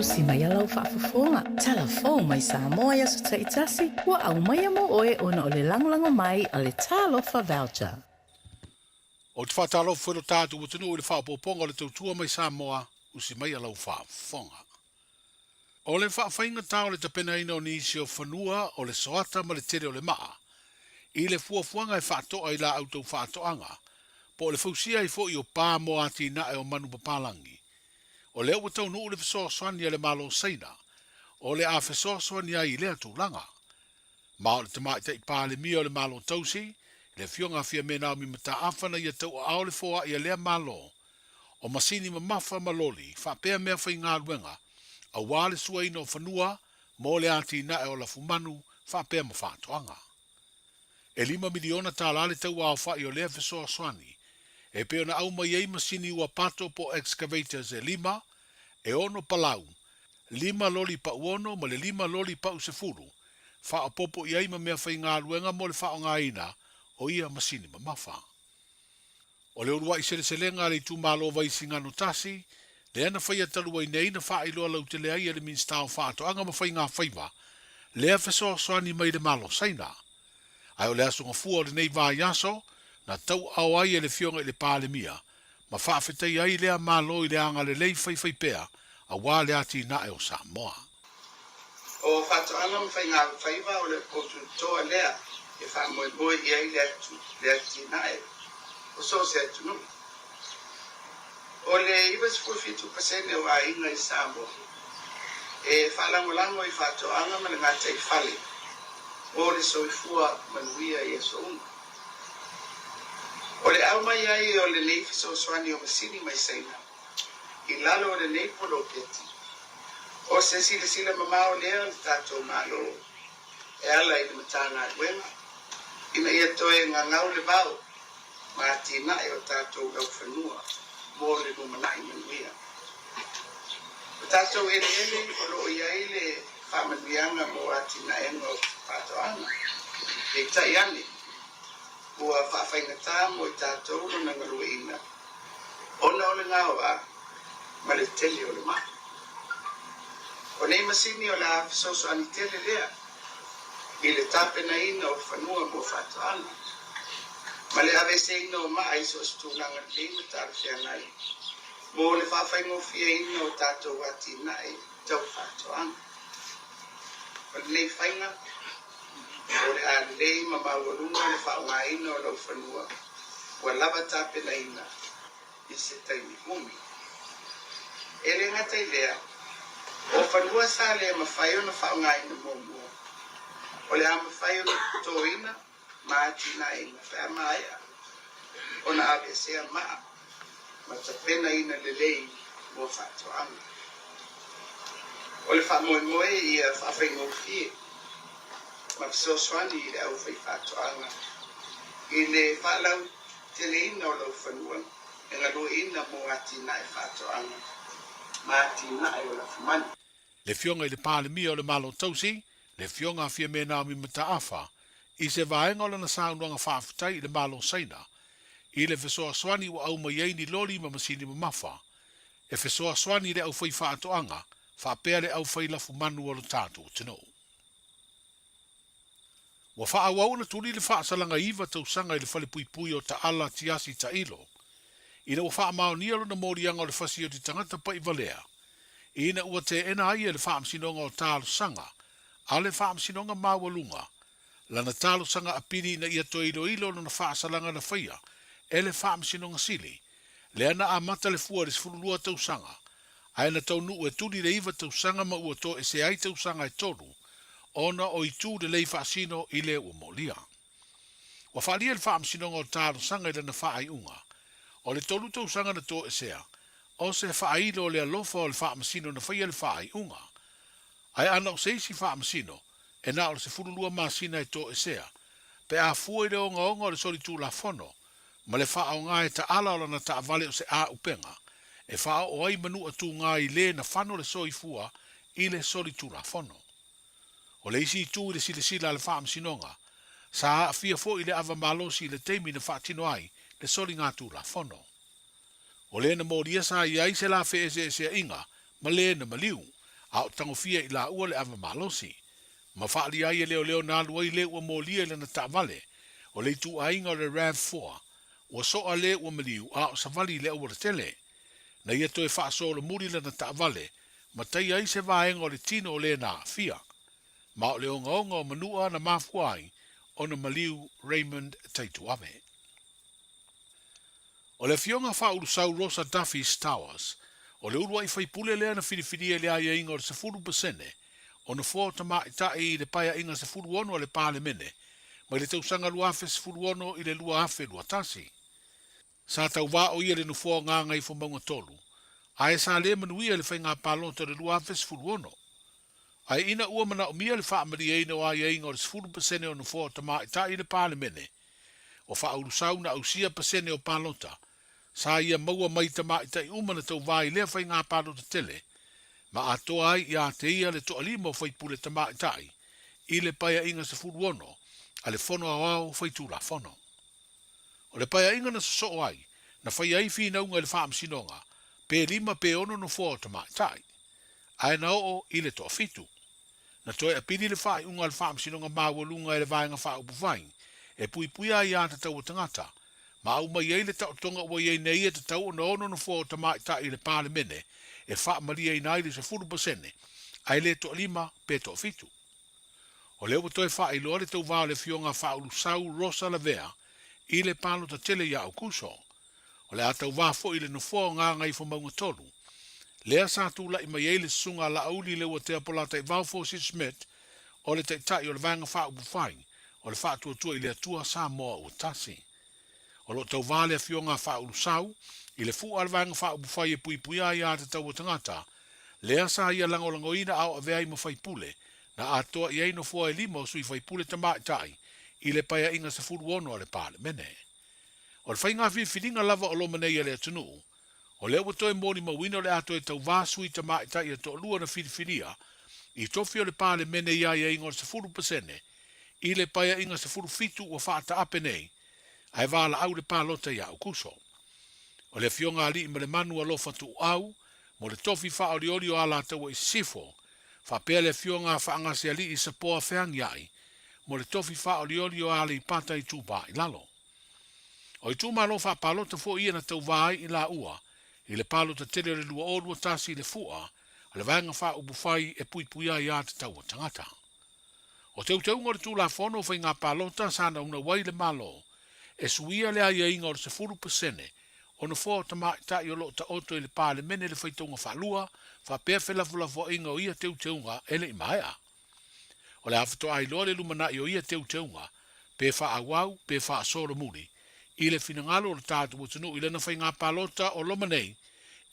usi mai alau whaafafonga. Telefon mai Samoa ia sa taitasi, ua au mai mo oe ona o le langolango mai a le talofa voucher. O te whātalo whero tātu o tunu o le whaapoponga o le tautua mai Samoa, usi mai alau whaafonga. O le whaawhainga tā o le tapena ina o nisi o whanua o le soata ma le tere o le maa, i le fuafuanga e whaatoa i la autou whaatoanga, po le fausia i fo i o pā mo ati na e o manu papalangi. O le au tau nuu le fesoasoani le malo seina, o le a fesoasoani i le atulanga. Ma o le tamaita i pāle mia o le malo tausi, le fionga fia mena o mi mata afana i a tau a le foa i a lea malo, o masini ma mafa maloli, whapea mea whai ngā ruenga, a wale sua ino o whanua, mo le ati na e o la fumanu, whapea ma whātoanga. E 5 miliona tā lale tau a whai o lea fesoasoani, e peona au mai ei masini ua pato po excavators e 5, e ono palau, 5 loli pa uono ma le 5 loli pa usefuru, wha popo i eima mea whai ngā ruenga mo le wha o ngā ina, o ia masini ma mafa. O le urua i sere selenga le tu malo vai singano tasi, le ana whai atalua i nei na wha iloa lau te lea i ele minstao wha ato anga ma whai ngā whaiva, lea fesoa soani mai le malo saina. Ai o le asunga fua o le nei vā yaso, na tau au ai ele fionga i le pāle mia, ma whaafetai ai lea malo i le anga le lei whai pea, a wā le ati na e o Samoa. O whatoanga ma whai ngā whaiva o le kotu toa lea, e wha moe moe i ai le ati na e, o so se atu nu. O le iwas 4.2% o a inga i Samoa, e whalangolango i whatoanga ma le ngata i whale, o le soifua manuia i aso unga. O le au mai ai o le nei fisosoani o masini mai saina, i lalo o le nei polo peti. O se sila mamao lea le tātou malo, e ala i le matanga i wema. Ina ia toe ngā ngau le vau, ma tina e o tātou lau whanua, mō le numanai manuia. O tātou ele o lo iai le whamanuianga mō atina enga o pātoanga, e tai ane. Ua whaaffaingata mo i tātou no na ngaruina. Ona o le ngawa, ma le tele o le maa. O nei masini o la fisosoani tele lea, i le tapena ina o whanua mo whatoanga. Ma le avese ina o maa iso stūlanga leina tāra whianai. Mo le whaaffaingo fia ina o tātou ati nai tau whatoanga. O le nei whainga, o le alei ma mawarunga le whaonga ina o lau whanua, ua lava tāpena ina i se taimi humi. E le ngata i lea, o whanua sa lea mawhai o na whaonga ina mōmua. O le a mawhai o na tō ina, ma ati na ina whea maia. O na awe sea maa, ma tapena ina le lei mo whatoanga. O le whamoe moe i a whawhaingo fie, ma fisosoani i le au whai whatoanga. I le whalau te le ina o lau whanua, e ngā lua ina mo ati na e whatoanga, ma ati na e o la whamani. Le fionga i le pāle mia o le malo tausi, le fionga fia mena o mi mata afa, i se vaenga o le na saunuanga whaafutai i le malo saina, i le fesoa swani wa au mai ni loli ma masini ma mafa, e fesoa swani le au whai whaatoanga, whaapea le au whai lafu manu o le tātou tino. Wa whaawau na tuli le whaasalanga iwa tausanga i le whale pui pui o ta ala tiasi ta ilo. Ina wa whaamao nialo na morianga o le whasi o ti tangata pa i valea. Ina ua te ena ai le whaamsinonga o tālo sanga, a le whaamsinonga mawalunga. Lana tālo sanga apini na ia to ilo na whaasalanga na whaia, e le whaamsinonga sili. Le ana a mata le fua le sfurulua tausanga. Aina tau nu e tuli le iwa tausanga ma ua to e se ai tausanga e tolu. Ona o i tū de lei whaasino i le ua molia. Wa whaalia le whaamsinonga o tālo sanga i lana whaai unga. O le tolu tau sanga na tō e sea. O se whaailo le alofa o le whaamasino na whaia le whaai unga. Ai ana o seisi whaamasino, e na o se furulua masina e tō e sea. Pe a fua i le onga o le soli tū la fono, ma le wha o ngā e ta ala o lana ta avale o se a upenga. E wha o ai manu atu ngā i le na whano le soi fua i le soli tū la fono. O le isi tū i le sila le whaamsinonga, sa a fia fo i le ava malosi i le teimi na whaatino ai, le soli ngā tū la fono. O le na moria sa i ai se la fe ese inga, ma le na maliu, A o tangofia I la ua le ava malosi. Ma whaali ai e leo nā luai le ua mōlia le na ta'vale. O le tu ainga o le RAV4. Ua soa le ua maliu a o savali le ua tele. Na ia toi whaaso le muri le na ta'vale. Ma tai ai se vaenga o le tino o le na fia. Ma o le onga o manua na mafuai o na maliu Raymond Taituave. O le fionga whauru sau Rosa Duffy Towers. O le urua I whaipule lea na whiriwhiria le aia inga o le 10%. O na fō tama I tae I le paia inga 10 o le pāle mene. Ma le tausanga luafe 10 I le lua afe lua tasi. Sa tau wā o ia le nufo ngā ngai fo maunga tolu. Ae sa le manuia le whainga pālonta le lua afe 10. Ai ina ua mana o mia le wha amari eina o aia inga o le 10% o nufo tama I tae le pāle mene. O wha aurusau na ausia pasene o pālonta. Sa ia maua mai tama I tae umana tau vai lea whainga pālonta tele. Ma atoa ai ia te ia le toa lima o whaipule tama I tae. I le paia inga 10. A le fono au whaitula fono. O le paia inga na so ai. Na whai ai whina unga le whaam sinonga. Pe lima pe ono no fō tama I tae. Ai na o I le toa fitu. Na toi apiri le whai unga le whaam sinonga mawalunga le vaenga wha upu vain. E pui pui ai a te tau o tangata. Ma au mai ei le tau tonga ua iei nei e te tau o na ono no fō tama I tae le pāle mene. E wha maria I nai le 10%. Ai le toa lima pe toa fitu. O leo toi wha I loa le tau vāo le fionga wha ulu sau Rosa la vea. I le palo ta tele ia au kuso. O le atau wā fo I le nufo ngā ngai fo maunga tolu. Lea sa tūla I mai eile sunga la auli le ua te apolata I vau fo si Smith. O le tai o le vanga wha upu whai. O le wha tua I le atua sa moa ua tasi. O lo tau vā le fionga wha ulu sau. I le fu al vanga wha upu whai e pui pui ai a te tau o tangata. Lea sa ia langolango ina au a vea I ma whai pule. Na atoa I eino fua e lima o sui whai pule tama I tai. I le paia inga sa furu ono le pāle mene. O le whainga whiwhiringa lava o loma nei le atunu. O leo wa toi mōni mawina o le ato e tau vāsui tama I tai e to lua na whiwhiria. I tofi o le pāle mene ia ia inga o sa 10%. I le paia inga sa furu fitu o whaata ape nei. Ai wāla au le pālota ia au kuso. O le fionga ali ima le manu a lofa tu au. Mo le tofi wha oli o ala taua I sifo. Fa pea le fionga whaangasi ali I sa poa whiang iai. Mo le tofi wha oli o ala I pata I tūpa I lalo. O I tūmalo wha palota fo ia na tau vai I la ua. I le palota tele le lua orua tasi le fua. A le vanga wha upu whai e pui pui ai a te tau o tangata. O teu ngore tū la fono whai ngā palota sana una wai le malo. E suia le aia inga o le 10%. O na fō tama I tai o lo ta oto I le pāle mene le whaitonga whalua. Fa pea whelafula fo inga o ia teu nga ele I maea. O le awhito ai loa le lumana I o ia teu nga. Pe wha awau, pe wha asoro muri. I le finangalo o le tātu o tunu I le na whai ngā palota o loma nei.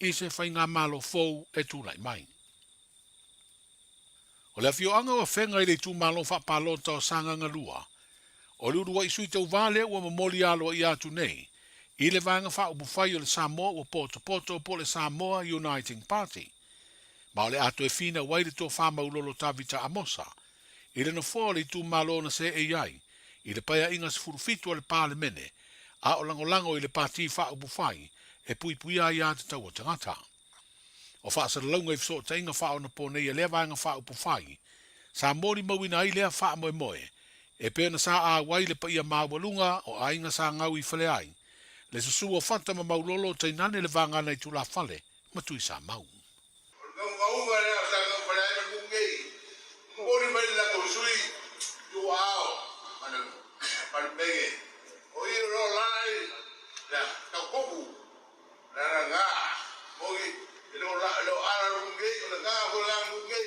I se whai ngā malo fōu e tūlai mai. O le awhio anga o whenga I le tū malo wha palota o sanganga lua. O le urua I sui tau vale ua mamoli alo I atu nei. I le vanga wha upu whai o le Samoa o poto po le Samoa Uniting Party. Ma o le ato e fina wai le tō wha maulolo tawita amosa. I le na fō le tū malo na se e iai. I le paia inga se furufitu o le pāle mene. A o langolango I le pāti wha upu whai. E pui pui ai a te tau o tangata. O wha sa launga I fso ta inga wha o na pōne I lea vanga wha upu whai. Sa mori mawina I lea wha moe moe. E pēna sa a wai le pa ia mawalunga o a inga sa ngau I whale ai. Le susu o whata ma maulolo ta inane le vanga nei tu la whale. Matui sa mau. Ori mai la consui tu ao ana para pegue oi ro lai la ka kopu la nga moi lo ara runge la nga ho la runge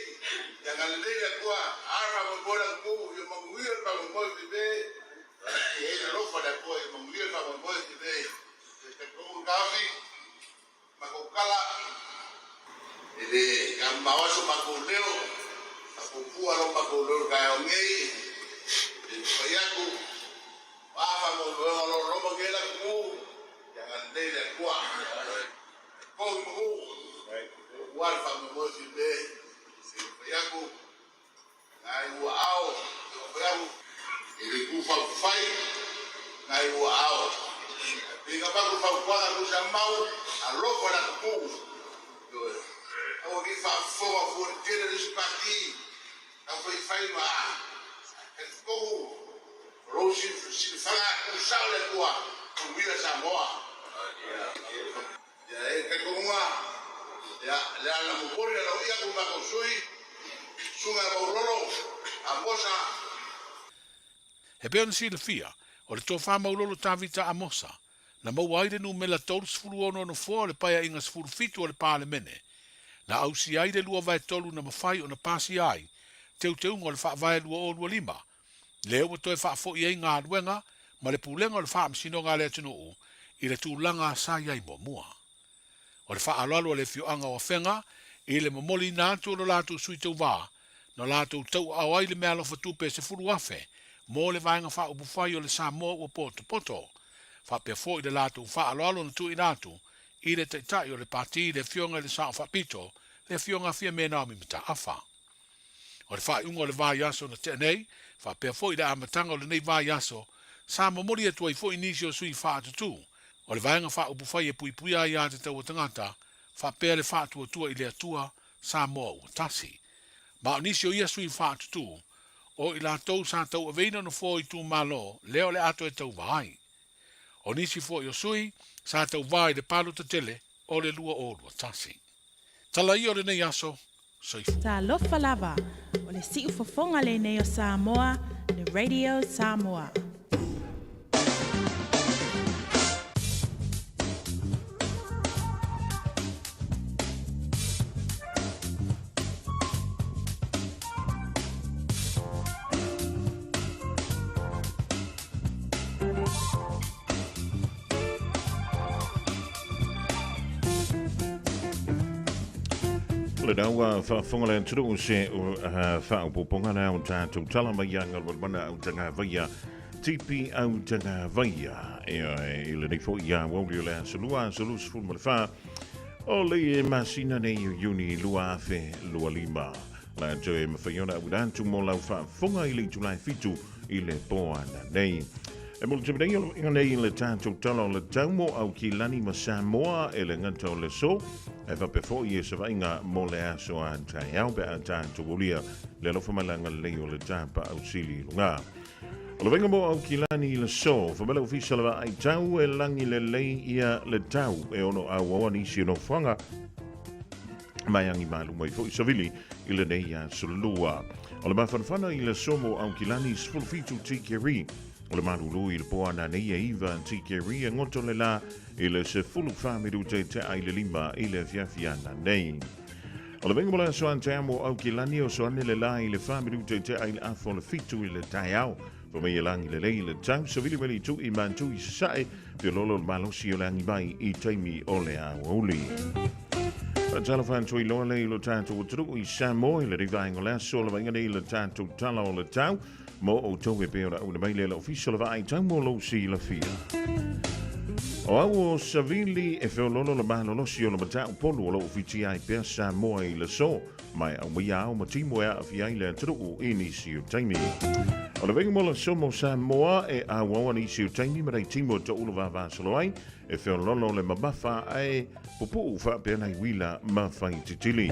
ya ga le ya kwa ara mo bola ku yo mo wir pa mo be e lo fa da ko mo wir pa mo be te ko kafi ma ko kala ele gamba waso ma ko leo Pupua lomba kulur kaya ngei, payaku, apa mau lomba gila ku, jangan deh kuah, kau mau, kuat kamu mesti deh, payaku, ngai wow, payaku, ini kufa fai, ngai wow, tiga bagu kuat aku sambau, alo pada ku, aku kita fokus pada ti au fai ma e ko rosi si fala un sale tua con mira Samoa ya e ko ma ya la mupori la ia ko ma ko sui sunga maurolo a mosa He pea na sila fia, o le tō wha maulolo tāwita a mosa, na mau aire nu mela tolu sfuru ono no fua o le paia inga sfuru fitu o le pāle mene, na au si aire lua vai tolu na mawhai o na pāsi ai, teu ngā le wha vai lua o lua lima. Leo wa toi wha fo i ei ngā ruenga, ma le pūlenga o le wha amsino ngā lea tunu u, i le tūlanga sa iai mo mua. O le wha alalo le fio anga o whenga, i le mamoli nātu o no lātu sui tau wā, no lātu tau au ai le mea lofa tupe se furu afe, mo le vaenga wha upu whai o le Samoa ua poto. Wha pia fo i le lātu wha aloalo na tu i nātu, i le teitai o le pāti le fionga le sao wha pito, le fionga fia mea nao mi mita awha. O le wha iunga o le vāi aso na te nei, wha pia fo i le amatanga o le nei vāi aso, sa mamori atua i fo i nisi o sui wha atutu. O le vaenga wha upu whai e pui pui ai a te tau o tangata, wha pia le wha atua i le atua, Samoa ua tasi. Ma o nisi o ia sui wha atutu, o i la tau sa tau aveina no fo i tu malo, leo le ato e tau vai. O nisi fo i o sui, sa tau vai le palo ta tele, o le lua o lua tasi. Tala i o le nei aso, soifu. Ta lofa lava, o le siu fofonga le nei o Samoa, le Radio Samoa. Le dawa fa fonga le tru se fa po ponga na un ta tu tala mai nga lo mana un tanga vaya tipi au tanga vaya e le fo ya wo le solu fu mo fa o le masina ne uni lua fe lua lima la joe me fa yona udan tu mo la fa fonga ile tu lai fitu ile po ana nei e mo te brengo nei le tanto talo le taumo au ki lani ma Samoa e le ngato le so e va pe fo ye se va inga mo le aso a tai au pe a tanto golia le lo fa malanga le o le tampa au sili lunga o le venga mo au ki lani le so fa mele official va ai tau e langi le lei ia le tau e ono a wani si no fanga mai angi malu mai fo isavili ile nei a solua o le mafanfana ile somo au ki lani sful fitu tikeri o le marulu i le poa na nei e iwa an tikeri e ngoto le la i le se fulu whamiru te ai le lima i le fiafiana nei. O le venga mola soan te amo au ki lani o soane le la i le whamiru te ai le afo le fitu i le tai au. Po mei e langi le lei le tau, so vili weli tu i mantu i sae, pe lolo le malosi o langi mai i taimi o le auli. Tala whantu i loa lei lo tātou o turu i Samoa i le rivaingo lea so le venga nei le tātou tala o le tau, mo o tau e peora au na mai le official va ai tau mo lo si la fia. O au o Savili e whiololo le mahalo si o le matau polu o lo ofiti ai pea Samoa i le so, mai au mai au ma timo e a fi ai le tru o ini si o taimi. O le venga mo la so mo Samoa e a wawan i si o taimi ma rei timo to ulo va vasalo ai, e whiololo le mabafa ai popu fa pea nai wila ma fai titili.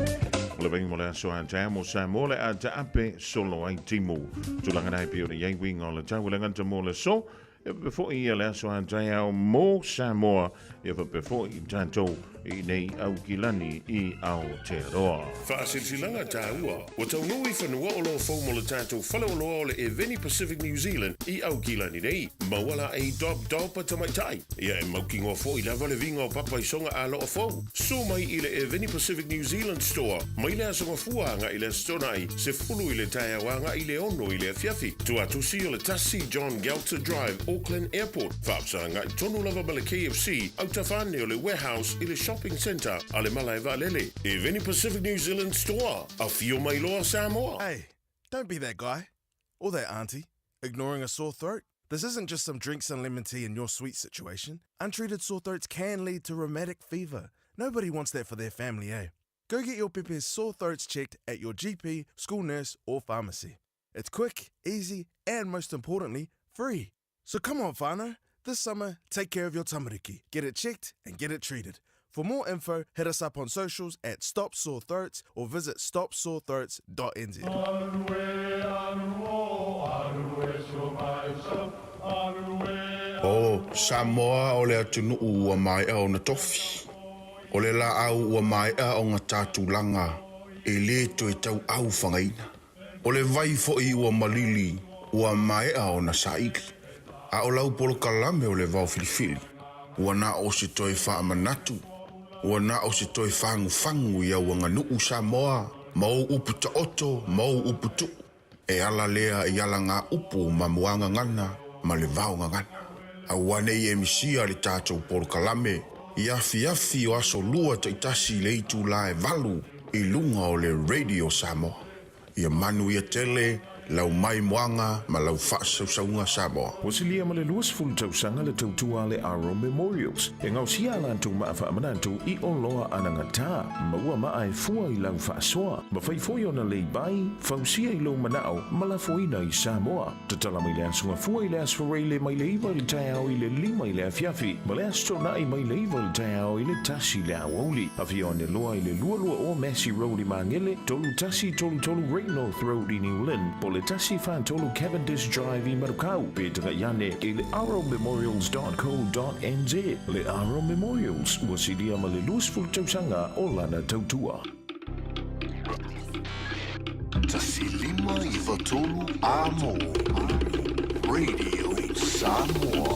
O le venga mo la so a tamo Samoa le a ta ape solo ai timo. Tulanga nai peo ni yai wing o le tau le nganta mo le so, before i le so an tau mo Samoa e before i tanto i nei au kilani i Aotearoa. Whaasilsilanga tāua, o tau nui whanua o lo fau mo le tātou whalaoloa o le e Veni Pacific New Zealand i Aukilani nei, mawala e dog pa tamaitai. Ia e mauki ngō fo i lava le vinga o papa i songa a lo o fau. So mai i le e Veni Pacific New Zealand store, mai le asonga fuanga i le stonai, se fulu i le taia wanga i le ono i le fiafi. Tu atusi o le tasi John Galter Drive, Auckland Airport. Whaapsanga i tonu lava ma le KFC, au tawhane o le warehouse i le shopping centre ale malai valele. E Veni Pacific New Zealand store. A fio mai loa Samoa. Hey, don't be that guy or that auntie ignoring a sore throat. This isn't just some drinks and lemon tea in your sweet situation. Untreated sore throats can lead to rheumatic fever. Nobody wants that for their family, eh? Go get your Pepe's sore throats checked at your GP, school nurse or pharmacy. It's quick, easy and most importantly, free. So come on, whānau. This summer, take care of your tamariki. Get it checked and get it treated. For more info, hit us up on socials at Stop Sore Throats or visit stopsorethroats.nz. O Samoa o le atunu ua mai a o na tofi. O le la au ua mai a o ngā tātulanga e le to e tau au whangaina. O le vai fo i ua malili ua mai a o na saiki. A o lau polo kalame o le vau filifili. Ua na o se toi wha manatu. Ua na o se toi whangu whangu i au ngā nuu Samoa. Mau upu ta oto, mau upu tu. E ala lea i ala ngā upu ma muanga ngana, ma le vau ngana. A wane i emisia le tātou polo kalame. I afi o aso lua ta itasi le itu la e valu i lunga o le Radio Samoa. Ia manu ia tele, lau mai moanga, ma lau whaasaunga Samoa. Wasilia ma le luas fulu tausanga le tautua le Aro Memorials. E ngau sia lantou maa whaamanantou i o loa anangata. Maua maa e fua i lau whaasoa. Ma whaifoi ona lei bai, fausia i lau manao, ma la foina i Samoa. Tatala mai le asunga fua i le asfarei le mai leiva i tai au i le lima i le afiafi. Ma le astona i mai leiva i tai au i le tasi le awauli. Awhi o ne loa i le lualua o Massey Road i Mangele, tolu tasi tolu Great North Road i New Lynn, po le tasi whantolu Cavendish Drive i Marukau, Petra Yane i le arrowmemorials.co.nz. Le Arrow Memorials, wasilia ma le luasful tausanga o lana tautua. Tasi lima I watolu amo. Radio Samoa.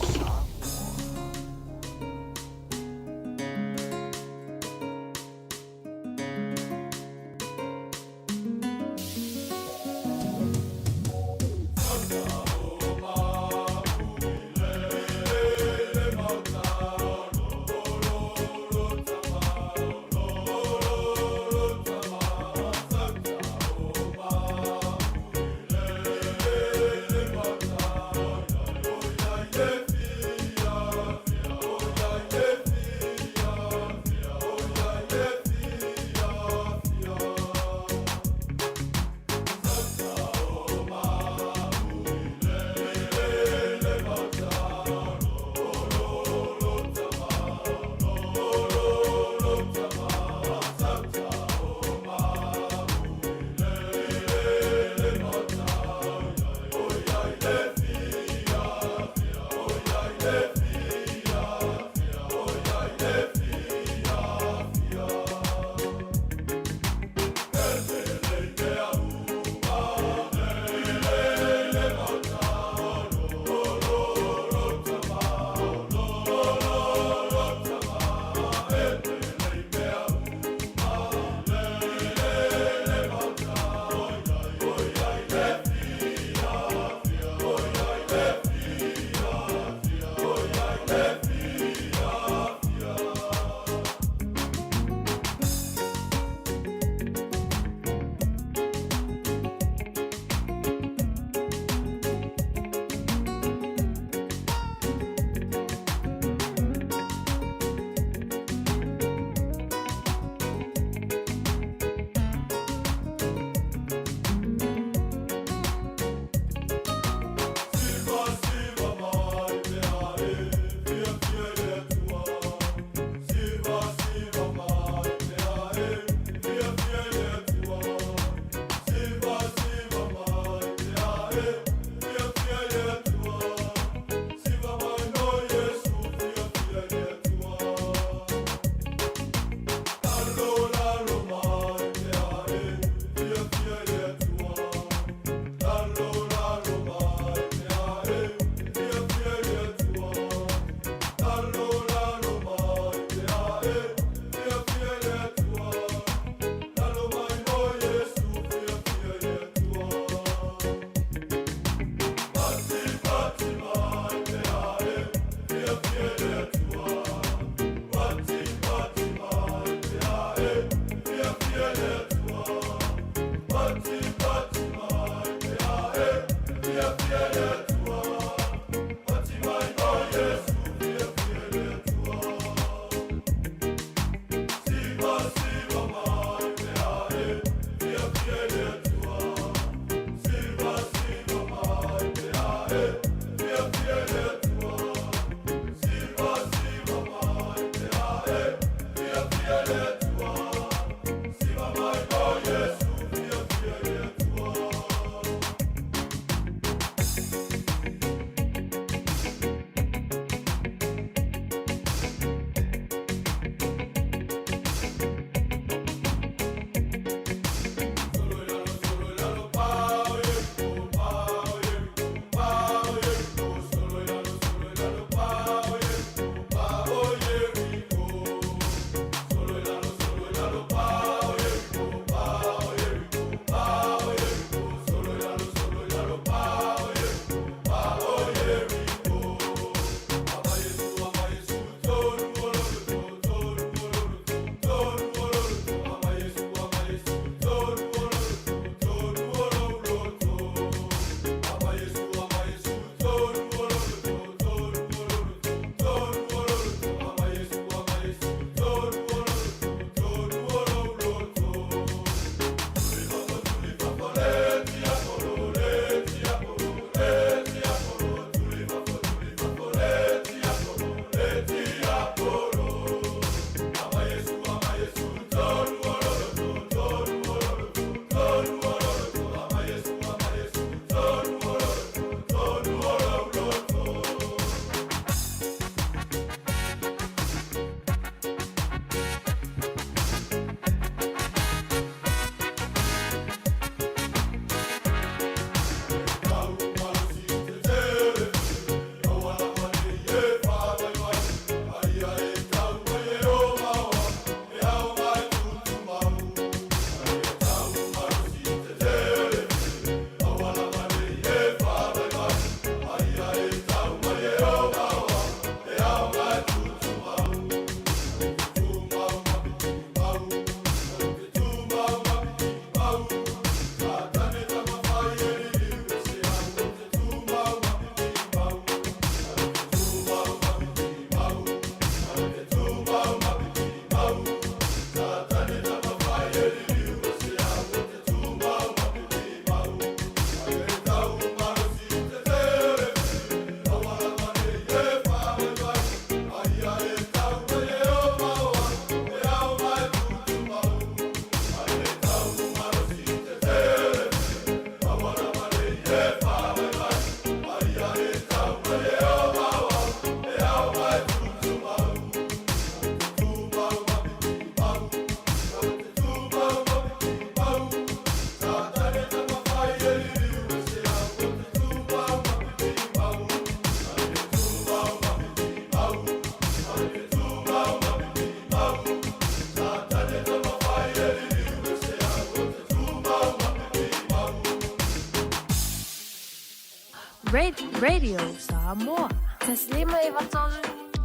Radio Samoa. تسليمة يبطل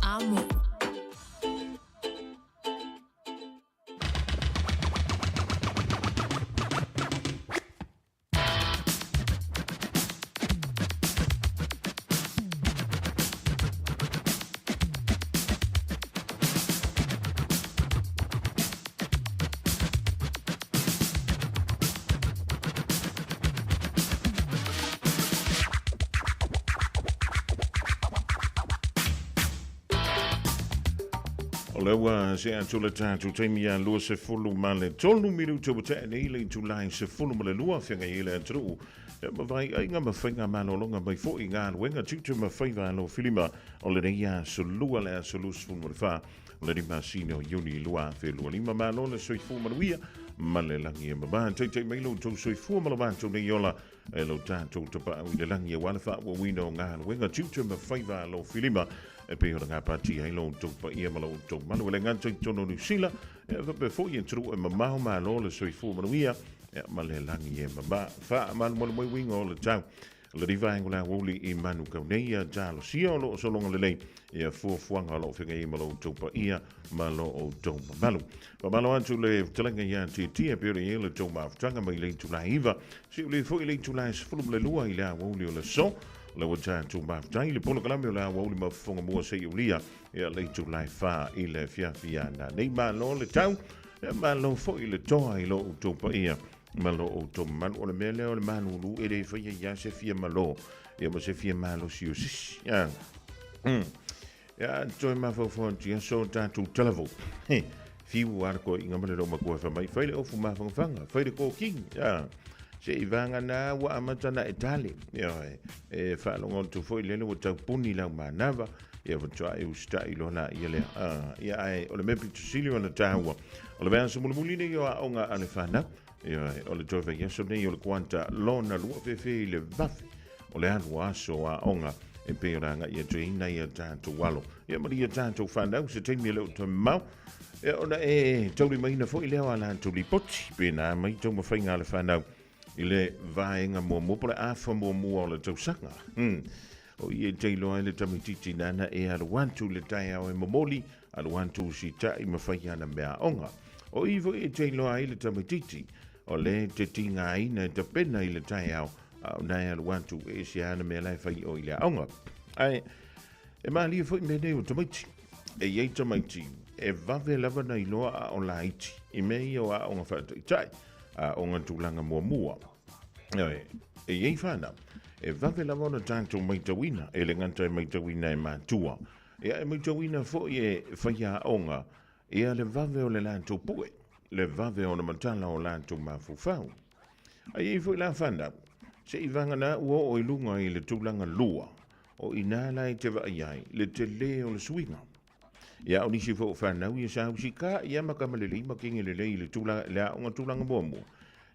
Amo. O lewa se atula tātou teimi a lua se fulu ma le tolu miru tau te nei le tulai se fulu ma le lua whenga i le atru. Ma vai ainga ma whenga ma lolonga mai fo i ngā ruenga tutu ma whaiva alo filima o le reia so lua le a so lus fulu ma le wha. Le rima sino yuni lua fe lua lima ma lo le soi fu ma luia ma le langi e ma ba. Te mailo tau soi fu ma lo ba tau nei ola e lo tātou tapa au le langi e wale wha wa wino ngā ruenga tutu ma whaiva alo filima. E pe ora ngā pāti ai lo tau pa ia ma lo tau manu e le ngātai tono New Zealand e pe fo i tru e ma maho ma lo le soi fu manuia e ma le langi e ma ba fa manu mo mo wingo o le tau le riva ngula woli i manu ka nei a jalo sio lo so longa le lei e fu fuanga lo fenga i ma lo tau pa ia ma lo o tau malu pa malo antu le telenga ia ti e pe ora le tau ma tanga mai le tula iva si le fo i le tula se fu le lua i la woli o le so le wata tu ma tai le polo kalame la wa ma fonga mo se yulia e le tu lai fa i le fia na nei ma lo le tau e ma lo fo i le toa i lo tu pa ia ma lo o to man o le mele o le manu lu e le fa ya se fia ma lo e mo se fia ma lo si ya ya to ma fo ti so ta tu televo fi war ko inga ma le ma ko fa mai fa le o fu ma fanga fa le ko king ya se ivanga na wa amatana Itali e fa longo tu foi lele o tau puni la manava e va tsa e usta ilona ile ia ai o le mepi tu silio na tawa o le vanso mulmulina yo a onga ane fana o le tove yeso nei o le quanta lona lu fe le vafi o le anu aso a onga e peranga ia treina ia tanto walo ia maria tanto fana se temi le to mau e ona e tau mai na foi le ala tu li poti pena mai tau ma fainga le fana ile vaenga mo pole afa mo o le tausanga o ie teilo ai le tamititi nana e alu wantu le tai au e momoli alu wantu si tai mawhai ana mea onga o ivo e teilo ai le tamititi o le te tinga ai na te pena i le tai au nai alu wantu e si ana mea lai whai o i le onga ai e maa lia fwoi mene o tamaiti e iei tamaiti e vave lava na iloa a o la iti i mei o a onga whata i tai a onga tūlanga mua e iei whana e vave lava ona tātou maitawina e le nganta e maitawina e mātua e maitawina fo e whaia onga e a le vave o le lantou pue le vave o na matala o lantou mafufau a iei fo i la whana se i vangana ua o ilunga i le tūlanga lua o inala i te vaaiai le te le o le suinga ia o nisi fo whanau i sa usika ia makamalele makingi le le tula le onga tulanga momo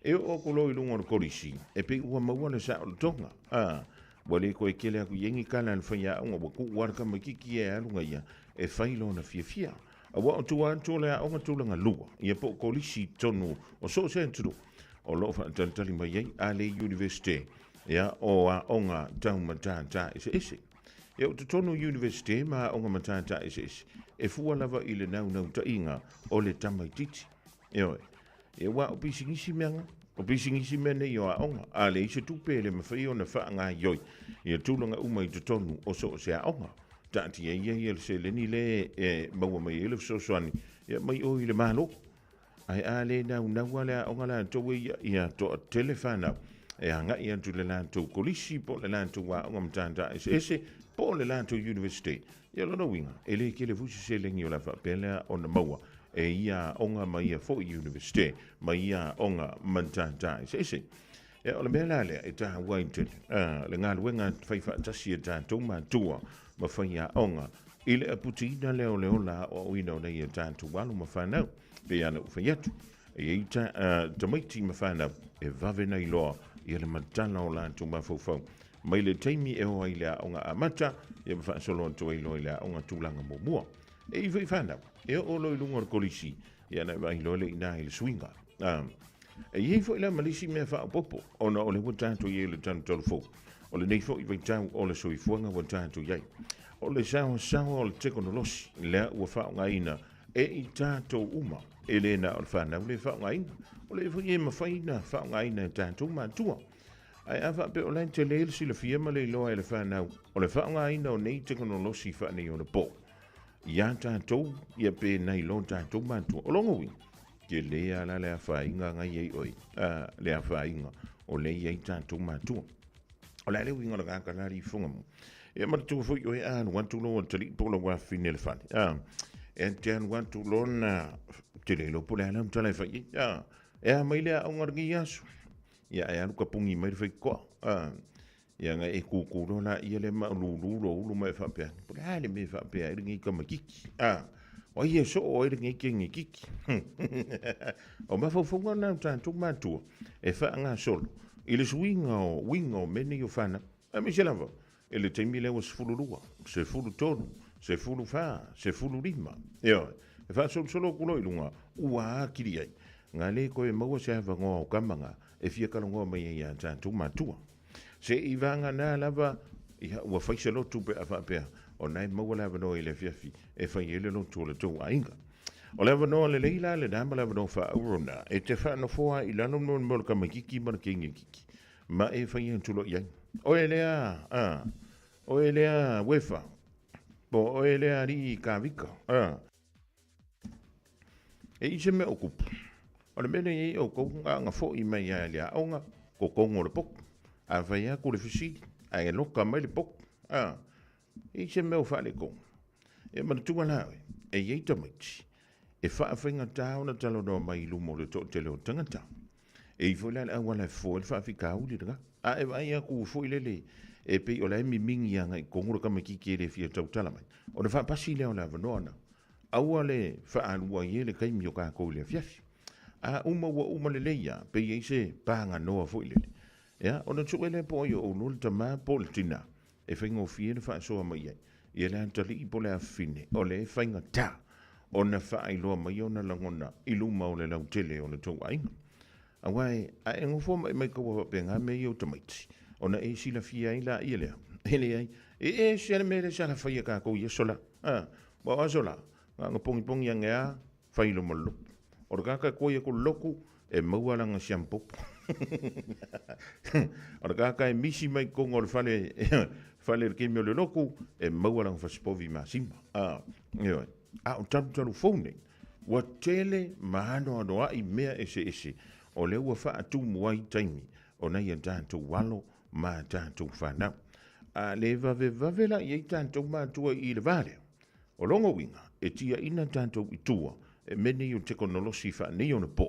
e o kolo i lunga o korisi e pe ua maua le sa o le tonga wale ko e kele aku yengi kala le whaia onga waku warka makiki e alunga ia e whailo na fia a wa o tua le onga tulanga lua ia po korisi tonu o so se enturu o lo tali mai ai ale university ia o a onga taumatata ese e o tonu university ma onga matata ese e fua lava i le nau ta inga o le tamaititi. E wa o pisingisi mene i o a onga. A le ise tupe le mawhai o na wha ngā ioi. I a tūlanga umai te tonu o so se a onga. Tāti e ia se leni le e maua mai ele fsoswani. E mai o i le malo. Ai a le nau ale a onga la towe i a to a telefana. E hanga i antu le lantou kolisi po le lantou wa onga mtanta ese po le lantou university. Ia lona winga, e le ke le fusi se lengi o la whapelea o na maua, e ia onga mai a fo university, mai ia onga mantanta ese. E o le mea lalea e taha wainted, le ngā luenga whaifa tasi e tātou mātua, ma whaia onga, i le aputina leo la o ina o nei e tātou walu ma whanau, pe ana u whaiatu, e i tamaiti ma whanau, e vavena i loa, i le matala o lātou ma fau. Mai le teimi e hoa i lea onga amata, e mawha solo anto i loa i lea onga tūlanga mua. E i whai whanau, e o loi lunga o kolisi, e ana i loa le ina i le swinga. E i whai la malisi mea wha popo, ona o le watātou i le tanu tolu fau. O le nei fo i vaitau o le soifuanga wa tātou iai. O le sawa o le teknolosi, lea ua whaongaina e i tātou uma, e le na o le whanau le whaongaina. O le fo i e mawhaina whaongaina tātou mātua. Ai awa pe o lai te leil si le fiema le loa e le whanau, o le whaongaina o nei teknolosi whanei o le po. Ia tātou, ia pe nei lo tātou mātua. O longo wi, ke lea la lea whainga ngai ei oi, lea whainga o le iei tātou mātua. O la le winga la kākanari funga mo. E matu fo yo e anu wantu lo tali pola wa fine le fani. E te anu wantu lo na te le lo pola ala mtala fa i. E mai le a ngargi yasu. Ya e anu ka pungi mai fa ko. Ya nga e ku lo na ia le ma lu mai fa pe. Pola le me fa pe e ngi ka makiki. O ye so o e ngi ngi kiki. O ma fo na tantu matu. E fa nga solo. Ile swinga o meni o fana. A mi se lava. Ele te mile o sefulu lua, sefulu tonu, sefulu fa, sefulu lima. Eo, e fa solo kulo ilunga, ua akiri ai. Ngā le koe maua se hawa ngoa o kamanga, e fia kalongoa mai ia tātou matua. Se i vanga nā lava, ua whaise lotu pe a whapea, o nai maua lava no ele fiafi, e whai ele lotu o le tau ainga. O lava no le leila le dama lava no wha aurona, e te wha no foa i lano no mola kamakiki mana kengi kiki. Ma e whai en tulo iai. O e lea wefa. Po o e lea ri ka vika. E i se me o kupu. O le mene i o konga nga fo i mai a lea aunga ko kongo le poku. A vai a kule fisi. A e loka mai le poku. E i se me o wha le konga. E manatunga nawe. E i eita maiti. E wha a whainga tau na talo no mai lumo le to te leo tangata. E i fwela le awala e fo le wha whika uli daga. A e vai a ku fo i lele. E pe o la mi mingi anga i kongura kama ki kere fia tau tala mai. O na wha pasi leo la vanoana. Aua le wha anua i le kaimi o ka kou le fiafi. A uma le leia, pe i se panga noa fo i lele. Ya, o na tuwe le po i o nul tama po le tina. E whainga o fie le wha soa mai ai. I le antali i po le afine, o le whainga ta. O na wha ai loa mai o na langona, i luma o le lau tele o le tau ainga. Awai, a e ngofo mai kaua penga me i o tamaiti. Ona e sila fia i la i lea. Hele ai, e se ale mele sa la whaia ka kou i sola. Wa a sola, nga pongi a ngea, whailo mo lupu. O kaka koia ko loku, e maua langa siampopo. O kaka e misi mai kongo le whale ke meo le loku, e maua langa whasipovi ma simba. O taru phone, wa tele mahano anoa i mea ese. O le ua wha atu muai taimi, o nei a tātou walo, ma tātou whanau. A le vave la i ei tātou mātua i le vālea. O longo winga, e tia ina tātou i tua, e mene i o teknolosi whanei o na po.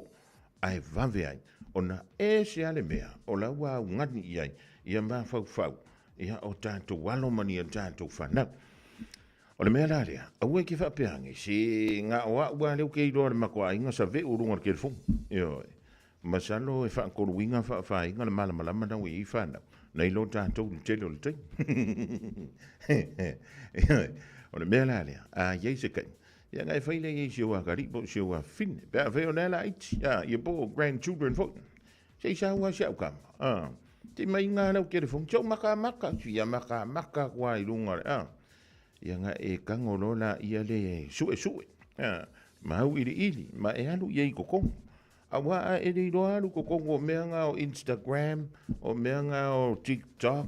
Ai vave ai, o na e se ale mea, o la ua au ngani i ai, i a mawhau, ia o tātou walo mani a tātou whanau. O le mea lalea, au e ki whapeangi, se ngā oa ua leo kei roa le makoa inga sa ve urunga ke le fungu. Ioi. Masalo e wha koro winga wha inga le malamalama na ui i whanau. Nei lo tātou ni tele o le tei. O le mea lalea, a iei se kai. Ia ngai whaile iei si oa karipo, si oa fine. Pea veo nela iti, ia po grandchildren fo. Sei sa ua siau kama. Te mai ngā nau kere fong, tau maka, ia maka kua i lunga. Ia nga e kangolo la ia le sue. Mau ili, ma e alu iei kokong. Awa e rei roa alu kokongo o mea ngā o Instagram, o mea ngā o TikTok,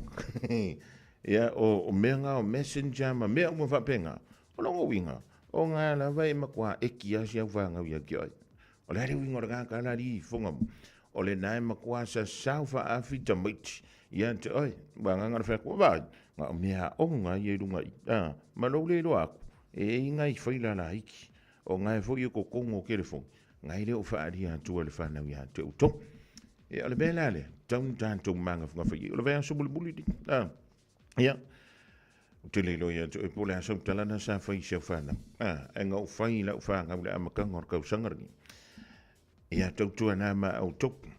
ia o mea ngā o Messenger, ma mea ua whapenga. O longo winga, o ngā lawa e makua eki asi au whangau ia ki oi. O le hare winga o ngā kānari i whongamu. O le nai makua sa sau wha awhi tamaiti. Ia te oi, wa ngā ngā whakua wai, ngā mea o ngā i e runga i. Ma lau le roa aku, e inga i whaila la hiki. O ngā e fo i o kokongo kere whongi. Ngai leo whaari a tua le whanau i a te utong. E ole bela le, taun tātou manga whangawhai. Ole vea subuli di. Ia. Te leilo ia tu e pole a sautalana sa whai siau whanau. E ngau whai lau whangau le amakanga or kau sangarangi. Ia tautua nā ma au tok.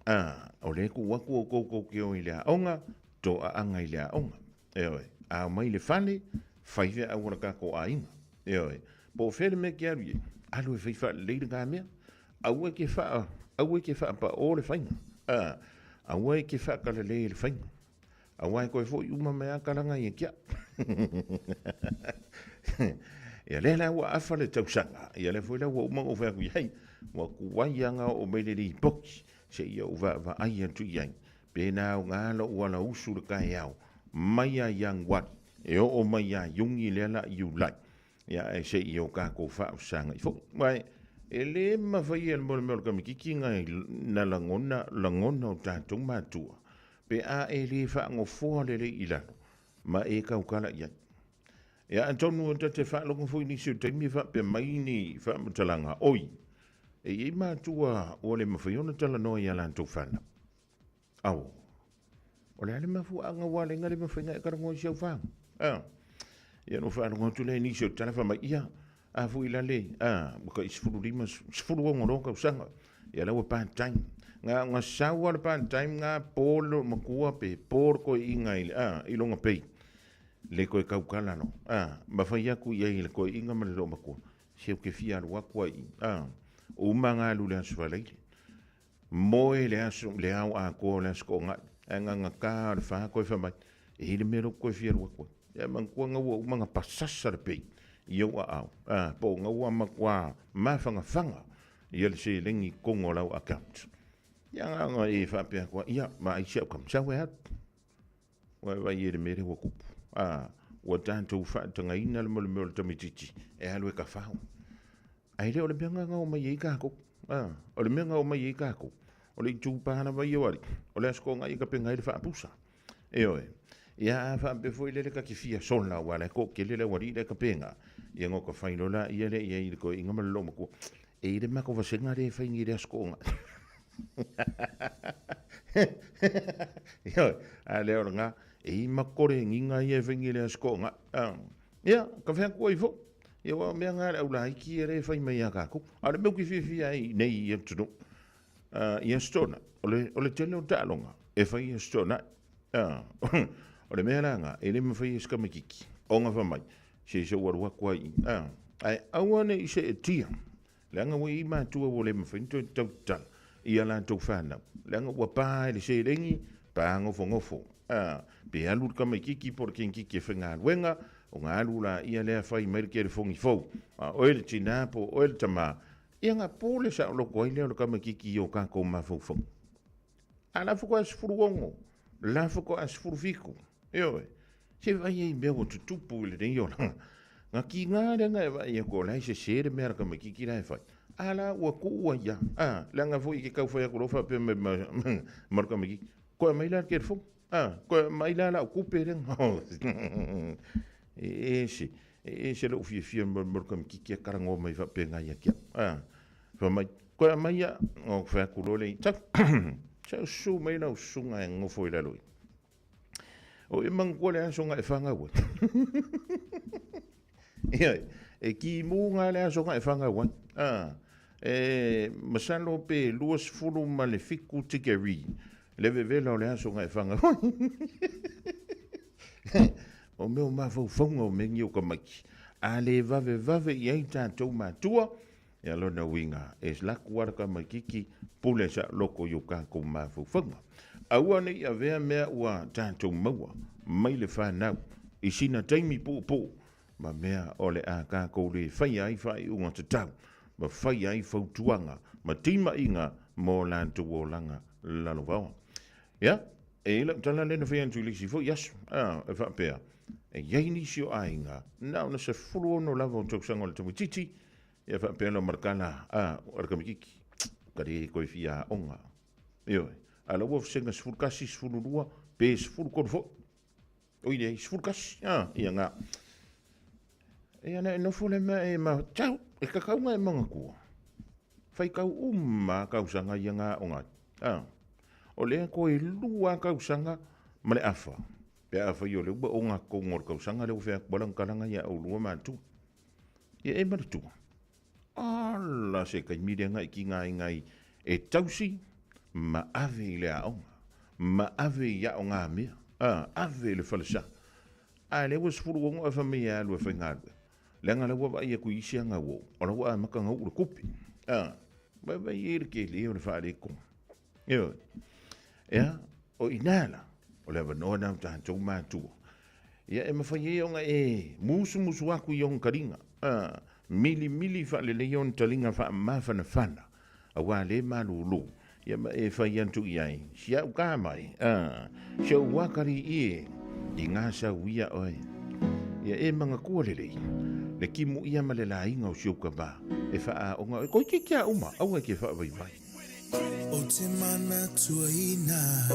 Ole ku waku o koko ki o i lea onga, to a anga i lea onga. E oi, a mai le whane, whaive au raka ko a inga. E oi, po where me ki aru ye, alu e whaifa leira ngā mea, au e ke wha pa o le whainga. Au e ke wha ka le le whainga. Awai koe fo uma mea kalanga i kia. Ia le la wa afa le tausanga. Ia le foi la wa uma o fa ku hei. Wa ku waianga o mele li box. Se ia o va ai atu iai. Pe na o ngalo wala usu le kai au. Maia yang wat. E o maia yungi le la you like. Ia e se ia o ka ko fa usanga. Fo mai e le ma fai el mo ka mikiki ngai na langona o tatou matua. Pe a e le fa ngo fo le ilano. Ma e ka ukala iai. Ya antonu te fa longo foi ni su te mi fa pe mai ni fa mtalanga oi e i ma tua o le mafaiona tala no ya lan tu fana au o le ma fu anga wale ngale mafainga e karango si fa ya no fa ngo tu le ni su tala fa mai ya a fu ila le ko isfuru lima sfuru ngo ka usanga ya la pa time nga sawa pa time nga polo makua pe por ko ingai i longa pe le koe kaukala no. Ma whai aku iei le koe inga male lo makua. Se ke fia arua kua i. O manga alu le asu waleile. Moe le asu le au a koa le asu ko ngai. Anga ngaka le wha koe whamai. E hile mero koe fia arua kua. E mangkua ngaua o manga pasasa le pei. Iau a au. Po ngaua makua mawhanga whanga. Ia le se lengi kongo lau account. Ia nganga e whapea kua. Ia ma aisi au kam sawe hatu. Wai e le mere wa kupu. Wa tantou whaatanga ina le mole mole tamititi e halwe ka whao. Ai le o le meanga ngau mai i kako. O le meanga o mai i kako. O le tūpana vai o ari. O le asko ngai ka penga i le whaapusa. E oe. Ia whaampe foi le ka kifia sona wale ko ke le wari le ka penga. Ia ngoko whainola ia le ia i le ko inga maloma ko. E le mako vasenga le whaingi le asko ngai. Ia a le o nga e makore nginga ia vengi le askonga ia ka fa ko ifo ia wa me nga au la ki ere fa mai aka ko ale me ki fi ai nei ia tuno ia stona ole tele o talonga e fa ia stona ole me nga ele me fa ia ska makiki onga fa mai se wa ko ai awane i se tia langa we ma tu o le me fa to tal ia la to fa na langa wa pa le se lengi pa ngofo pe alu ka mai kiki por kin kiki fenga wenga o nga alu la ia le fai mer ke fongi fo o el chinapo o el tama ia nga pole sa lo ko ile lo ka mai kiki o ka ko ma fo fo ala fo ko as furuongo la fo ko as furfiku yo se vai e me o tupu le den yo nga ki nga le nga va ia ko la se se mer ka mai kiki la fai ala wa ku ya la nga fo i ke ka fo ya ko fa pe mar ka mai ko mai la ke fo ko mai la kupe ren se lo fi mo kam ki karango mai fa penga ya kia fa mai ko mai ya o fa ku lo le ta cha su mai na su nga ngo foi la lui o e man ko le so nga e fanga wo e ki mu nga le so nga e fanga wo masalo pe luas fulu malefiku tikeri le vevela o le aso ngai whanga. O meo mawhau whaunga o mengi o ka maki. A le vave i ei tātou mātua. E alona winga. E slaku waraka makiki pule sa loko yo kako mawhau whaunga. Aua nei a vea mea ua tātou maua. Mai le whanau. I sina taimi pō. Ma mea o le a kako le whai ai unga te tau. Ma whai ai whautuanga. Ma tima inga mō lantu o langa lalo wawa. Ja, e la tala le no fe antu lisi fo yes. E fa pea. E yai ni sio ainga. Na se fulu no lava tok sanga le titi. E fa pea no markana orka mikiki. Kare ko fia onga. Yo. Ala wo senga sfurkasi sfulurua pe sfur ko fo. Oile sfurkas. Ia nga. E ana no fule me ma tau e ka kaunga e manga ku. Fai kau kau sanga ia nga onga. O lea ko e lua kausanga ma le afa. Pe afa i o le uba o ngā kongor kausanga le ufea kualang karanga ia au lua mātu. Ia e maratu. Ala se kai mirenga i ki ngai e tausi ma ave i le aonga. Ma ave i a o ngā mea. Ave le falasa. A le was furu o ngā whamea alua whaingarwe. Le ngā lewa wa ia ku isi anga wo. O la wa maka ngau ura kupi. Vai e ke le o le whaare konga. Ia. Ia, o inala, o le avanoa na tātou mātua. Ia e mawhai o ngā musu aku i on karinga. Mili whaalele on talinga wha mawhana whana. A wā le malulu. Ia ma e whai antu i ai. Sia u kā mai. Sia u wakari i ngā sa uia oi. Ia e mga kualelei. Le kimu ia ma le la inga o siuka ba. E wha o ngā. Koi ke kia uma. Au e ke wha vai vai. O te mana tua ina.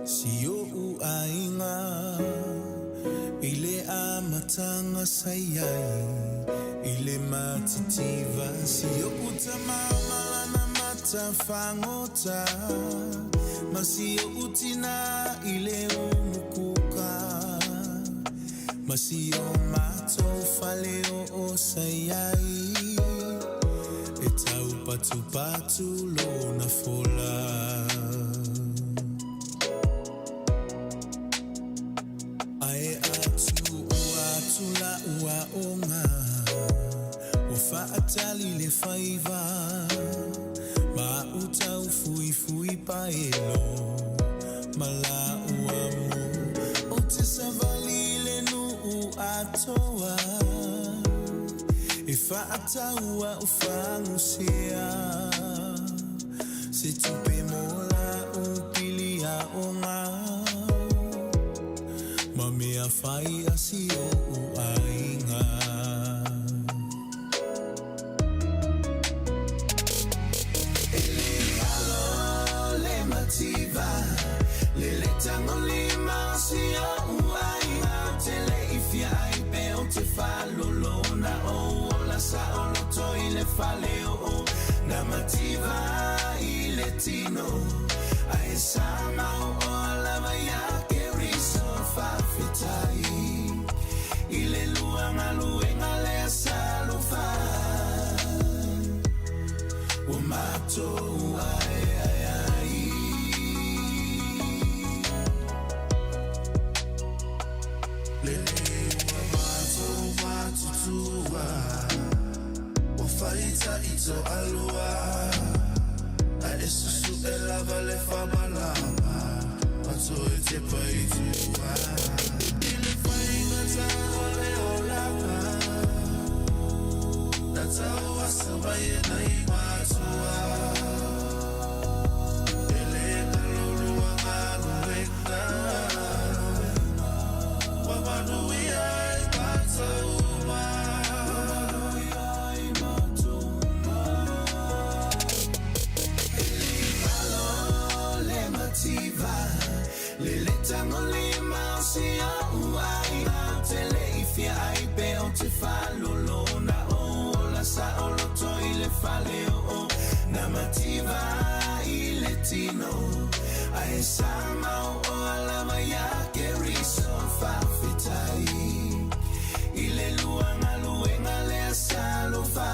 Si o u ainga. Ile a matanga sayai. Ile matitiva. Si o uta mamala na mata fangota. Masi o utina ile umukuka. Masi o mato faleo o sayai. E tau patu lo na fola. Ae atu la ua onga. O faatali le faiva. Ma uta fui paelo. Mala ua mo. O te savali le nu atoa. E faataua o fangusia. Se tupe mola upili a onga. Ma mea fai asi o ainga. Ele alo le mativa. Le tango le masi o ainga. Tele ifia ai pe o te falolona o. Sa oloto ile faleo o na mativa ile tino ai sama o la maya que riso fa fitai ile luanga le salo fa o mato ai le mato tua Faita ito alua A esusu e lava le famalama Mato e te paitua Ile fainga ta ole olaka Na tau asama e na imatua Ele kalorua nganu ekna Wamanui ai patau Le tango le mausi au ai tele ifia ai pe o te falolona o la sa o lo to ile faleo o na mativa ile tino ai sama o la maya que riso fa fitai ile luenga le salo fa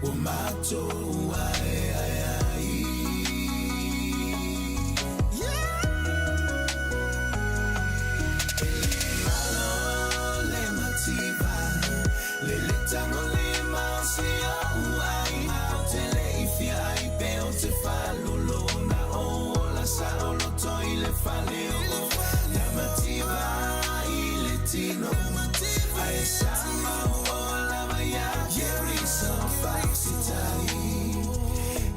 o mato ai faleo la mativa ile tino ai sama o la maya yeri so faxitai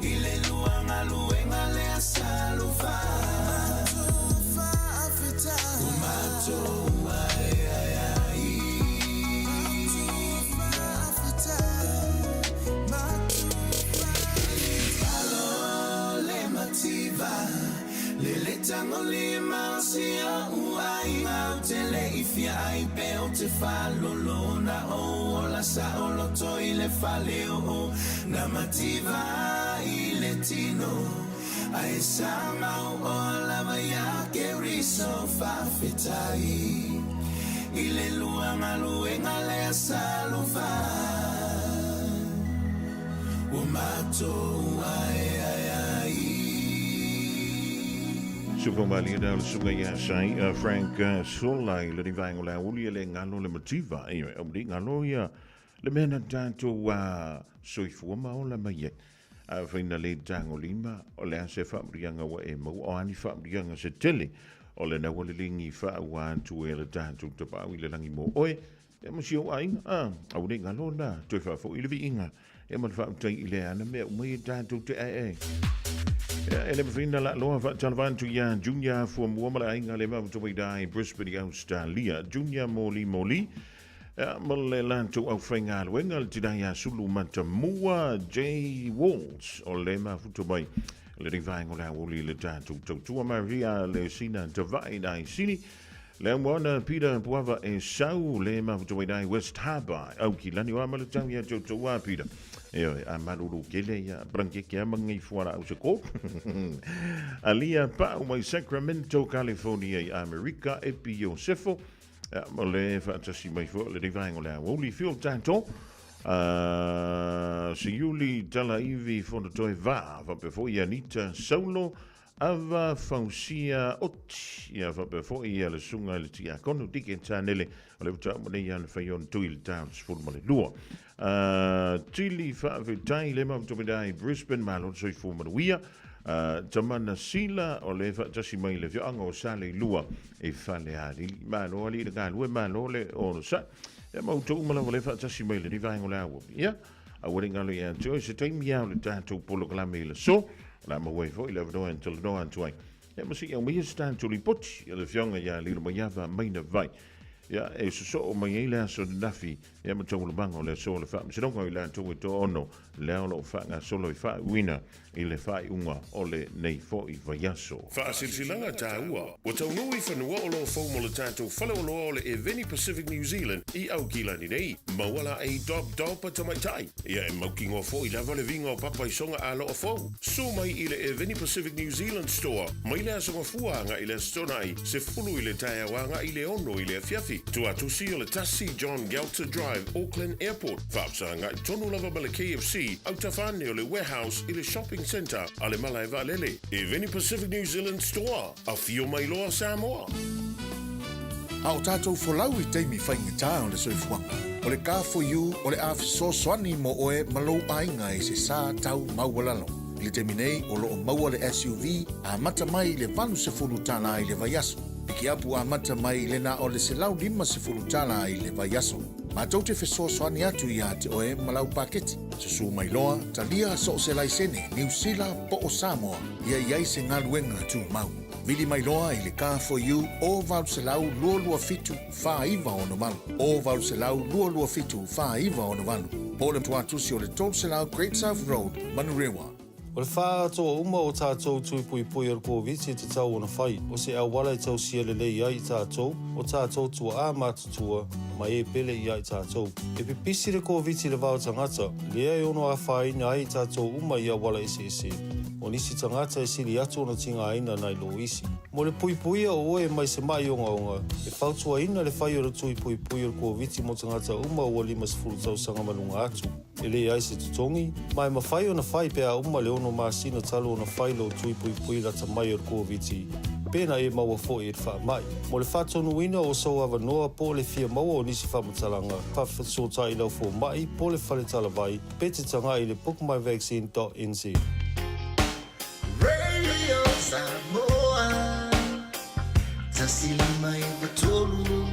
ile luenga le asalo fa afita mato tango le mausi o ai tele ifia ai pe o te falolona o la sa o lo to ile faleo o na mativa ile tino ai sama o la maya que riso fa fitai ile luenga le salo fa o mato ai Supamali dal sunga ya sai Frank Solai le divango la uli le ngalo le motiva o di ngalo ya le mena tanto wa soifu ma o la mai a whaina le tango lima, o le ase whaamrianga wa e mau, o ani whaamrianga se tele, o le na wale lingi whaua atu e le tātou te pāu i le rangi mo oe, e mo sio ainga, au ne ngalo na, toi whafo i le vi inga, e mo whaamtai i le ana mea umai e tātou te ae. E le mawhina la loa whaatalawantu ia Junior fua muamala ainga le mawtawai dai Brisbane i Australia, Junior Moli, ma le lantou au whainga aluenga le tidai a sulu mata mua J. Walls o le mafuta mai le rivaengo le awoli le tātou tautua Maria le sina tawai dai sini le mwana Peter Puava e sau le mafuta dai West Harbour au ki lani o amale tau ia tautua Peter e a maruru kele ia branke kia mangai fuara au seko alia pa mai Sacramento California i Amerika e Pio Sefo ma le fatasi mai fo le rivaengo le awoli fio tanto si Yuli tala ivi fondo toi va pe fo ia Anita Saulo ava fausia oti ia va pe fo ia le sunga le tia kono dike tanele o le uta mo ia fayon tuil towns full mo le lua tili fa vitai le ma to dai Brisbane malo so fu mo wia tamana sila o le fatasi mai le vianga o sale lua e fale ali malo ali le galue malo le o sa e mau tau mala le fatasi mai le rivaengo le awo ia a weringa le ia joy se time ia le tatou polo klame le so la mo wai fo 11 no until no antuai e mo si o mi sta to lipoti le vianga ia le mo ia va mai na vai ia e so mai ile so nafi ia mo tau le bango le so le fa se non ko ile to to ono le ono fa nga solo fa wina ile fa unga ole nei fo I vaiaso fa silsilanga taua o tau nui whanua o lo faumo le tātou whalawalo o le e Veni Pacific New Zealand I au kilani nei mawala e dog pa tamaitai ia e mauki ngō fo I lava le vinga o papa I songa a lo o fau so mai ile e Veni Pacific New Zealand store mai le asonga fuanga I le stonai se fulu I le taia wanga I le ono I le fiafi tu atusi o le tasi John Galter Drive Auckland Airport whaapsanga I tonu lava ma le KFC au tawhane o le warehouse I le shopping centre a le mala e valele e Veni Pacific New Zealand store a fio mai loa Samoa A o tātou wholau I teimi whainga o le soifuanga. O le ka for you o le awhiso soani mo oe malou ainga I se sā tau maualalo. I le teimi nei o loo maua le SUV a mata mai le vanu se fulu tala I le vaiaso. Piki apu a mata mai le na o le se lau 5 se fulu tala I le vaiaso. Ma tau te wheso soani atu ia te oe malau paketi. Se su mai loa, talia so se laisene, New Zealand po o Samoa, ia iai se ngaluenga tu mau. Vili mai loa I le car for you, o valu se lau lua fitu, wha iwa ono malu. O valu se lau lua fitu, wha iwa ono malu. Pole mtuatusi o le tolu se lau Great South Road, Manurewa. O le wha toa uma o tātou tui pui pui ar COVID te tau ona whai. O se au wala I tau sia le lei ai tātou, o tātou tua a mātutua, mai e pele I ai tātou. E pipisi le COVID le vau tangata, lea e ono a whai na ai tātou uma I a wala ese. O nisi tangata e siri atu ona tinga aina nai lo isi. Mo le pui pui a oe mai se mai onga. E whautua ina le whai o le tui pui pui ar COVID mo tangata uma o 5 tau sanga malunga atu. E le ai se tutongi, mai ma whai ona whai pea uma le ono masina talo ona whai lo tui pui pui rata mai ar COVID. Pena e maua fo e wha mai. Mo le whatonu ina o sau awa noa po le fia maua o nisi whamatalanga. Whawhatsota I lau fo mai po le whale talawai. Pete tanga I le bookmyvaccine.nz. Radio Samoa Tasilima I batolu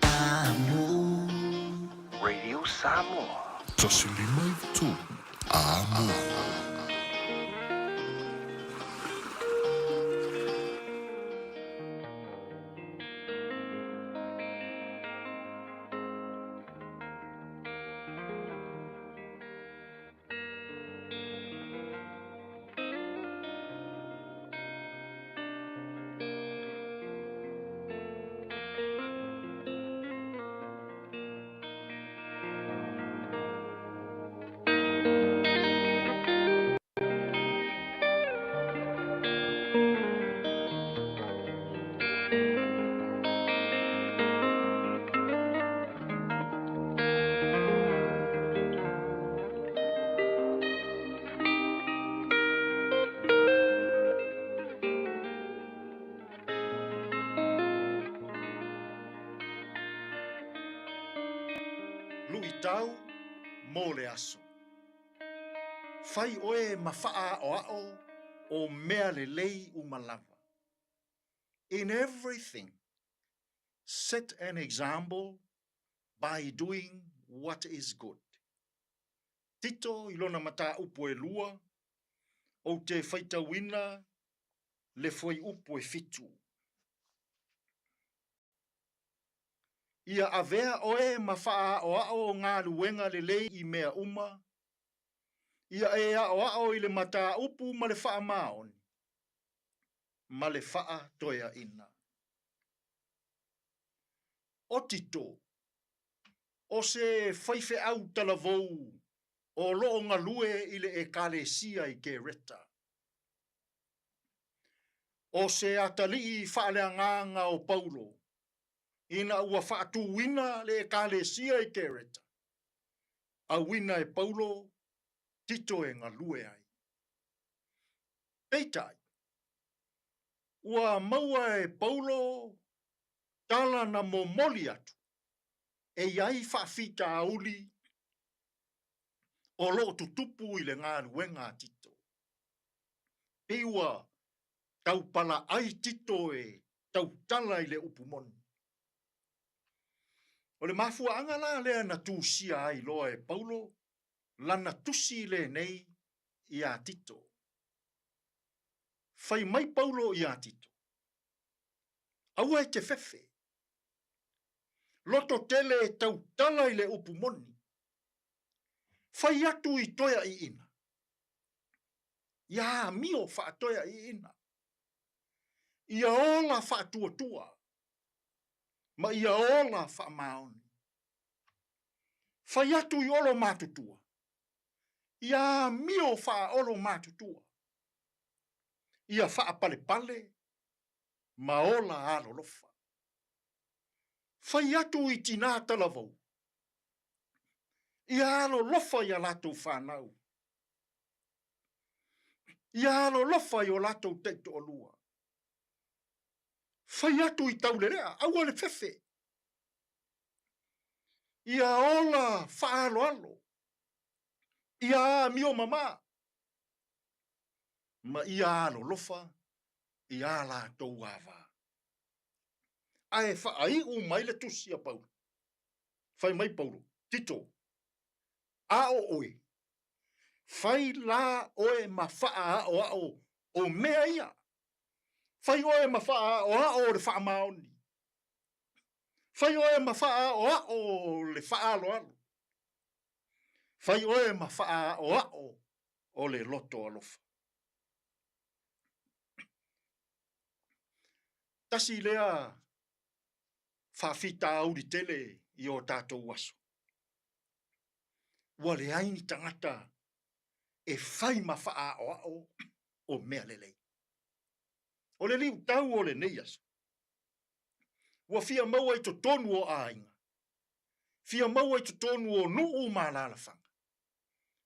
Amo Radio Samoa. Tasilima I batolu Amo Lui tau mo le aso. Fai oe mafaa o ao o mea lelei umalava. In everything, set an example by doing what is good. Tito ilona mata upo e lua, o te whaita wina, le foi upo e fitu. Ia avea oe mafaa o ao ngā luenga lelei I mea uma, ia e a o ao I le mata upu ma le faa maoni, ma le faa toia ina. O tito, o se whaife au talavou, o loo ngalue I le e kalesia I ke reta. O se atali whaaleanganga o Paulo, ina ua whaatu wina le e kalesia I ke reta. A wina e Paulo, tito e ngalue ai. Peitai, ua maua e Paulo, tala na momoli atu, e iai whaafita auli, o loo tutupu I le ngā ruenga tito. Peiwa, tau pala ai tito e tau tala I le upumoni. O le mafua angala lea na tūsia ai loa e Paulo, lana tusi le nei I a tito. Fai mai Paulo I a tito. Aua e te fefe. Loto tele e tau tala I le upumoni. Fai atu I toia I ina. Ia mio wha toia I ina. Ia ola wha tua. Ma ia ola wha maoni. Fai atu I olo matutua. Ia mio wha olo matutua. Ia wha pale pale. Ma ola alo lofa. Fai atu I tina talavou. Ia alo lofa ia lato whanau. Ia alo lofa I o lato teito o lua. Fai atu I taulerea, aua le fefe. Ia ola whaalo alo. Ia mio mama. Ma ia alo lofa, ia lato wava. Ae whaai mai le tusia Paulo. Fai mai Paulo, tito. A o oe. Fai la oe ma faa o mea ia. Fai oe ma faa o le faa maoni. Fai oe ma faa o le faa alo alo. Fai oe ma faa o le loto alofa. Tasi lea whawhita au di tele I o tātou waso. Wa le aini tangata e whai ma wha o mea lelei. O le liu tau o le neias. Wa fia maua I to tonu o ainga. Fia maua I to tonu o nuu mālalafanga.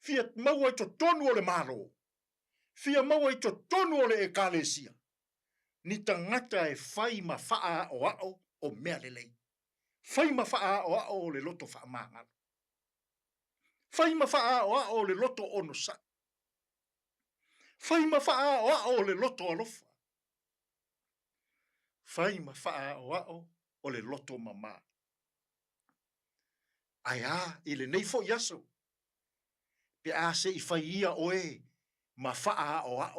Fia maua I to tonu o le malo. Fia maua I to tonu o le e kalesia. Ni tangata e whai ma wha o mea lelei. Whai ma wha o le loto wha mangalo. Whai ma wha o le loto ono sa. Whai ma wha o le loto alofa. Whai ma wha o le loto mama. Aia, I le neifo yaso. Pe a se I whai ia oe ma wha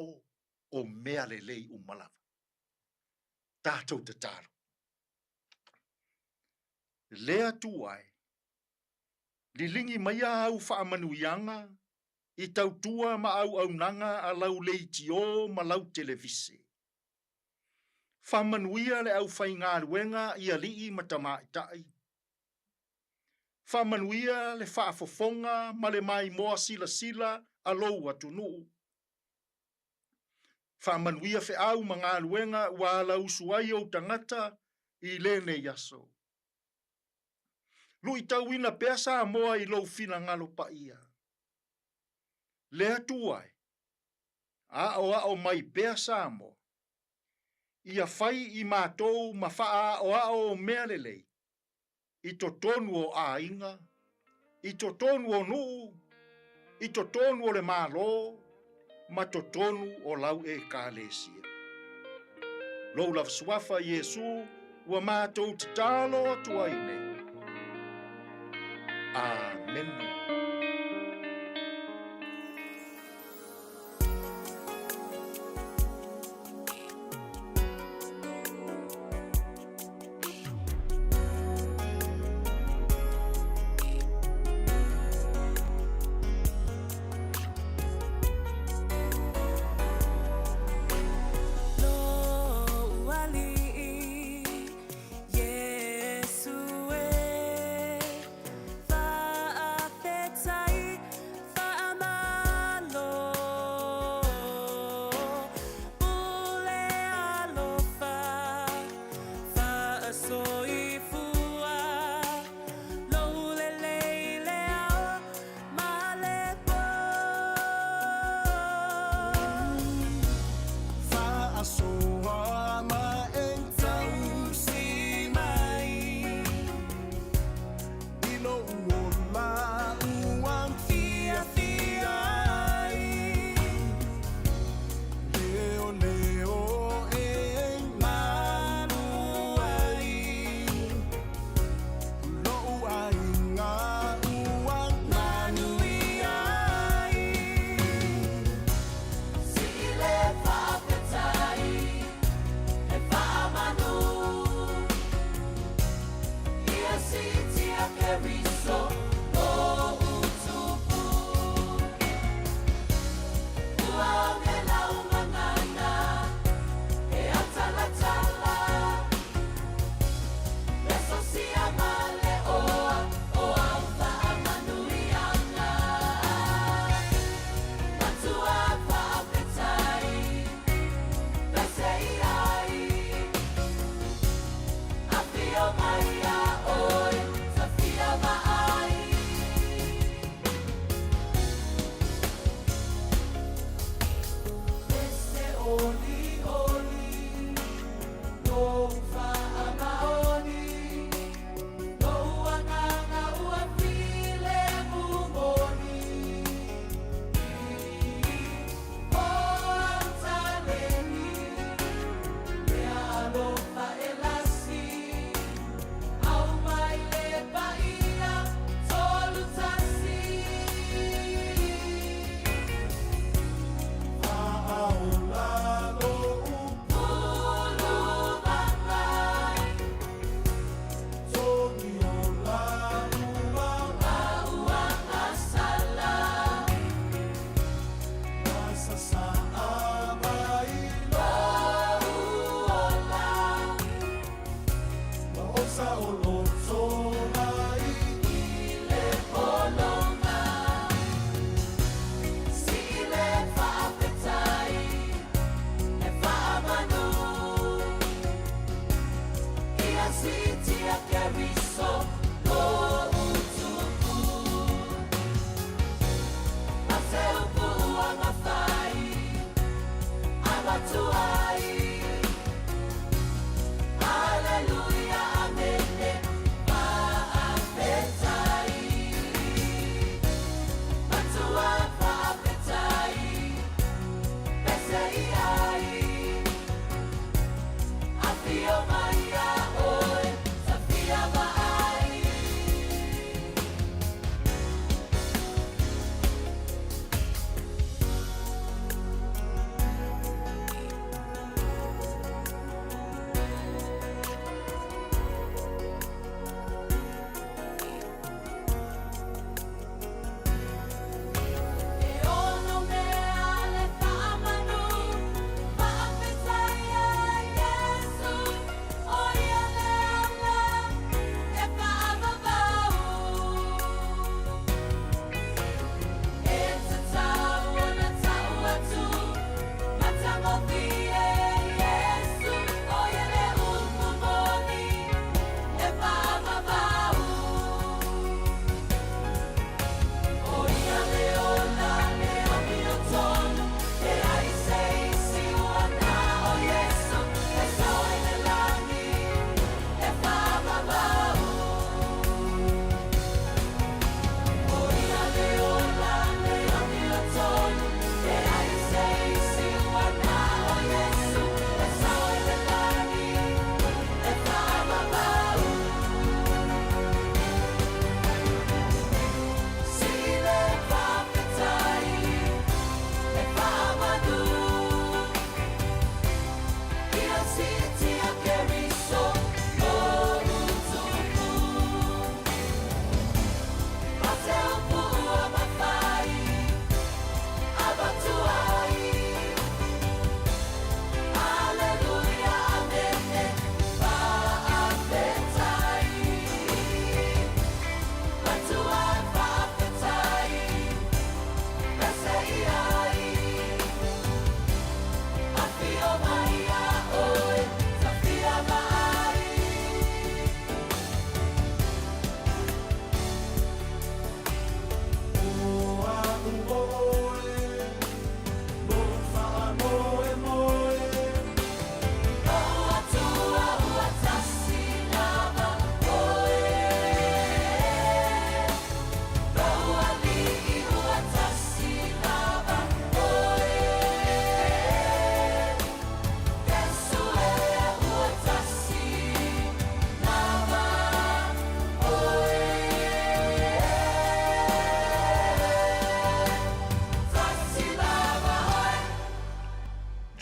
o mea lelei umalava. Tātou te tāro. Lea tuai. Lilingi mai au whaamanuianga, I tautua ma au nanga a lau leitio ma lau televise. Whaamanuia le au whai ngā ruenga I alii ma tamaitai. Whaamanuia le whaafofonga ma le mai moa sila sila a lou atunu. Whaamanuia fe au ma ngā ruenga ua lau suai o tangata I lene yaso. Lui tauina pesa moa I lou fina ngalo pa ia. Lea tuai. A o mai pesa mo. Ia fai I mātou ma faa o mea lelei. I to tonu o a inga. I to tonu o nuu. I totonu o le malo, ma totonu o lau e kālesia. Lou lava suafa Iesu, ua mātou tatalo atua i nei. Amen. Lado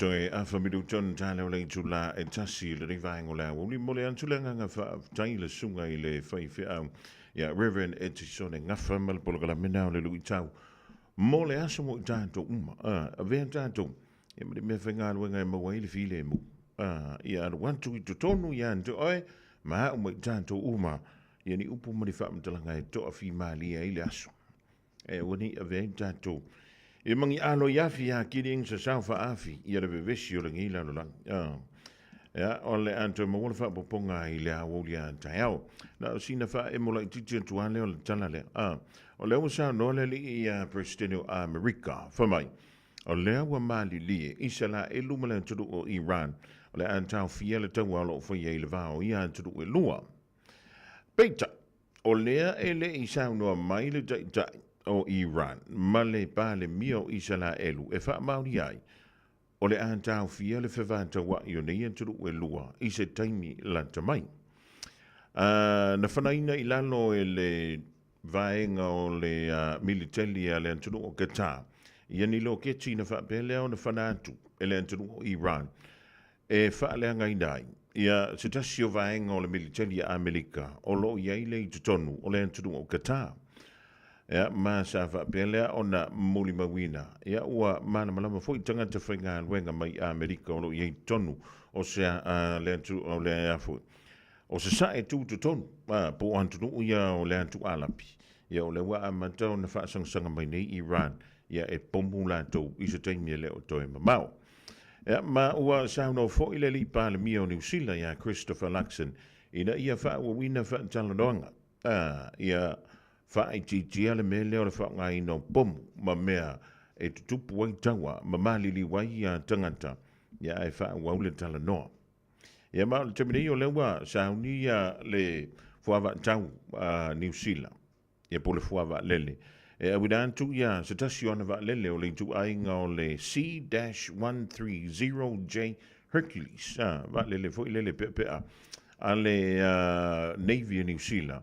Joe Afamidu John Talo le tula e tasi le rivaingo la uli mole antulanga nga fa tai le sunga i le fai au ya Reverend Edison ngafa mal polgala mena le lui tau mole aso mo tanto a ve tanto e me fenga lo nga mo wai le file mu ya want to tonu ya nto oi ma mo tanto ya ni upu mo le fa mtalanga e to afi mali e le aso e woni a ve tanto e mangi alo yafi ya kidding sa saufa afi ia le vevesi o le ngila lo lang ya ole anto mo wona fa poponga i le awolia taiao na sina fa e mo la titi tuale o le tala le o le usa no le li ia presidente America fa mai o le wa mali li isala e lumala tudu o Iran o le antau fiele tawalo fo ye le vao ia tudu e lua peita o le ele isa no mai le tai o Iran, male pale mio isala elu, e wha mauri ai, o le antau fia le whewanta wa i o nei anturu e lua, i se taimi lanta mai. Na whanaina i lalo e le vaenga o le militari a le anturu o Qatar, i anilo ke tina wha pelea o na whanatu, e le anturu o Iran, e wha lea ngai nai, ia se tasi o vaenga o le militari a Amerika, o lo i aile i tutonu, o le anturu o Qatar. Ya ma sa fa pelea ona muli mawina ya ua mana malama foi tanga te whainga wenga mai a Amerika o ye tonu o se le tu o le afu o se sa e tu tonu po antu no ya o le antu alapi ya o le wa amata na fa sanga mai nei Iran ya e pomula to i se taimi le o toi mamau ya ma ua sa no foi le li pa le mio New Zealand ya Christopher Luxon ina ia fa o wina fa talanonga ya fa i tia le mele o le fa ngai no pom ma mea e tupu wai tawa ma malili wai a tangata ya e fa waule tala no ya ma le temini o lewa sauni ya le fuava tau New Zealand ya po le fuava lele e awidantu ya se tasiona va lele o le tu ainga o le C-130J Hercules va lele fo lele pepe a le Navy New Zealand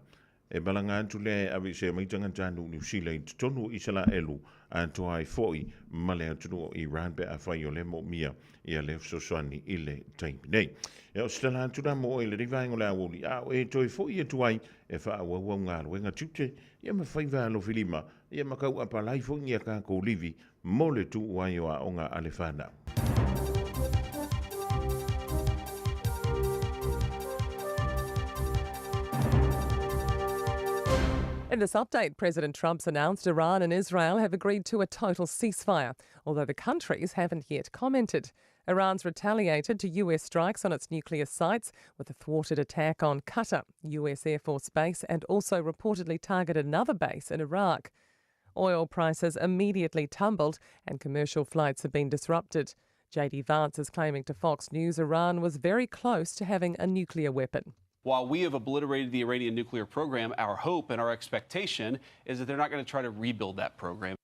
e balanga antu le avi se mai tanga tanu New Zealand tonu isala elu antu ai foi male antu o Iran be afai o le mo mia ia le sosani ile time nei e o stela antu da mo ile rivaingo la woli e toi foi e tuai e fa wa wa ngalo wenga tute ia ma fai va lo filima ia ma kau apa lai foi ia ka ko livi mo le tu wai o onga alefana. In this update, President Trump's announced Iran and Israel have agreed to a total ceasefire, although the countries haven't yet commented. Iran's retaliated to US strikes on its nuclear sites with a thwarted attack on Qatar, US Air Force base, and also reportedly targeted another base in Iraq. Oil prices immediately tumbled and commercial flights have been disrupted. JD Vance is claiming to Fox News Iran was very close to having a nuclear weapon. While we have obliterated the Iranian nuclear program, our hope and our expectation is that they're not going to try to rebuild that program.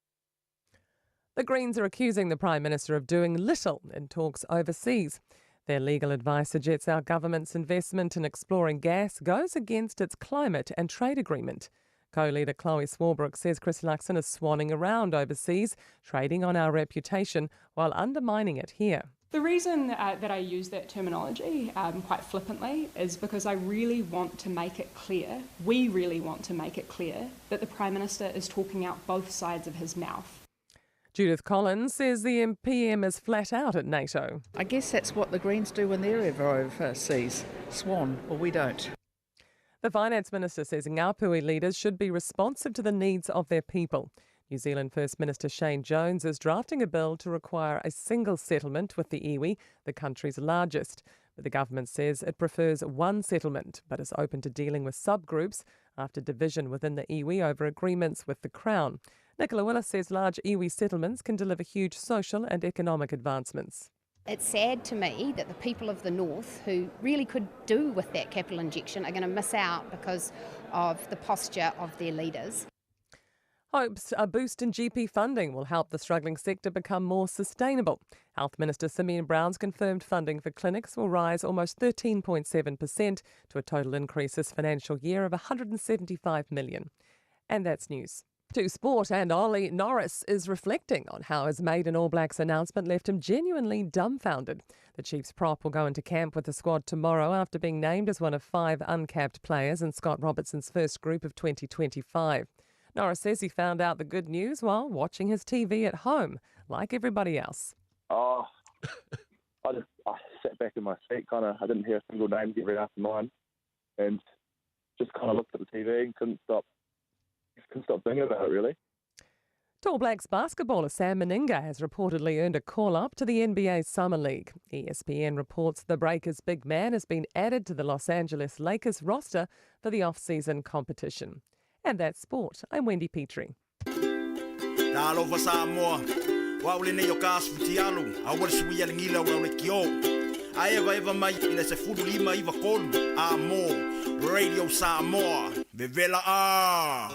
The Greens are accusing the Prime Minister of doing little in talks overseas. Their legal advice suggests our government's investment in exploring gas goes against its climate and trade agreement. Co-leader Chloe Swarbrick says Chris Luxon is swanning around overseas, trading on our reputation while undermining it here. The reason that I use that terminology quite flippantly is because I really want to make it clear, we really want to make it clear, that the Prime Minister is talking out both sides of his mouth. Judith Collins says the PM is flat out at NATO. I guess that's what the Greens do when they're ever overseas. Swan, or we don't. The Finance Minister says Ngāpuhi leaders should be responsive to the needs of their people. New Zealand First Minister Shane Jones is drafting a bill to require a single settlement with the iwi, the country's largest. But the government says it prefers one settlement, but is open to dealing with subgroups after division within the iwi over agreements with the Crown. Nicola Willis says large iwi settlements can deliver huge social and economic advancements. It's sad to me that the people of the North, who really could do with that capital injection, are going to miss out because of the posture of their leaders. Hopes a boost in GP funding will help the struggling sector become more sustainable. Health Minister Simeon Brown's confirmed funding for clinics will rise almost 13.7% to a total increase this financial year of $175 million. And that's news. To sport, and Ollie Norris is reflecting on how his maiden All Blacks announcement left him genuinely dumbfounded. The Chiefs prop will go into camp with the squad tomorrow after being named as one of 5 uncapped players in Scott Robertson's first group of 2025. Norris says he found out the good news while watching his TV at home, like everybody else. Oh, I sat back in my seat, I didn't hear a single name get read after mine, and just looked at the TV and couldn't stop thinking about it, really. All Blacks basketballer Sam Meninga has reportedly earned a call-up to the NBA Summer League. ESPN reports the Breakers' big man has been added to the Los Angeles Lakers roster for the off-season competition. And that's sport. I'm Wendy Petrie. Talofa Samoa, waule nei o kasfutialu, awal suia lingila o le kio. Eva mai ina se fulu lima iva kolu, Amo, Radio Samoa, Vevela a.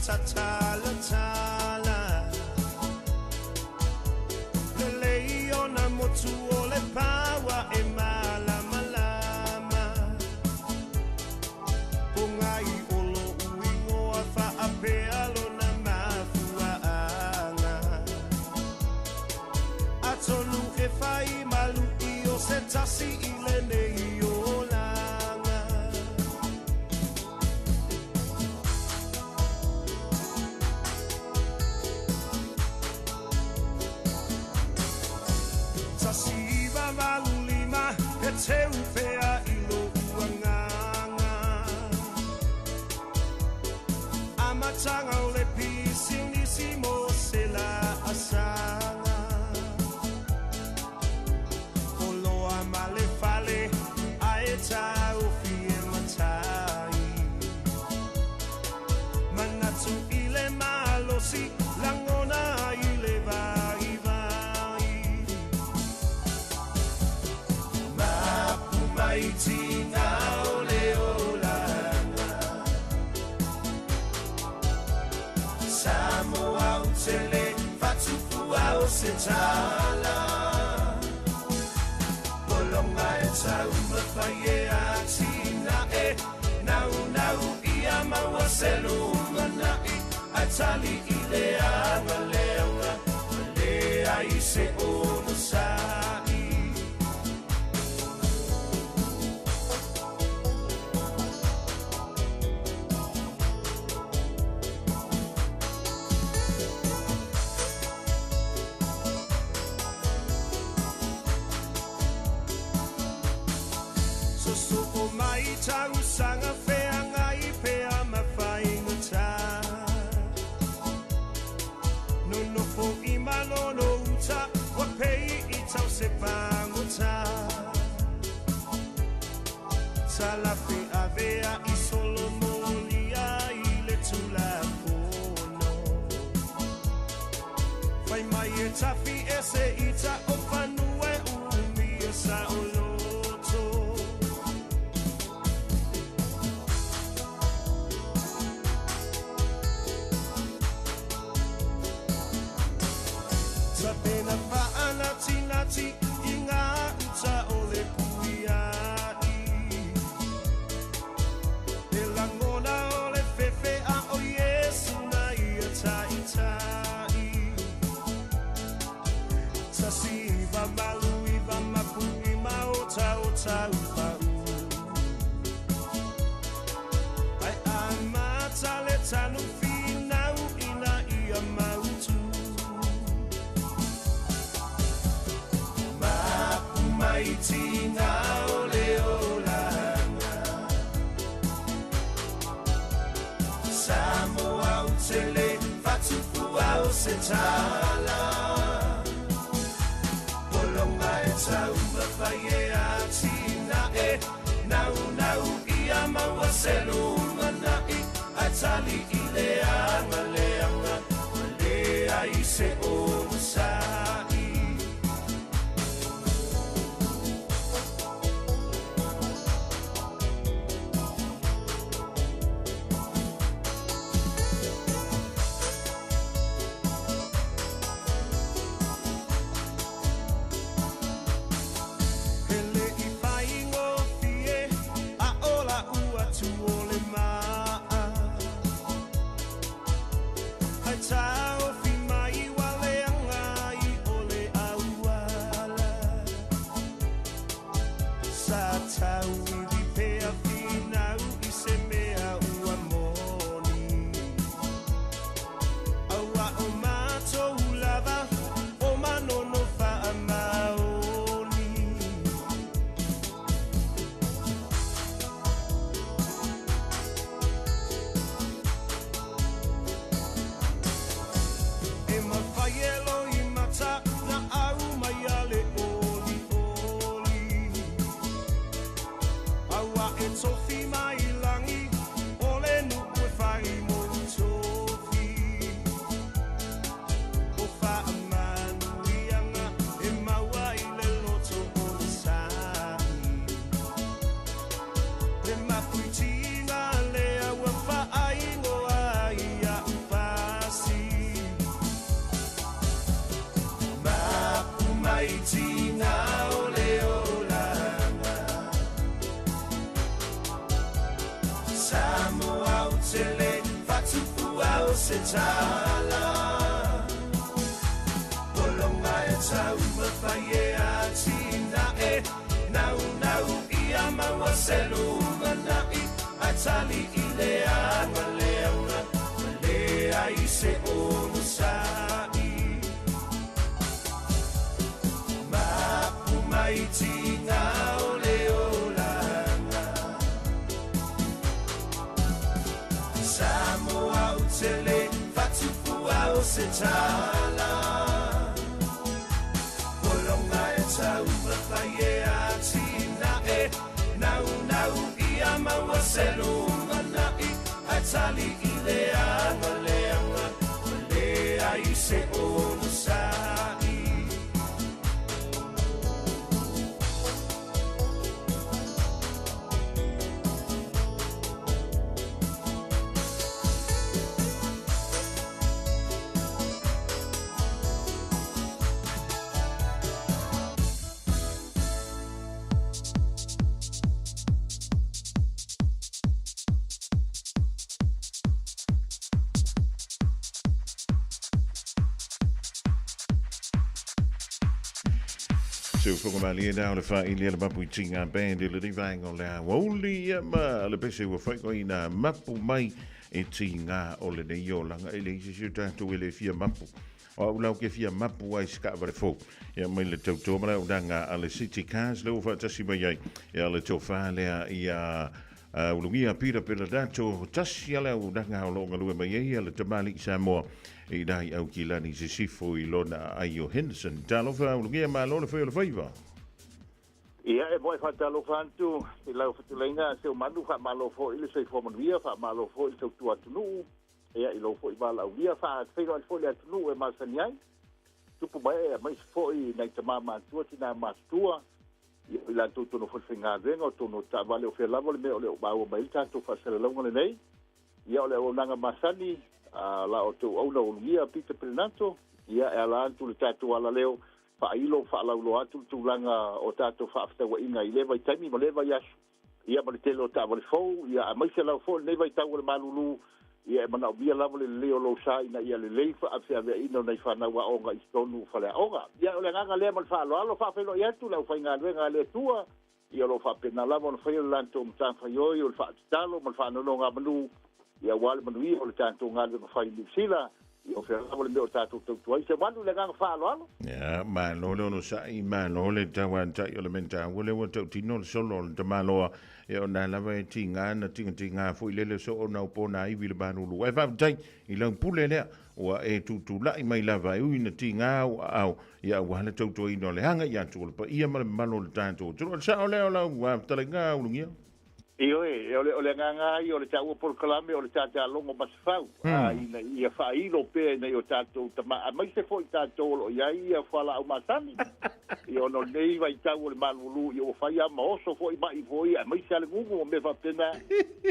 Tala tala le leona motu o le pawa e mala malama pongai olo ui o fa apea lo na mafua anga atonu e fai malu I o se tasi I le nei o langa Tasiva valulima e te upea ilo uanganga Amatanga o le pisinissimo se la asanga Olo amale fale aeta o fie matai Manatu ile malosi langona ile vai Tina ole olanga Samoa utele fatufua o setala Bolonga e tauma faye atina e Nau ia maua selunga nai Atali ile anga leanga Lea I se ono sai Tau sanga feanga I pea mawhainga tā Nono fo I manono uta Wa pei I tau se pango tā Salafi avea I Solomonia I le tula pono Whai mai e tafi e se ita o whanue umi e sa o Pena paana tinati inga uta ole puiai Elangona ole fefe a o Yesu na ia tai Tasi va malu I va mapu I maota o tau pau Ai amata le tanu finau ina ia mautu Tina ole olanga Samoa utele fatufua o setala Bolonga e tauma faye atina e Nau ia maua selunga nai Atali I leanga leanga Lea I se o sai se tala Polonga e tau mawhai e atina e Nau nau ia maua selu manai A tali i le anga leauna Le ai se o musai Mapu mai tinga o le olanga Samoa utele fatufua o se tala Polonga e tau mawhai e atina e Nau nau ia maua selu manai A tali i le anga leanga Le ai se o musai So whakamali e nao le wha ili ala mapu i tinga band i le rivaenga o le woli ma le pese ua whaiko i na mapu mai e tinga o le nei o langa e le isi siu tātou e le fia mapu. O au lau ke fia mapu ai ska vare fō. Ia mai le tau tōmara o danga a le City Cars leo whaatasi mai ai. Ia le tō whaalea i a ulungia pira pira dato tasi ala o danga o longa lue mai ai le tamali i Samoa. I dai au ki lani se sifo i lona ai o Henderson. Talofa ulungia ma lona whai o le whaiva. Ia e moe whatalo whantu, i lau whatulenga, se o manu wha malo fo i le sei whomanuia, wha malo fo i tau tua tunu, ia i lau fo i wala uia, wha whaino al fo i atunu e masani ai, tupu mai e mais fo i nei tamā mātua, tina mātua, i la tau tono whatwhinga renga, o tono ta wale o whea lava le mea o le o māua mai tātou whasere launga le nei, ia o le o nanga masani, la o tau auna o luia, Peter Perenato, ia e ala antu le tātou ala leo, whailo whaalaulo atu tūlanga o tātou whaaftawa inga i lewa i taimi ma lewa i asu. Ia ma le tele o tāwale fau, ia a maise lau fau lewa i tāwale malulu, ia e mana o bia lawa le leo lo sa ina ia le lei whaaftea vea ino nei whanawa onga i stonu whalea onga. Ia o le nganga lea ma le whaaloalo whaafelo i atu lau whainga luenga le tua, ia lo whaapena lava o le whaio lanto o mtāwha ioi o le whaatitalo ma le whaanono ngā manu, ia wale manuia o le tātou ngā luenga whai Niusila, o fe la vole o tātou tautua i se wanu le ganga whaaloalo. Ia, malo le ono sai, malo le tawa tai o le menta, wale wa tau tino le solo le tamaloa, e o nā lava e tinga na tinga fo i lele so o nau pōna iwi le banulu. E whaamutai, i lau pule lea, ua e tutu lai mai lava e ui na tinga au, ia wale tautua ino le hanga i atu o le pa ia ma le malo le tātou. Turo sa o leo lau, talenga ulungia. Io e o le nganga i o le tāua por kalame o le tātou longo masifau. Ia whailo pe nei o tātou tama. A mai se fo i tātou o iai ia whala au masani. I ono nei vai tau o le malulu i o whaia maoso fo i mai fo i. A mai se ale ngungu o me whapena.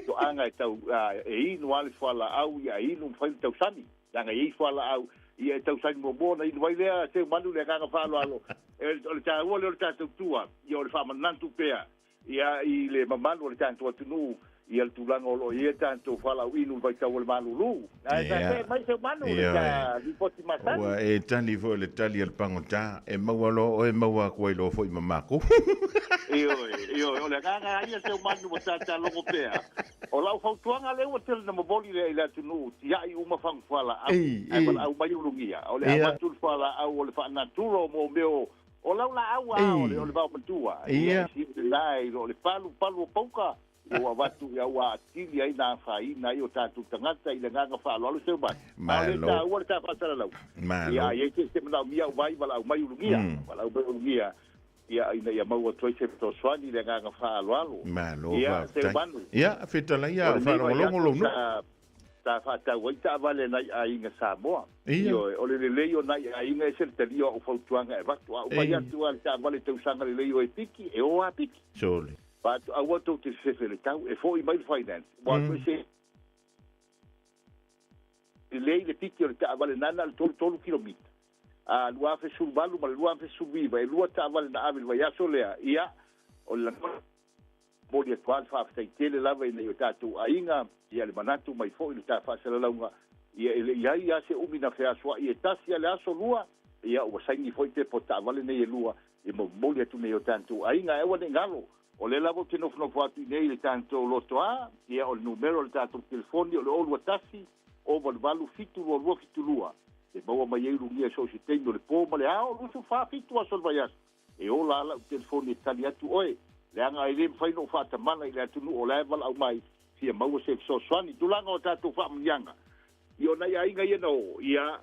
To anga e tau e inu ale whala au i a inu mwhaili tau sani. Anga i whala au i e tau sani mo bona i nuai lea se manu le nganga whalo alo. O le tāua le o le tātou tua i o le whamanantu pea. Ia i le mamanu o le tātou atunu i al tūlanga o lo i e tātou whalau inu vai tau o le malulu. Mai se manu le tā ripoti masani. Ua e tali fo le tali al pangota, e maua lo o e maua kua ilo fo i mamako. Io, o le nganga ia se manu o tātou longo pea. O lau fautuanga leo o tele na maboli le i le atunu, ia i uma whang whala au mai urungia. O le amatul whala au o le whanaturo mo meo o lau la aua o le vau matua. Ia. Lai, o le palu o pauka. O avatu ia ua atili ai nā whaina i o tātou tangata i le nganga whaalo alu seu mai. Ale tā ua le tā whaatara lau. Ia, ia se manau mia vai wala au mai urungia. Wala au mai urungia. Ia, ia maua toi se pito swani le nganga whaalo alu. Malo, ia, se manu. Ia, whetala ia, whaalo longo no. Ta fata wai ta vale nai a inga Samoa. Io o le leo nai a inga se te dio o fautuanga e vatu o mai atu al ta vale te usanga le leo e piki e o a piki. Sole. But I want to se le tau e foi mai finance. Wa se le piki o ta vale nana al tolu kilomita. A lua fe surbalu ma lua fe subiva e lua ta vale na avil vai a solea ia o la bodi atual fa tele lava i nei o tātou a inga ia le manatu mai fo i le tā whaasara launga ia se umi na fea swa ia tasi ale aso lua ia ua saini foi te po ta'avale nei e lua i maumoli atu nei o tantou aiga eua nei galo o le lava te nofinofu atu i nei le tantou loto a ia o le numero le tatou telefoni o le olua tasi o valuvalu fitu lualua fitulua e maua mai ai lugia so se teimi o le pō ma le ao lusu fāfitu aso le vai aso e o la ala o telefoni e tali atu oe le anga ai le mwhaino o whātamana i le atunu o le vala au mai fia maua se fisosoani tulanga o tatou whaamnianga i o nei ainga ia no ia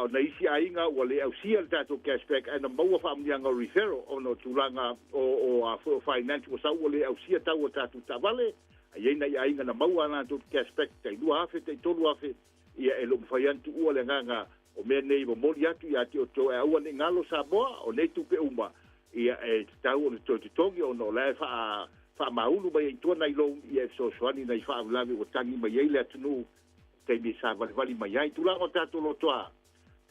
o nei si ainga o le au sia le tatou cashback ana maua whaamnianga o referral o no tulanga o financial o sau o le au sia tau o tatou tavale ai nei ainga na maua ana tatou cashback tai lua afe tai tolu afe ia e lo mwhaiantu ua le nganga o mea nei mo mori atu ia te o to e aua ne ngalo Samoa o nei tupe uma ia e tau o le toitongi o no le wha maulu mai i tuana i long ia e so soani nei wha avlawe o tangi mai eile atunu te mi sa vali mai ai tulanga o tatou lotoa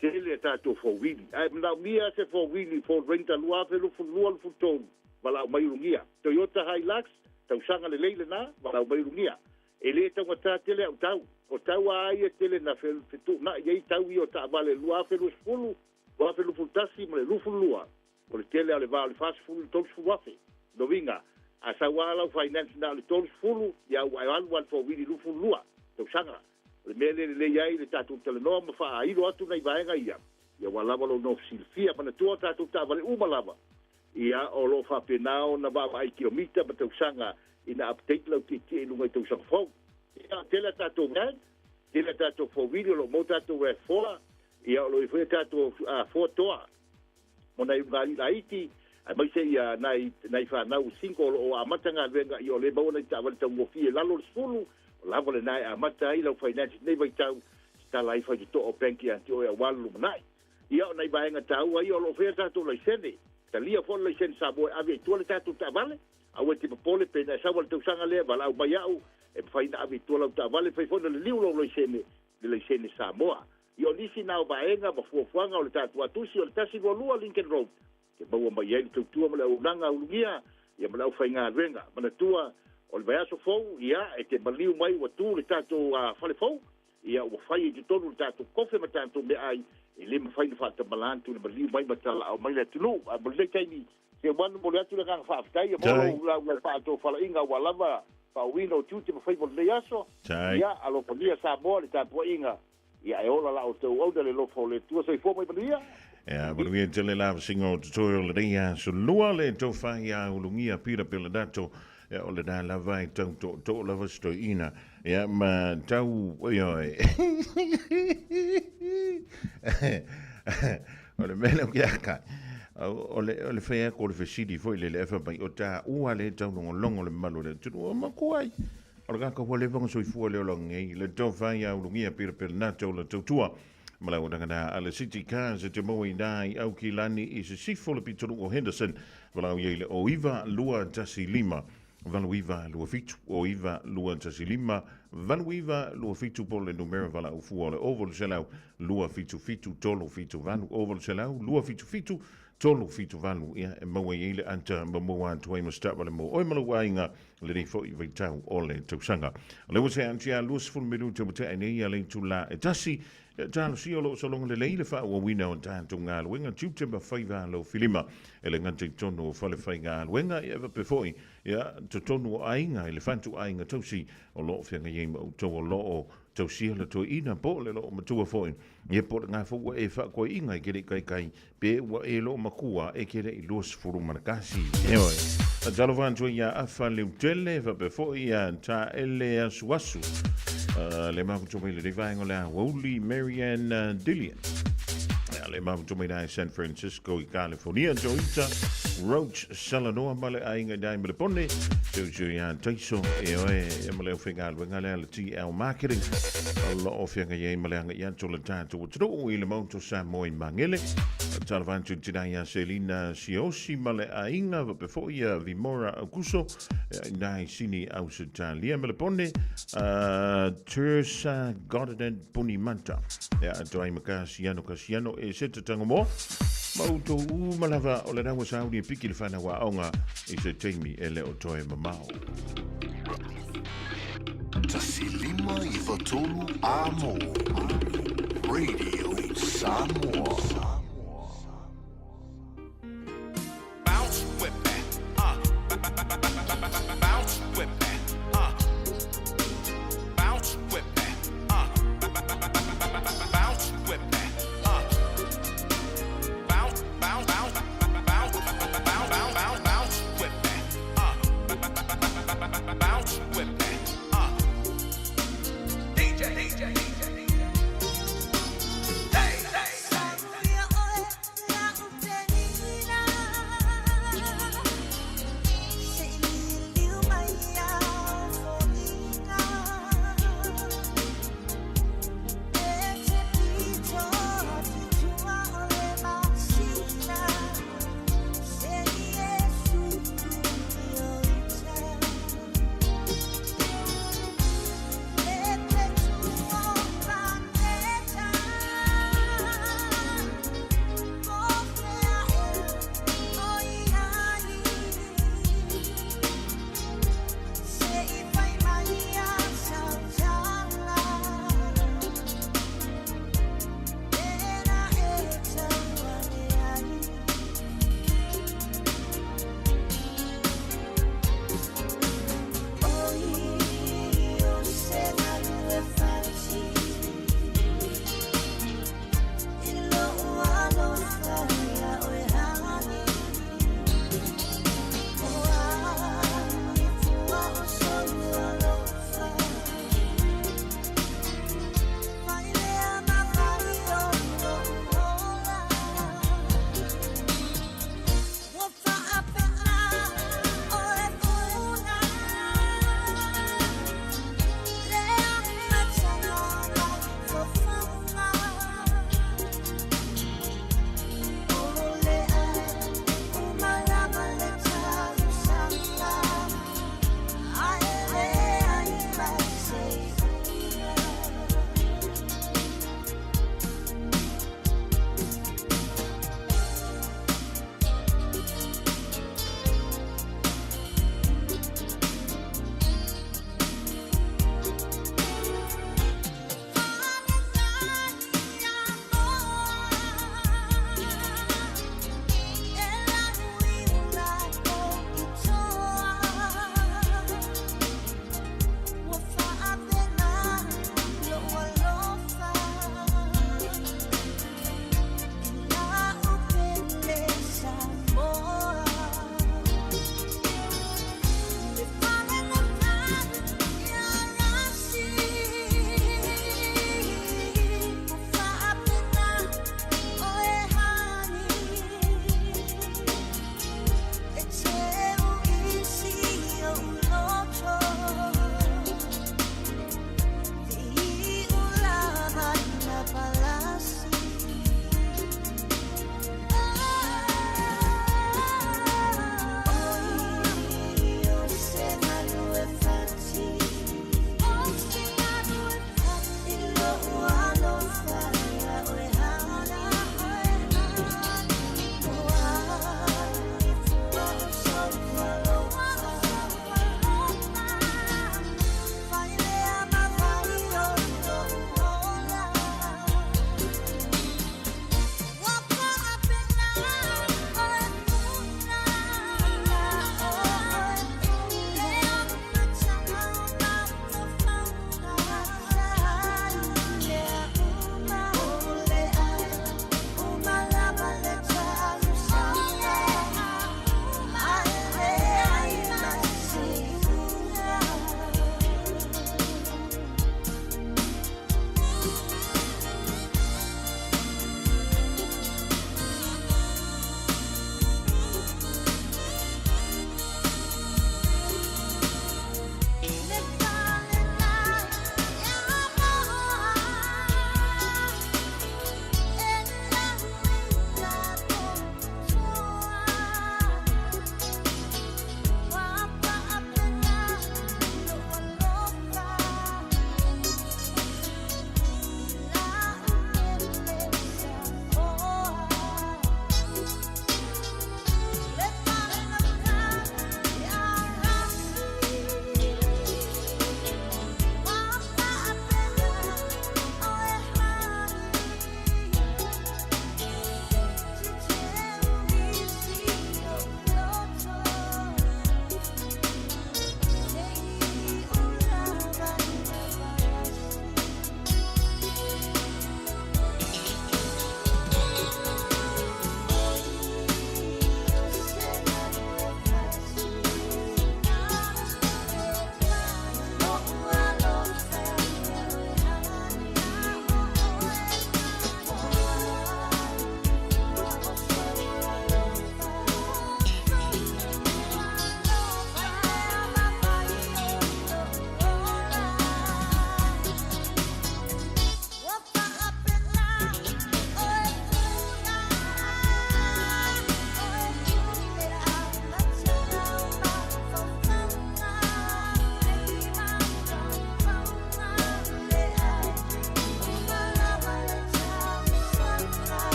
te le tatou fōwili ai mnau mia se fōwili fō renta lua fe lufu lua lufu tonu walau mai rungia Toyota Hilux tau sanga le leile na walau mai rungia e le tau ngata tele au tau o tau ai e tele na fetu na iei tau i o ta vale lua fe lufu fulu lua fe lufu tasi ma le lufu lua o le tele ale vale fast fulu tolu fulu afe no vinga a sa wala finance na le tolu fulu ya ai wan fōwili lufu lua tau sanga le mele le iai le tatou telenoa ma fa'ailo atu nei vaega ia ua lava lo no silfia mana tua tatou ta'avale uma lava ia o lo fa'apenao na va'avaai kilomita ma tausaga ina update lau tiitie i luga i tausaga fou ia tele tatou red tele tatou fōwili o lo mo tatou red foa ia o lo i foi tatou foatoa mo nai ugalilaiti ai mai se ia nai fa'anau cinco o amataga venga i o le maua nai ta'avale tauofie lalo le sefulu lava le nai a mata ai lau finance nei vai tau tala i fai to o penki anti o walu manai ia nei vai nga tau ai o lo fe tatou lai sene talia fo lai sene sa boy ave to le tatou ta vale a we te pole pe na sa wal tau sanga le vala mai au e fai na ave to la ta vale fai fo le liu lo lai sene sa moa io nisi na va enga ba fo fanga o le tatou atu si o le tasi lo lua Lincoln Road ke ba wa mai ai tu ma le unanga ulia ia ma lau fai nga venga mana tua o le vaiaso fou ia e te maliu mai ua tu le tatou fale fou ia ua fai te tonu le tatou kofe ma tatou me ai e le mawhai na whaatamalantu le maliu mai matala au mai le tunu a mo le kaini ke wanu mo le atu le kanga whaafitai e mo la whaatou whala inga ua lava whauino tiu te mawhai mo le aso ia alo pania sa moa le tatou inga ia e ola la o tau au le lofo le tua sai fo mai manuia Ja, maar we tele la singo tutorial le ia so lua le to fa ia ulungia pira pela dato ja o le da la vai to la vasto ina ja ma tau oi o le mele ka o le fa ko le fesidi foi le fa bai o ta u ale tau longo le malo le tu ma kuai o ga ko le vong so fu le longi le to fa ia ulungia pira pela dato le tua Malau dangana ala City Cars te moe nai au ki lani i se sifole pitonu o Henderson walau yeile o iwa lua tasi lima valu iwa lua fitu o iwa lua tasi lima valu iwa lua fitu pole numero vala ufu ole oval selau lua fitu fitu tolo fitu valu oval selau lua fitu fitu tolo fitu valu ia e moe yeile anta mamoa antuai mastap wale mo oi malu wainga le nei fo i vaitau ole tausanga le wase antia luas fun minuto mute ane ia le tula e tasi Talo si olo so longa le leile fa o wina on tanto nga luenga September 5 lo filima ele ngante tono fale fa nga luenga eva pefoi ya to tono ainga elefantu ainga tosi o lo fenga yema o to lo tosi le to ina po le lo matua foi ye po nga fo e fa ko inga ke kai pe wa e lo makua e ke le los furu markasi oi talo vanto ya afa le tele va pefoi ya ta ele asuasu le mafu tome le vaingo la Woli Marianne Dillian le mafu tome na San Francisco i California Joita Roach Salanoa male ainga dai mele pone so ya taiso e oe male ofenga wenga le TL marketing lo ofenga ye male anga ya to le tato tro i le monto Samoa mangele Talvantu Tidaya Selina Siosi male ainga va pefoia Vimora Auguso nai sini ausitalia mele pone Tersa Godden Punimanta ya doi Kasiano e sete tangomo Mauto malava o le rawa saudi piki le fana wa aonga i se teimi ele o toe mamao. Tasilima 95.3 Amo. Radio Samoa. Bounce with that, bounce with that, bounce with that, bounce with that, bounce, bounce, bounce, bounce, bounce, bounce with that, bounce with that, DJ. Hey, hey.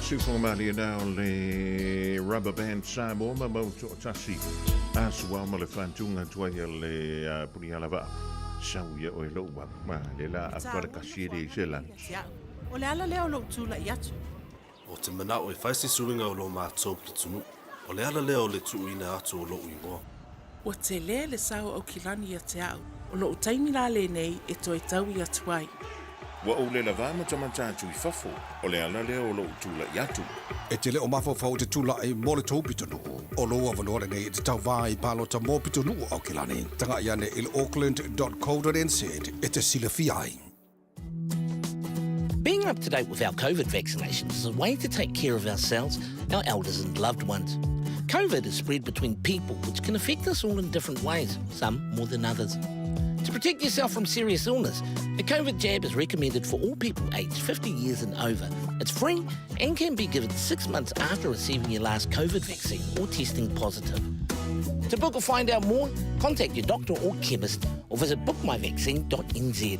Sufongamali now le rubber band Samoa Mamoto Tasi Aswa Malefantunga Twaya le Punialava Sauya Oiloa Ma Lela Aparakashiri Zealand. O le ala leo lo tula i atu. O te mana o e whaisi suringa o lo mātou plitunu. O le ala leo le tuuina atu o lo uingoa. O te le sao au kilani a te au. O lo utaimila le nei e toi tau i atuai. Wa o le lavama tamatatu I fafo. O le ala leo lo tula I atu. E te le o mafo te tula I mole tau pitonu. O lo avalore nei e te tau vai palo ta mo pitonu au kilani. Tanga iane il auckland.co.nz e te silafia ai. Being up to date with our COVID vaccinations is a way to take care of ourselves, our elders and loved ones. COVID is spread between people, which can affect us all in different ways, some more than others. To protect yourself from serious illness, a COVID jab is recommended for all people aged 50 years and over. It's free and can be given 6 months after receiving your last COVID vaccine or testing positive. To book or find out more, contact your doctor or chemist or visit bookmyvaccine.nz.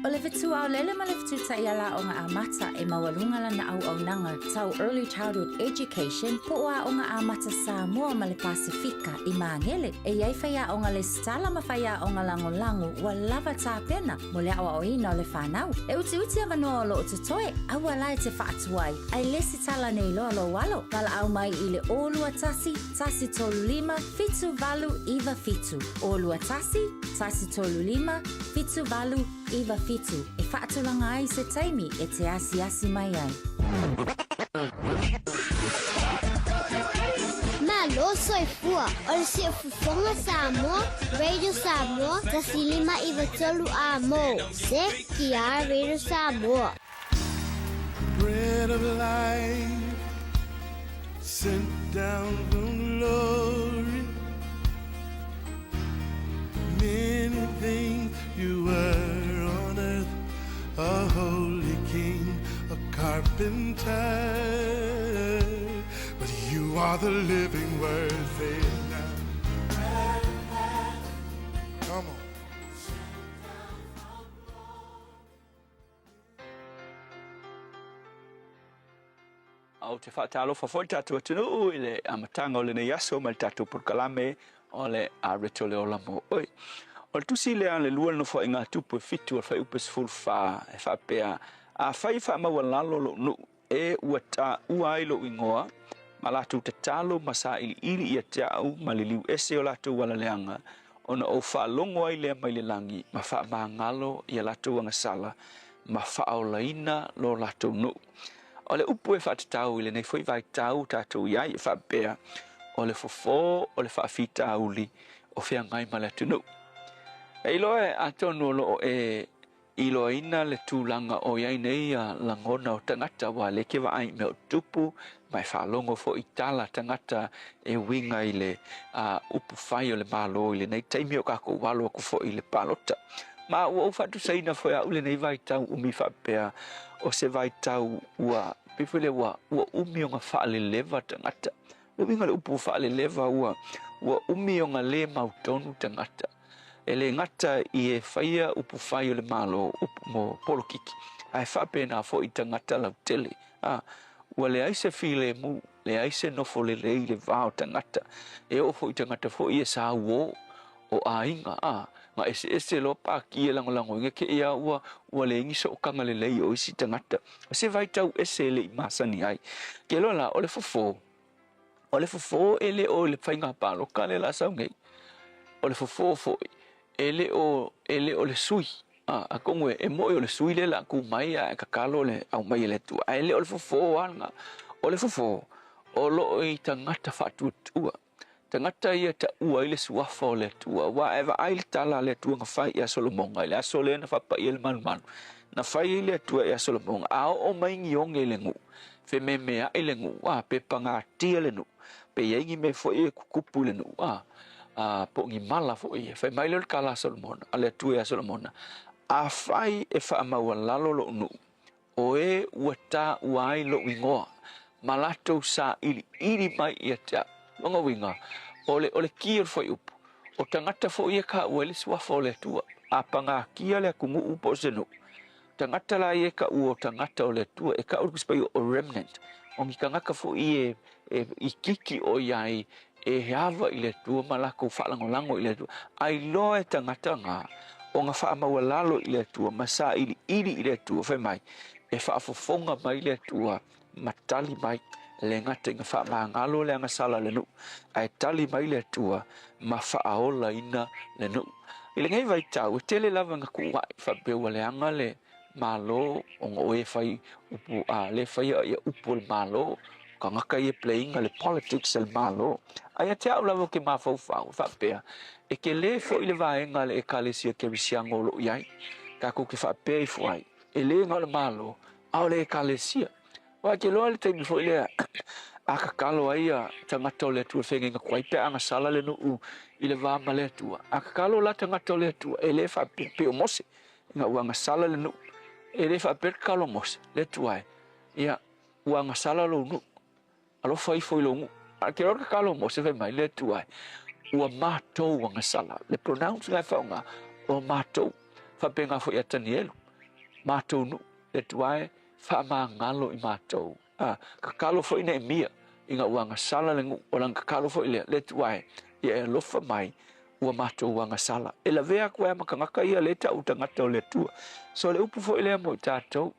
O le vitu au lele ma le vitu ta iala o ngā amata e mawalunga lana au nanga tau early childhood education po a o ngā amata Samoa ma le Pasifika I Mangele e iai whaia o ngā le stala ma whaia o ngā lango wa lava tā pena mo le awa o ina o le whanau. E uti avanoa o lo o te toe awa lai te whaatuai ai lesi tala nei loa lo walo kala au mai I le olua tasi tolu lima fitu valu iwa fitu olua tasi tolu lima fitu valu iwa fitu e whaatulanga ai se taimi e te asi mai ai. Malo soifua o le se fufonga Samoa, Radio Samoa, tasi lima iwa tolu a mo. Se ki a Radio Samoa. Bread of life sent down from glory. Many things you were on earth, a holy king, a carpenter, but you are the living word. Say it now. Come on. Au te whaatalo whawhoi tātou atunu I le amatanga o le nei aso ma le tātou porkalame o le a reto le ola mo oi. O le tusi lea le lua no fo inga tupu e fitu o le whai upes full wha e whapea a whai wha maua lalo lo nu e ua ta ua ai lo ingoa ma latu te talo ma sa ili I a te au ma le liu ese o latu wala leanga ona o wha longo ai lea mai le langi ma wha maa ngalo I a latu wanga sala ma wha o laina lo latu nu. O le upu e whatatau I le nei fwoi vai tau tātou iai e whapea o le fofo o le whaafita auli o whia ngai ma le tunu. E iloe atonu lo e iloina le tūlanga o iai nei a langona o tangata wa le kewa ai me o tupu mai whalongo fo I tala tangata e winga I le upu whai o le malo I le nei teimi o kako walo aku fo I le palota. Ma ua ufatu saina fo ia ule nei vai tau umi whapea o se vai tau ua pifule ua umi o ngā whaale lewa tangata. Winga le upu whaale lewa ua umi o ngā le mautonu tangata. E le ngata I e whaia upu whai o le malo upu mo polokiki. Ai whape nā fo I tangata lau tele. Ua le aise while mu, le aise nofo le rei le vāo tangata. E o fo I tangata fo I e sā uo o a inga. Nga ese lo pāki e langolango inga ke ia ua le ingi so kanga le lei o isi tangata. Se vai tau ese le I masani ai. Ke lola o le fofo. O le fofo e le o le whainga pālo ka le la sau ngei. O le fofo fo ele o le sui a kongwe e mo o le sui le la ku mai a kakalo le au mai le tu a ele o le fofo anga o le fofo o lo I tangata fatu tua tangata ia ta ua ile suafa o le tua wa eva ai le tala le tua nga fai ia Solomonga ile asole na fapa ia le manu na fai ile tua ia Solomonga a o mai ngionge le ngu fe me mea ile ngu wa pe panga tia le nu pe yengi me fo e kukupu le nu po ngi mala fo ia fai mai le kala Solomon ale tua ia Solomona a fai e fa maua lalo lo nu o e wata wai lo ingoa malato sa ili mai ia ta Wanga winga ole kia fo up o tangata fo ia ka wele swa fo le tua apanga kia le kungu upo seno tangata la ia ka o tangata o le tua e ka o kuspai o remnant o ngi kangaka fo i kiki o iai e heava i le tua malako whaalangolango i le tua. Ai loe tangata ngā o ngā whaamaua lalo i le tua, masa ili i le tua, whai mai, e whaafofonga mai le tua, matali mai, le ngata inga whaamangalo le anga sala le nu, ai tali mai le tua, ma whaaola ina le nu. I le ngai vai tau, e tele lava ngā kuwai, whabeua le anga le malo, o ngā oe whai upu, le whai a upu le malo, ka ngaka i playing le politics le malo. Ai a te au lava ke mawhauwhau, whapea, e ke le fo i le vaenga le e kalesia ke risiango lo iai, ka ko ke whapea i fuai, e le ngā le malo, au le e kalesia. Wa ke loa le teimi fo i le a kakalo ai a tangata o le tua whenga inga kwai pe anga sala le nuu i le vama le tua. A kakalo la tangata o le tua, e le whapea peo mose, inga uanga sala le nuu, e le whapea kalo mose, le tuai, ia uanga sala lo nuu, alo fai foi lo nuu. A ke roka kalo mose whai mai le tuai, ua mātou wanga sala, le pronounce ngai whaunga, o mātou, whapea ngā fo i atanielu, mātou nuu, le tuai, wha ngalo i mātou. Ka kalo fo i ne mia, inga uanga sala le ngu, o lang ka kalo fo i le tuai, ia e lofa mai, ua mātou uanga sala. E la vea kua ema ka ngaka ia le tau tangata o le tua. So le upu fo i le mo i tātou,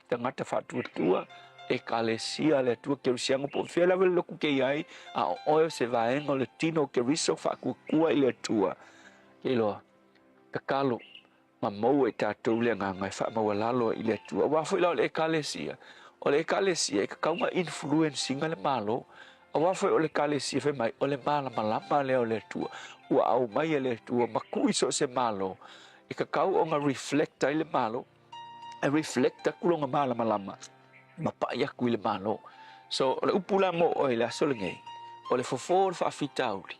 tangata whatua tua, e ka le sia le tua ke rusiango po whia lawe loku ke iai, a o oio se vaenga le tino ke riso whakua i le tua. Ke loa, ka kalo, ma mau e tātou le ngai whaamaua lalo i le tua. Wafo i lau le ekalesia. O le ekalesia e ka kaunga influencing le malo. A wafo i o le ekalesia whai mai o le malama leo le tua. Ua au mai le tua makui so se malo. E ka kau o ngā reflecta i le malo. E reflecta kulonga malama. Ma pai aku i le malo. So o le upula mo o le aso le ngei. O le fofo le whaafitauri.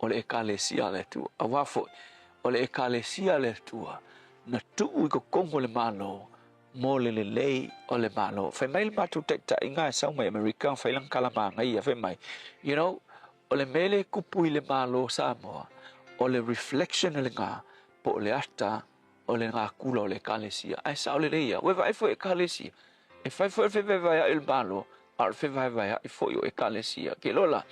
O le ekalesia le tua. A wafo o le ekalesia le tua. Na tuu i ko kongo le malo. Mo le lei o le malo. Whai mai le matu ta inga e sau mai Amerika. Whai lang kalamanga ia whai mai. You know, o le mele kupu i le malo Samoa. O le reflection le ngā. Po o le ata o le ngā kula o le ekalesia. Ai sao le leia. Wewa e fo ekalesia. E whai fo e whewaiwaya il malo. Ar whewaiwaya i fo i o ekalesia. Ke lola.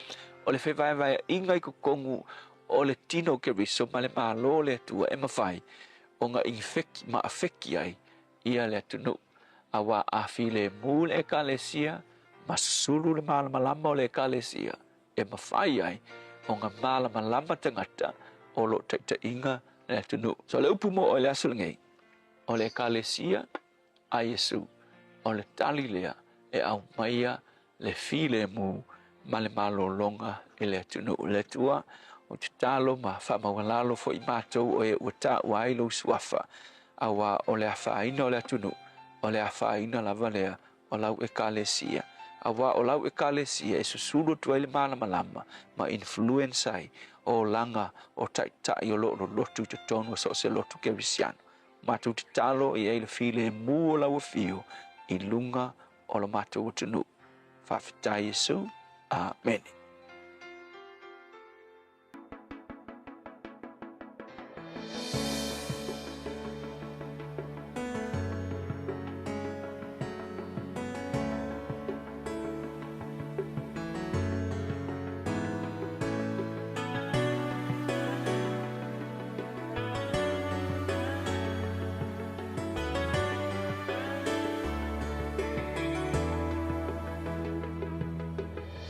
O le whewaiwaya inga i ko kongu o le tino ke riso ma le malo le tua e mawhai o ngā infeki ma afeki ai ia le atunu a wā awhi le mū le ekalesia ma sulu le malamalama o le ekalesia e mawhai ai o ngā malamalama tangata o lo taita inga le atunu. So le upu mo o le asulangei o le ekalesia a Yesu o le tali lea e au maia le fi le mū ma le malolonga e le atunu le tua o te talo ma whamawalalo fo i mātou o e ua tā ua ilo suafa a wā o le awhaina o le atunu o le awhaina lava lea o lau e kalesia a wā o lau e kalesia e susulu tua i le malamalama ma influence ai o langa o tai o lo lotu te tonu so se lotu ke risiano mātou te talo i eile file mu o lau fio i lunga o lo mātou o tunu whawhitai Yesu. Amen.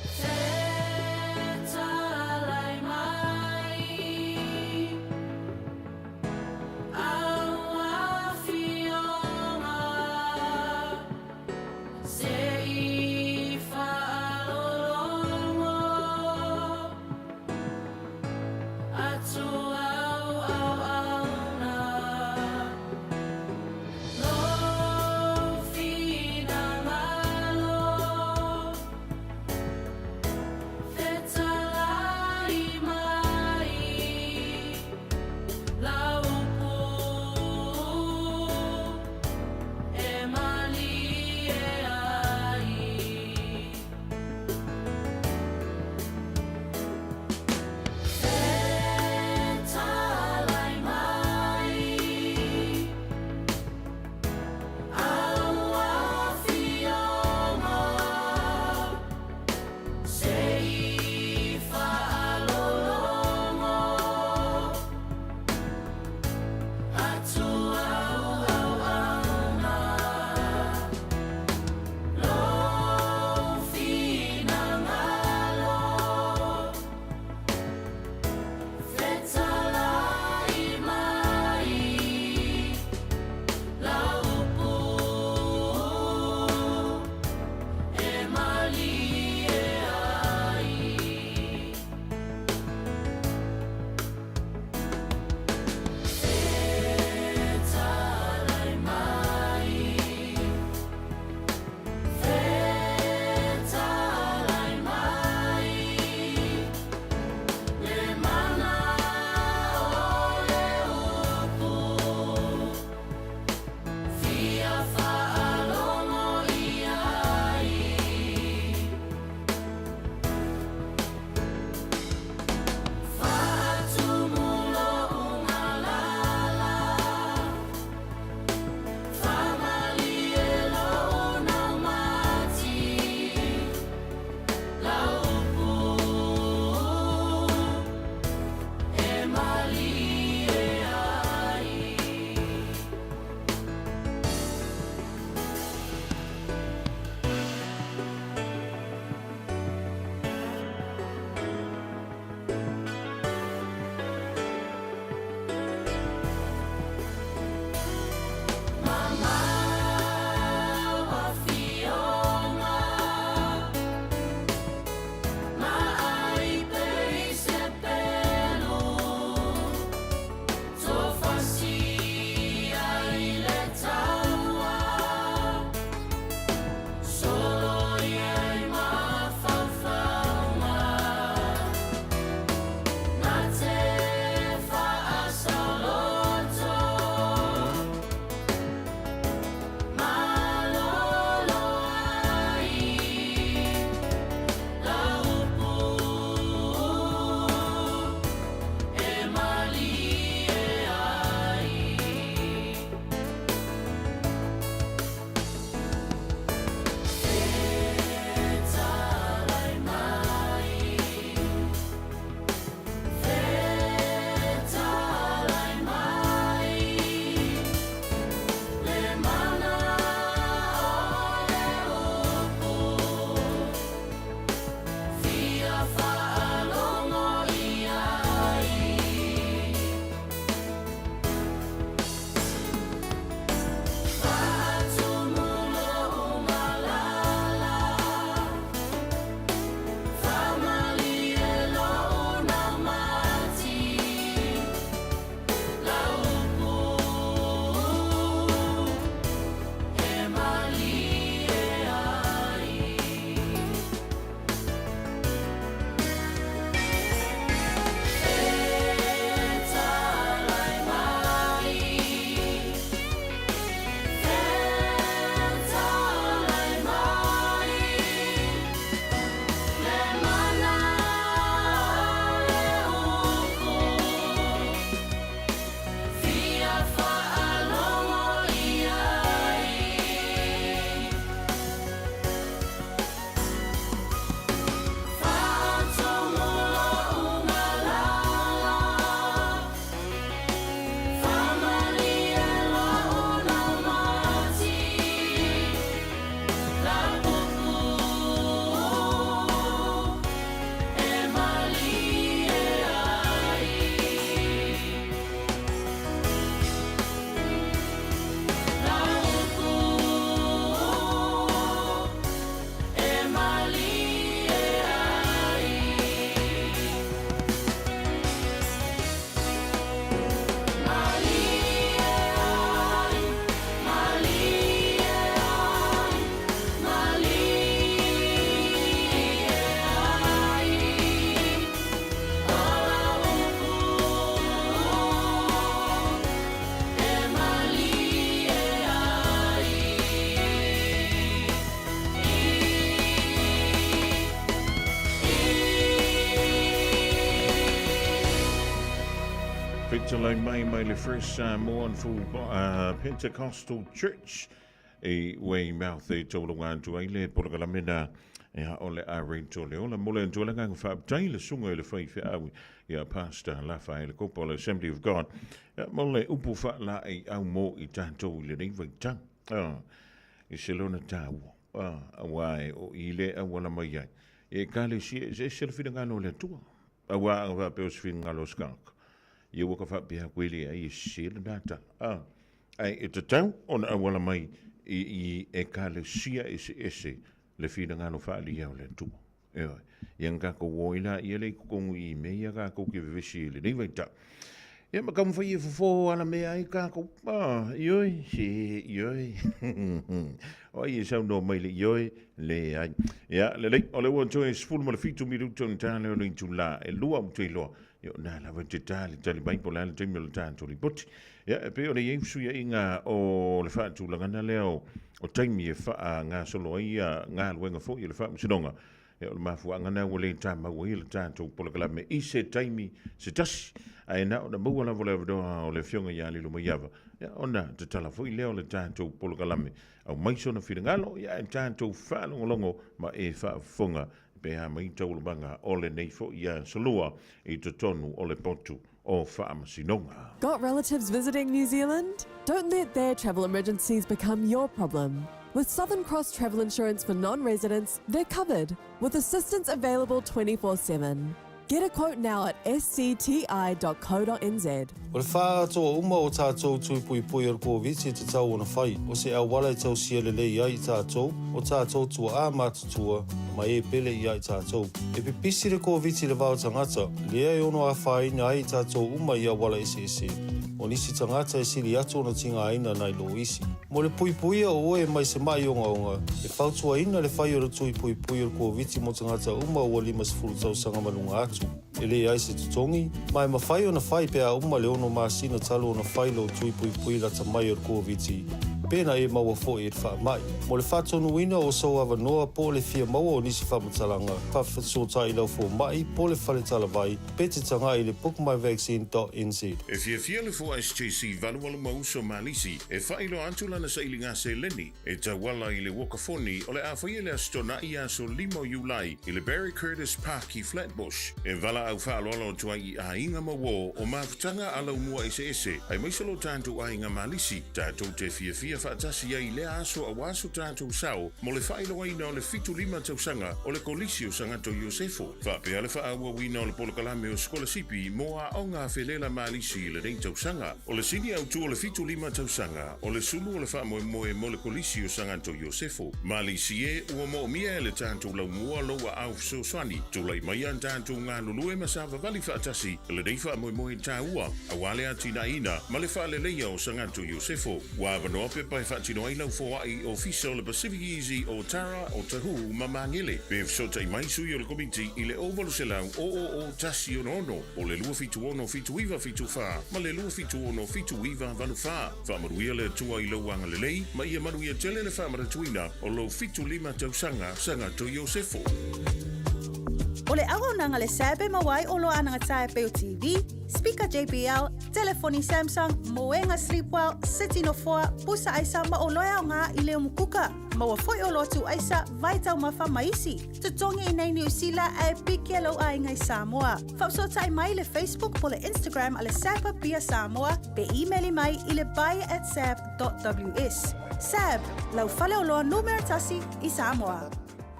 Say Talai mai le First Samoan Full Pentecostal Church e wei mouth e tōlunga tu ai le polokalamena e ha ole a reito le ola mole tu langa fa tai le sunga le fai fe au ia pastor la fai le kopo le Assembly of God mole upu fa la e au mo I tanto le nei vai tang e se lona tau awai o ile a wala mai ai e kale si e se fina ngano le tua awa va pe os fina ngalo skank ye woka fa pia kweli ai se le data ai e tau on a wala mai I e kale sia ese le fina ngano fa li au le tua yang ko woila ia le ko I me ia ko ke vesi le nei vai ta ia ma kam fai fo ana me ai ka ko yoi si yoi oi sa no mai le yoi le ai ia le ole won to is full mal fitu mi ruto ntana le ntula e lua mtilo yo na la vegetali tali bai pola le temio tanto li but ia pe ole yesu ia inga o le fa tu langa leo o taimi e fa nga solo ia nga luenga fo ia le fa msidonga e o mafuanga na wole tama wo ile tanto polakala me ise taimi se tas ai na o mo wala vole do o le fionga ya li lo maiava ya ona te tala foi leo le tanto polakala me au mai sona filangalo ya tanto fa longo ma e fa fonga pe ha mai tau banga o le nei fo ia solua I te tonu o le potu o fa amasinonga. Got relatives visiting New Zealand? Don't let their travel emergencies become your problem. With Southern Cross Travel Insurance for non-residents, they're covered, with assistance available 24/7. Get a quote now at scti.co.nz. O le wha toa uma o tātou tui pui pui ar COVID te tau ona whai. O se awala I tau sia le lei ai tātou, o tātou tua a mātutua, mai e pele I ai tātou. E pipisi le COVID le vau tangata, lea e ono a whai na ai tātou uma I awala ese. O nisi tangata e sili atu ona tinga aina nai lo isi. Mo le pui pui o oe mai se mai onga. E whautua ina le whai o le tui pui pui ar COVID mo tangata uma o 5 tau sanga malunga atu. Ele ai se tutongi, mai mawhai o na whai pea uma le ono masina talo o na whai lo tui pui pui la tamai o COVID. Pena e maua fo e wha mai. Mo le whatonu ina o sau awa noa po le fia maua o nisi whamatalanga. Whawhatsotai lau fo mai po le whale talavai. Pete tanga I le bookmyvaccine.nz. E fia le fo SJC valualu mauso malisi e whailo antulana sa ilinga se leni e tawala I le wakafoni o le awhai le astona I aso 5 Julai I le Barry Curtis Park I Flatbush. E vala au whaaloalo tua I a inga mawo o mawhtanga alau mua ese. Ai maisalo tantu a inga malisi tātou te fia whaatasi ai le aso a waso tātou sao mo le whailo aina o le 5 tausanga o le kolisi o sangato Iosefo. Whapea le whaaua wina o le polokalame o skolasipi mo a onga whelela malisi le rei tausanga. O le sini au tu o le 5 tausanga o le sulu o le whaamoe mo le kolisi o sangato Iosefo. Malisi e ua mo mia le tātou lau mua loa au fsoswani. Tulai mai an tātou ngā lulue masava vali whaatasi le rei whaamoe tāua. Awale atina ina ma le whaaleleia o sangato Iosefo. Wawanoa pe pai whaatino ai lau fōai o fisa o le Pacific Easy o Tara o Tahu mamangele. Pe fsota I mai sui o le komiti I le ovalu se lau o tasi ono o le lua fitu ono fitu iwa fitu wha ma le lua fitu ono fitu iwa vanu wha. Whamaruia le tua I lau anga le lei ma ia maruia tele le whamaratuina o lo fitu 5 tausanga sangato Iosefo. O le agonanga le sabe mawai o lo ananga tae peo TV, speaker JBL, telefoni Samsung, moenga Sleepwell, City no 4, pusa aisa ma o loea o ngā I leo mukuka. Maua foi o lotu aisa, vai tau mawha maisi. Tutongi I nei New Zealand e piki alo a ingai Samoa. Whapsota I mai le Facebook po le Instagram a le Sapa Pia Samoa, pe emaili mai I le buy@sab.ws. Sab, lau fale o loa numeratasi I Samoa.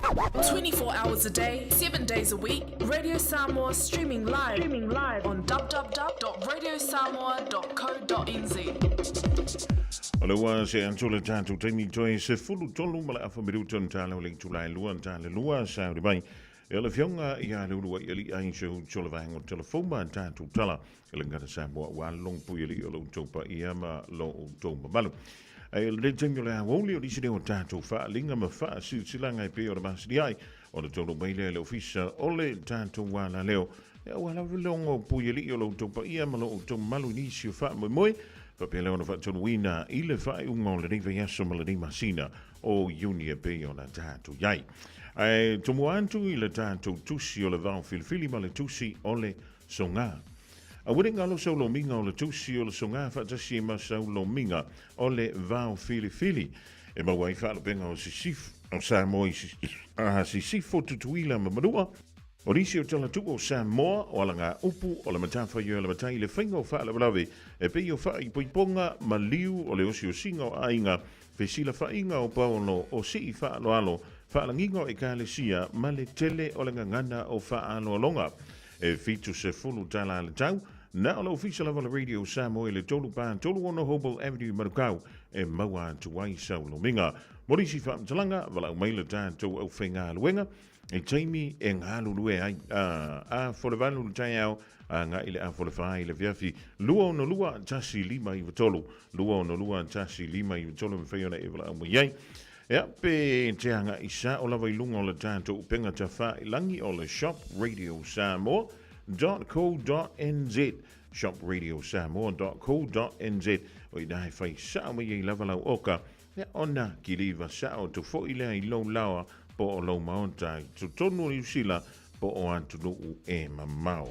24 hours a day, 7 days a week. Radio Samoa streaming live on www.radiosamoa.co.nz. Aloha se antole tātou taimi toi se fulu tolu mala afa miruton tāle o le tulai luan tāle lua sa uribai. E le fionga I a leurua I ali ai se chola vahengo telefoma tātou tala. E le ngata Samoa wa long pui ali o lo topa I ama lo topa malu. E le taimi o le awoli o lisi o tātou wha linga ma wha silanga I pe o le masini ai. O le tolo maile le ofisa o le tātou wala leo. E wala vilongo pui ali o lo topa I ama lo topa malu nisi o wha moe. Papele ona whaatonu wina I le whae unga o le riva yaso ma le ni masina o Unia pe o na tātou iai. Ai tomu antu I le tātou tusi o le vau filifili ma le tusi o le songa. A were ngalo sau lo minga o le tusi o le songa whaatasi e masau lo minga o le vau fili. E mawai whaalopenga o sisif o Samoa sisifo tutuila mamarua. O risi o tala tupo o Samoa o ala ngā upu o le matafa i o le matai le whainga o whaalawe e pei o whai poiponga ma liu o le osi o singa o ainga fesila whainga o paulo o sii whaaloalo whaalanginga e kālesia ma le tele o le ngangana o whaaloalonga. E fitu se fulu tala le tau na o le official of the Radio Samoa le tolu pā tolu ono Hobel Avenue Marukau e maua tuwai sau lo minga. Morisi whaamtalanga wala umaila tātou au whainga aluenga e taimi e ngā lulue ai a wholewalu le tai au ngā ile a wholewhai le viafi lua ono lua tasi lima i watolu lua ono lua tasi lima i watolu me whaiona e wala umu iai. Ea pe te hanga isa o lawa ilunga o le tātou upenga ta wha ilangi o le Shop Radio Samoa.co.nz shopradiosamo.co.nz o i nahe whai sao mai i lawa lau oka ea ona ki liwa sao tu fo i lea i lau lawa po o lau maonta tu tonu i usila po o antu nuu e mamao.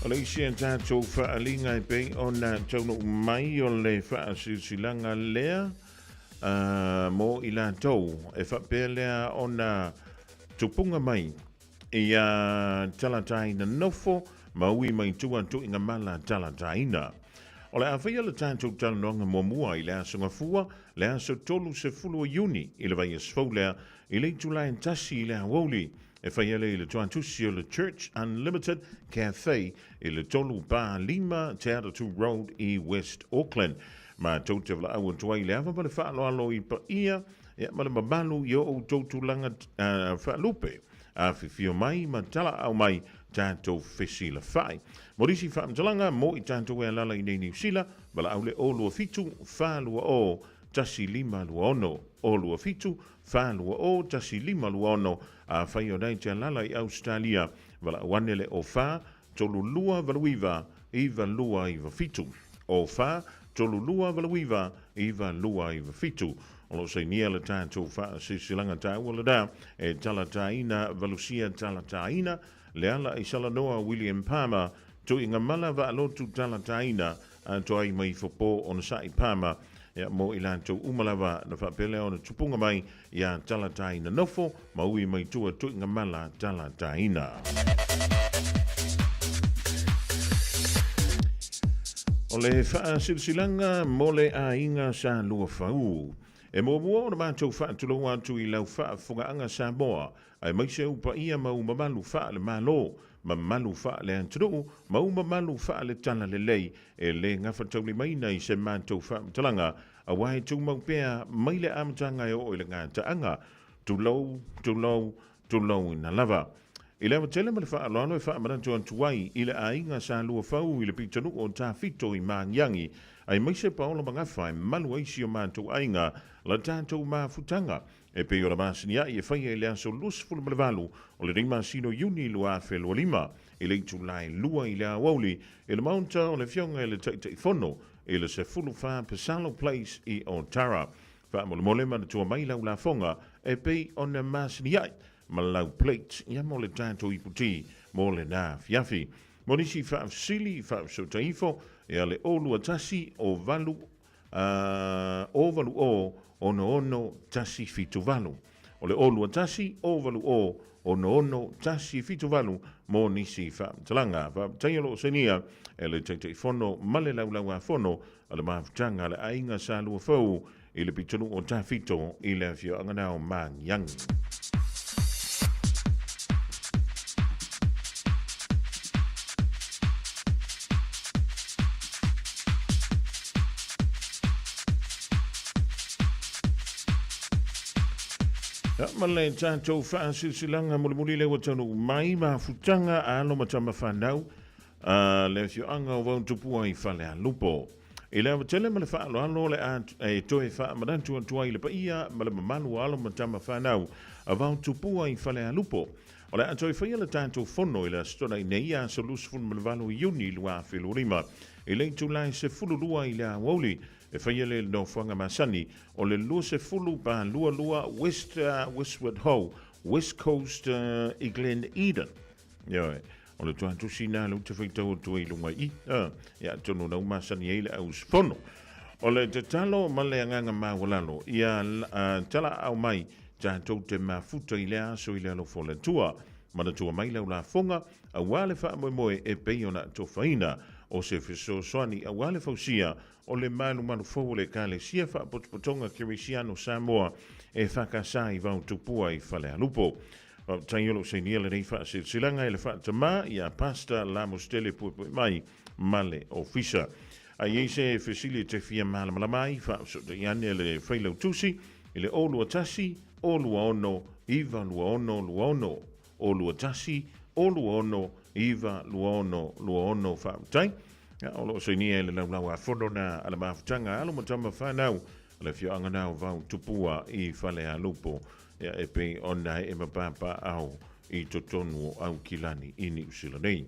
O le isi an tātou whaalinga e pei o nā taunu mai o le whaasilsilanga lea mō i la tau e whapea lea o nā tupunga mai i a talataina nofo maui mai tuantu inga mala talataina. O le awhia le tātou talanonga mua i lea sangafua lea so tolu se fulu iuni i le vai asfau lea i le tulai tasi i lea woli e whaiele i le tuantusi o le Church Unlimited Cafe i le tolu pā lima Te Aratu Road i West Auckland. Ma tau te wala au tuai le awa ma le whaaloalo i pa ia ma le mabalu i o tautu langa whaalupe a whiwhio mai ma tala au mai tātou whesila whai. Morisi whaamtalanga mo i tātou e alala i nei New Zealand wala au le o lua fitu whaalua o tasi lima lua ono o lua fitu whaalua o tasi lima lua ono a whai o nei te alala i Australia wala wanele o wha tolu lua valuiva iwa lua iwa fitu o wha tolu lua valuiva iwa lua iwa fitu. Olo se nia le tātou wha sisilanga tāua le da e talataina valusia talataina le ala i salanoa William Palmer tu inga mala va alotu talataina to ai mai fopo on sai Palmer ya mo ilanto umalawa na whapele o na tupunga mai ya talataina nofo maui mai tua tu inga mala talataina. O le wha silsilanga mo le a inga sa lua whau. E mo mua o na mātou whaatulonga atu i lau whaafungaanga Samoa, ai mai se upa ia mau mamalu wha le malo, mamalu wha le anturu, mau mamalu wha le tala le lei, e le ngawhatauli maina i se mātou whaatalanga, a wai tu mau pēa mai le amatanga e o i le ngā taanga, tu lau i na lava. I lewa tele ma le whaaloano e whaamaratu antuai i le ainga sa lua whau i le pitanu o tā fito i māngiangi, ai mai se paola mangawhai malu eisi o mātou ainga la tātou mafutanga e pe o la māsinia i e whaia i lea so lusfulu malevalu o le rima sino yuni lua afe lua lima i le itu lai lua i lea wauli i le maunta o le fionga i le taitei fono i le se fulu wha Pesalo Place i Otara. Wha mole ma na tua mai lau la fonga e pe o na māsinia ma lau plate ia mo le tātou iputi mo le nā fiafi. Monisi wha sili wha so taifo e ale olu atasi o valu o valu o ono tasi fitu valu. O le olu atasi o valu o ono tasi fitu valu mo nisi wha talanga. Wha taiolo senia e le teitei fono male laulaua fono a le mafutanga le ainga sa lua fau i le pitonu o ta fito i le fio anganao mangiangi. Male tātou whaasilsilanga mulimuli lewa tanu mai mafutanga a alo matama whanau le fio anga o vau tupua i whale a lupo. I lewa tele male whaalo alo le a toe wha marantu antua i le paia male mamalu alo matama whanau a vau tupua i whale a lupo. O le atoi whaia le tātou fono i le astona i neia sa lusfun malvalu i uni lua whelurima. I le tulai se fulurua i le a wauli e whaia le no whanga masani o le lua se fulu pa lua Westward Ho West Coast i Glen Eden. Ia, o le tuan tusina le te whaitau tu i lunga i. Ia, tonu nau masani eile au sfono. O le te talo ma le anganga mawalalo. Ia, tala au mai, tātou te mafuta i lea so i lea lo fo le tua. Mana tua mai lau la fonga, a wale wha moe moe e peiona to whaina. O se fiso soani a wale fausia, o le manu manu fau le ka le sia wha potpotonga Kirisiano Samoa e whakasa i vau tupua i whale alupo. Taiolo se nia le reifa se silanga e le wha tama i a pasta la mostele pui mai male o fisa. A iese e fesili te fia malama mai, wha so te iane le whailau tusi, i le olua tasi, olua ono, iwa lua ono, olua tasi, olua ono, iwa lua ono wha utai. O lo se nia le lau a fono na ala mafutanga, alo matama whanau, le fio anganau vau tupua i whale alupo, e pe ona e mapapa au i totonu au kilani i New Zealand nei.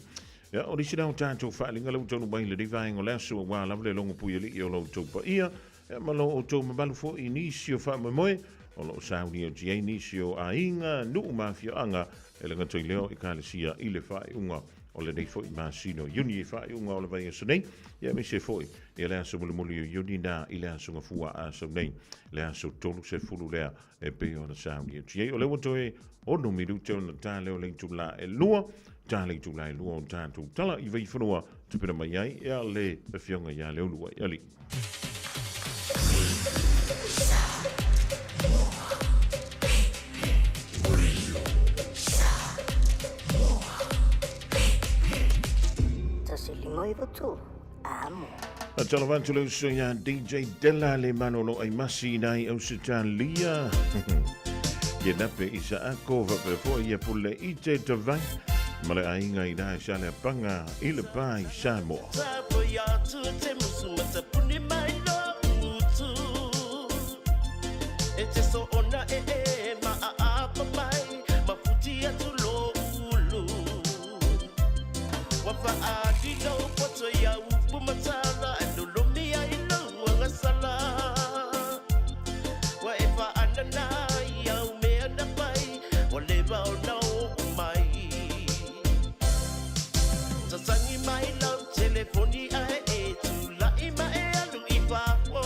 Ya o disi nau tātou whaalinga lau tonu mai le rivai ngō lea sua wā lavle longo pui ali i o lau tau pa ia, ma lo o tau mabalu fo i nisio whaamoe, o lo sauni o tia i nisio a inga nuu mafio anga, e le ngatoi leo i kālesia i le whae unga, o le nei fo i masino, yuni i whae unga o le vai aso nei, ia me se fo i le aso muli muli o yuni na i le aso nga fua aso nei, le aso tolu se fulu lea e peo na sauni o tia, o le watoe ono miru te ona tā leo le tula e lua, tāle i tūlai lua o tātou tala i vei whanua tupira mai ai ea le whionga ia leo lua i ali. Tasi limo i watu, amo. A talavantu leo so ia DJ Della le manono ai masi nai au se tā lia. Ia nape isa a kova pe fo ia pule i te tawai. Male ainga i nai sa le panga i le pai Samoa. Tapo ya tu te musuma te puni mai no utu. E te so ona ma a apa mai ma futi atu lo ulu. Wafa a di no poto ya upu matala e no lumi ai no angasala. Wa e fa anana ya umea na pai wa leva o na mai. Sangi mai lau telefoni ai e tu la ima e alu I papo.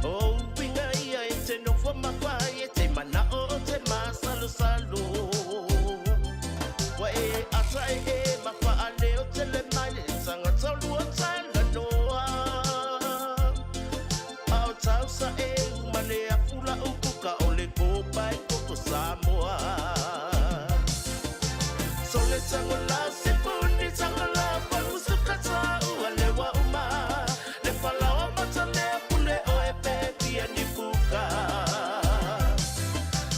O winga ia e te no fo mawai e te mana o te masalo salo. Wa e ata e mafa ale o tele mai le sanga tolu o tala noa. Au tau sa e umane a fula ukuka o le kopa e koko Samoa. Sole tango la sipuni tango la palusuka tau alewa uma le falawa matale pule o e pepi e nifuka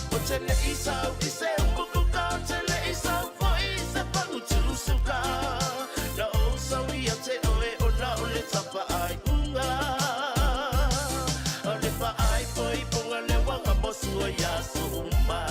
o tele isau ise umbukuka o tele isau fo ise pangu tulusuka na o sawia te oe o na o le tapa ai unga o le pa ai po I punga le wanga mosu o yasu uma.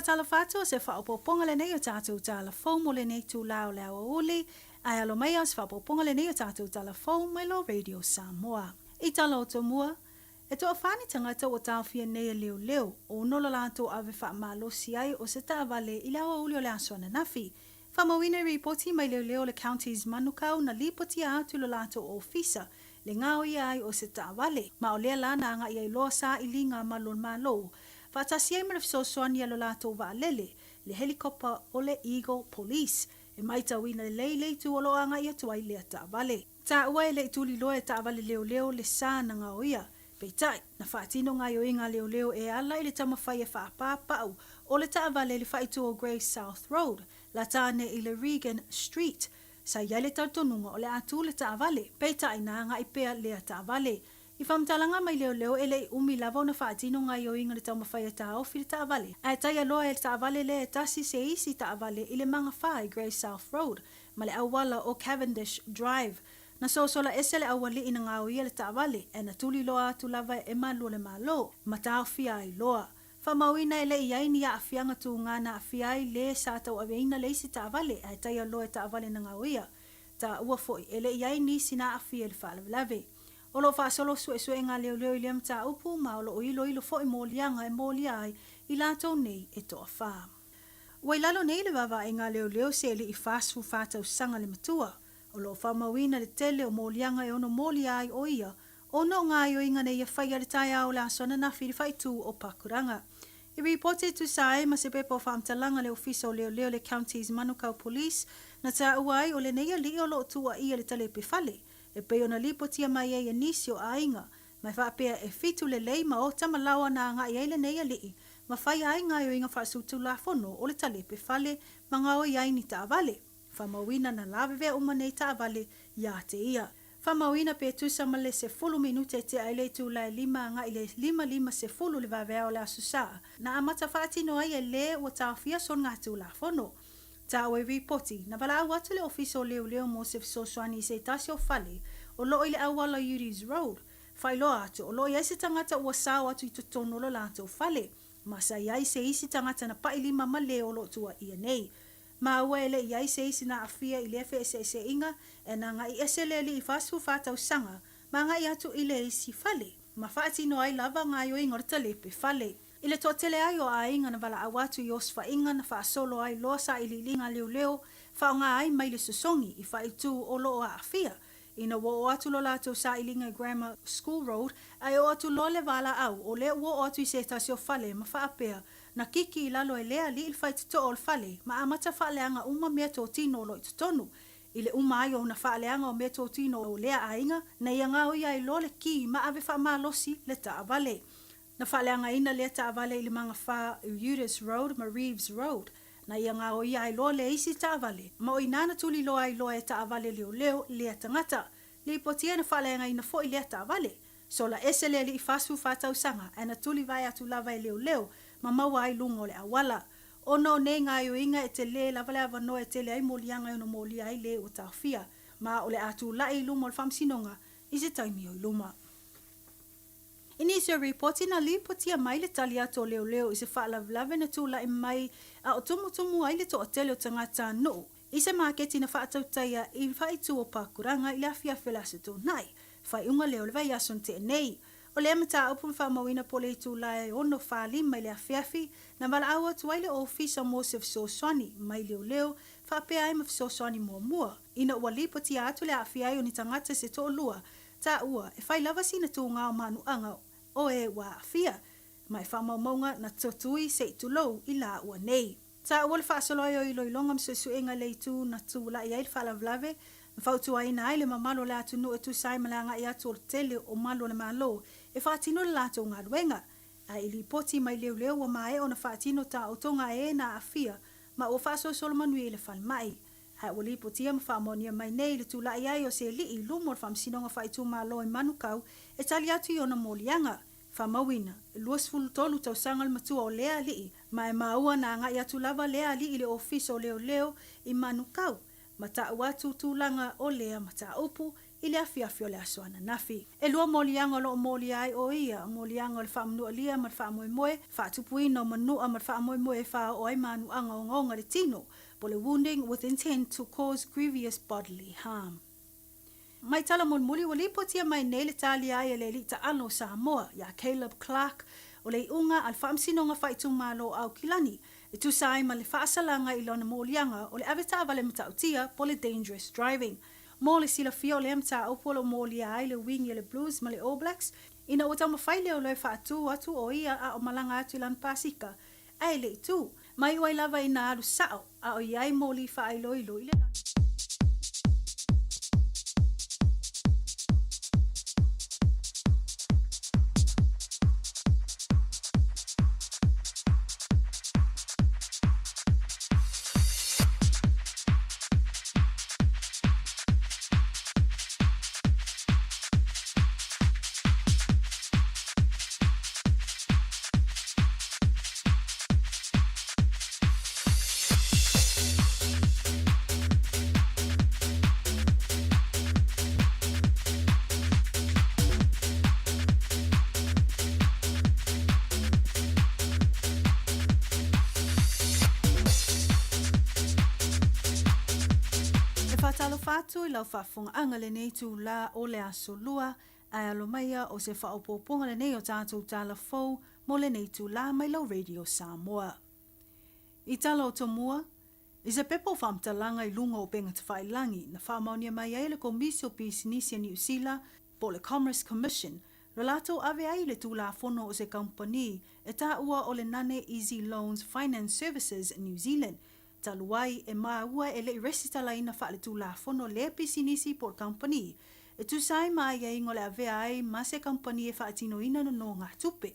whaatala whātua se whaopoponga le nei o tātou tāla whau mo le nei tū lao lao uli. Ai alo mai as whaopoponga le nei o tātou tāla whau mai lo Radio Samoa. I tala o tomua, e toa whani tangata o tāwhia nei leo leo o nola lātou ave wha malosi ai o se tāwale i lawa uli o le asona nafi. Whamawina ripoti mai leo leo le counties manukau na lipoti atu lo lātou ofisa le ngao i ai o se tāwale. Ma o lea lana anga i ai loa sa i linga malon malo. Whatasi ai marafso soani alo lātou wa lele le helikopter o le Eagle Police. E maita wina lei tu olo anga i atu ai lea tāwale. Tā ua e le ituli loa e tāwale leo leo le sā na ngao ia. Peitai, na whaatino ngai o inga leo leo e ala i le tamawhai e whaapapau o le tāwale le whaitu o Grey South Road. La tāne i le Regan Street. Sa ia le tautonunga o le atu le tāwale. Peitai na anga i pea lea tāwale. I whamtalanga mai leo leo e le umi lava o na whaatino ngai o inga le tamawhai e tā ofi le tāwale. Ai tai aloa e le tāwale le e tasi se isi tāwale i le manga whai Grey South Road. Ma le awala o Cavendish Drive. Na sosola ese le awali ina ngau ia le tāwale. E na tuli loa atu lava e malu le malo. Ma tā ofi ai loa. Whamauina e le iai ni a afianga tu ngana afiai le sa tau aveina le isi tāwale. Ai tai aloa e tāwale na ngau ia. Ta ua foi e le iai ni sina afia le whaalawalawe. Olo whaasolo sue ngā leo leo i lea mta upu ma olo o ilo foi mōlianga e mōli ai i lātou nei e toa whā. Wai lalo nei le wawa e ngā leo leo se li i whaasfu whātau sanga le matua. Olo whamauina le tele o mōlianga e ono mōli ai o ia. Ono ngā i o inga nei e whai ale tai au la sona na whiri whai tū o Pakuranga. I reporte tu sae ma se pepo whaamtalanga le ofisa o leo leo le counties Manukau Police na tā uai o le neia li o lo tua ia le tale pefale. E peo na lipo tia mai e nisi o ainga. Mai whaapea e fitu le lei ma o tamalawa na ngā i eile neia li. Ma whai ainga o inga whaasutu la fono o le tale pefale ma ngā o iai ni tāwale. Whamawina na lawewea umanei tāwale ia te ia. Whamawina pe tusa ma le se fulu minute te aile tu la lima nga ile lima se fulu le wawea o le asusaa. Na amata whaatino ai e le o tāwhia son ngā tu la fono. Tā oe ripoti, na wala au atu le ofiso leo leo mo se fisosoani se tasi o fale o loo ile awala Uris Road. Whai loa atu, o loo iai se tangata ua sao atu i totono lo lato fale. Masa iai se isi tangata na pailima ma leo lo tua ia nei. Ma ua ele iai se isi na afia i lefe se inga e na nga i ese leli i fasu fatau sanga ma nga i atu i le isi fale. Ma whaatino ai lava nga i o ingorta lepe fale. I le totele ai o a inga na wala awatu i osfa inga na wha solo ai losa i lilinga leo leo wha ngā ai mai le susongi i wha i tū o lo a afia. Ina wo o atu lo lato sa i linga Grammar School Road ai o atu lo le wala au o le wo o atu i se tasi o fale ma wha apea na kiki i lalo e lea li il whai tuto o le fale ma amata wha leanga uma mea tō tino lo i tutonu. I le uma ai o na wha leanga o mea tō tino o lea a inga na ia ngā o ia i lo le ki ma ave wha maa losi le ta avale. Na whaleanga ina lea ta avale i le manga wha Uris Road ma Reeves Road. Na ia ngā o ia ai loa le isi ta avale. Ma o inana tuli loa ai loa e ta avale leo leo lea tangata. Le ipotia na whaleanga ina fo i lea ta avale. So la ese lea li i fasu whatau sanga. Ana tuli vai atu lava i leo leo. Ma maua ai lungo le awala. Ono ne ngā o inga e te le lava le avano e te le ai molianga ono moli ai le o tawhia. Ma o le atu lai lungo le whamsinonga. Ise taimi o luma. Ini se reporti na lipotia mai le tali ato leo leo i se whaalavlave na tūla i mai a o tumu ai le to o tele o tangata no. I se maketi na whaatautaia i whaitu o Pakuranga i le awhia whelase tō nai. Whai unga leo le vai ason te nei. O le amata upu whamawina po le tūla e ono whali mai le awhiafi na wala awa tu ai le ofisa mo se fisoswani mai leo leo whapea ai ma fisoswani mua. Ina ua lipotia atu le awhia o ni tangata se tō lua. Tā ua, e whai lava sina tū ngā manu anga o e wā awhia. Mai whamaumaunga na totui se i tulou i la ua nei. Tā ua le whaasoloi o i loilonga msuenga le tū na tū la i aile whalavlave. Mwhautu a ina aile ma malo le atu nu e tu sai malanga i atu o tele o malo le malo. E whaatino le lato ngā ruenga. A ili poti mai leo leo wa mae o na whaatino tā o tonga e na awhia. Ma o whaaso solomanu i le whalmai. Hai wali potia ma whaamonia mai nei le tūla ai o se li i lumor whamsinonga whaitu malo i manukau e tali atu i ona molianga. Whamawina, luas fulu tolu tau sangal matua o lea li i, ma e maua na anga i atu lava lea li i le ofiso leo leo i manukau. Mata watu tūlanga o lea mata upu i le afiafi o le asoana nafi. E lua molianga lo moli ai o ia, molianga o le whaamnua lia ma le whaamoemoe, whaatupuina o manua ma le whaamoemoe e wha o ai manu anga o ngonga le tino, po le wounding with intent to cause grievous bodily harm. Mai tala mon muli wali potia mai nei le tali ai e le li ta ano Samoa, ya Caleb Clark, o le unga al whaamsinonga whaitu malo au kilani, e tu sai ma le whaasalanga i lona molianga o le aveta vale matautia po le dangerous driving. Mo le sila fio le mta o polo molia ai le wing le Blues ma le All Blacks, ina o tama whaile o le whaatu atu o ia a o malanga atu ilan pasika, ai le tu, mai wai lava ina alu sao, a o iai moli whaailoilo i le lana. Fatu i lau whaafunga anga le nei tu la o le aso lua, ai alo maia o se whaopoponga le nei o tātou tāla fau mo le nei tu la mai lau Radio Samoa. I tala o tomua, i se pepo whamtalanga i lunga o benga te whailangi na whaamaunia mai ai le komisio pisinisia New Zealand po le Commerce Commission, relato ave ai le tu la fono o se company e tā ua o le nane Easy Loans Finance Services New Zealand, taluai e maua e le resitala ina wha le tu la fono le pisinisi por company. E tu sai mai e ingole avea ai ma se company e whaatino ina no ngā tupe.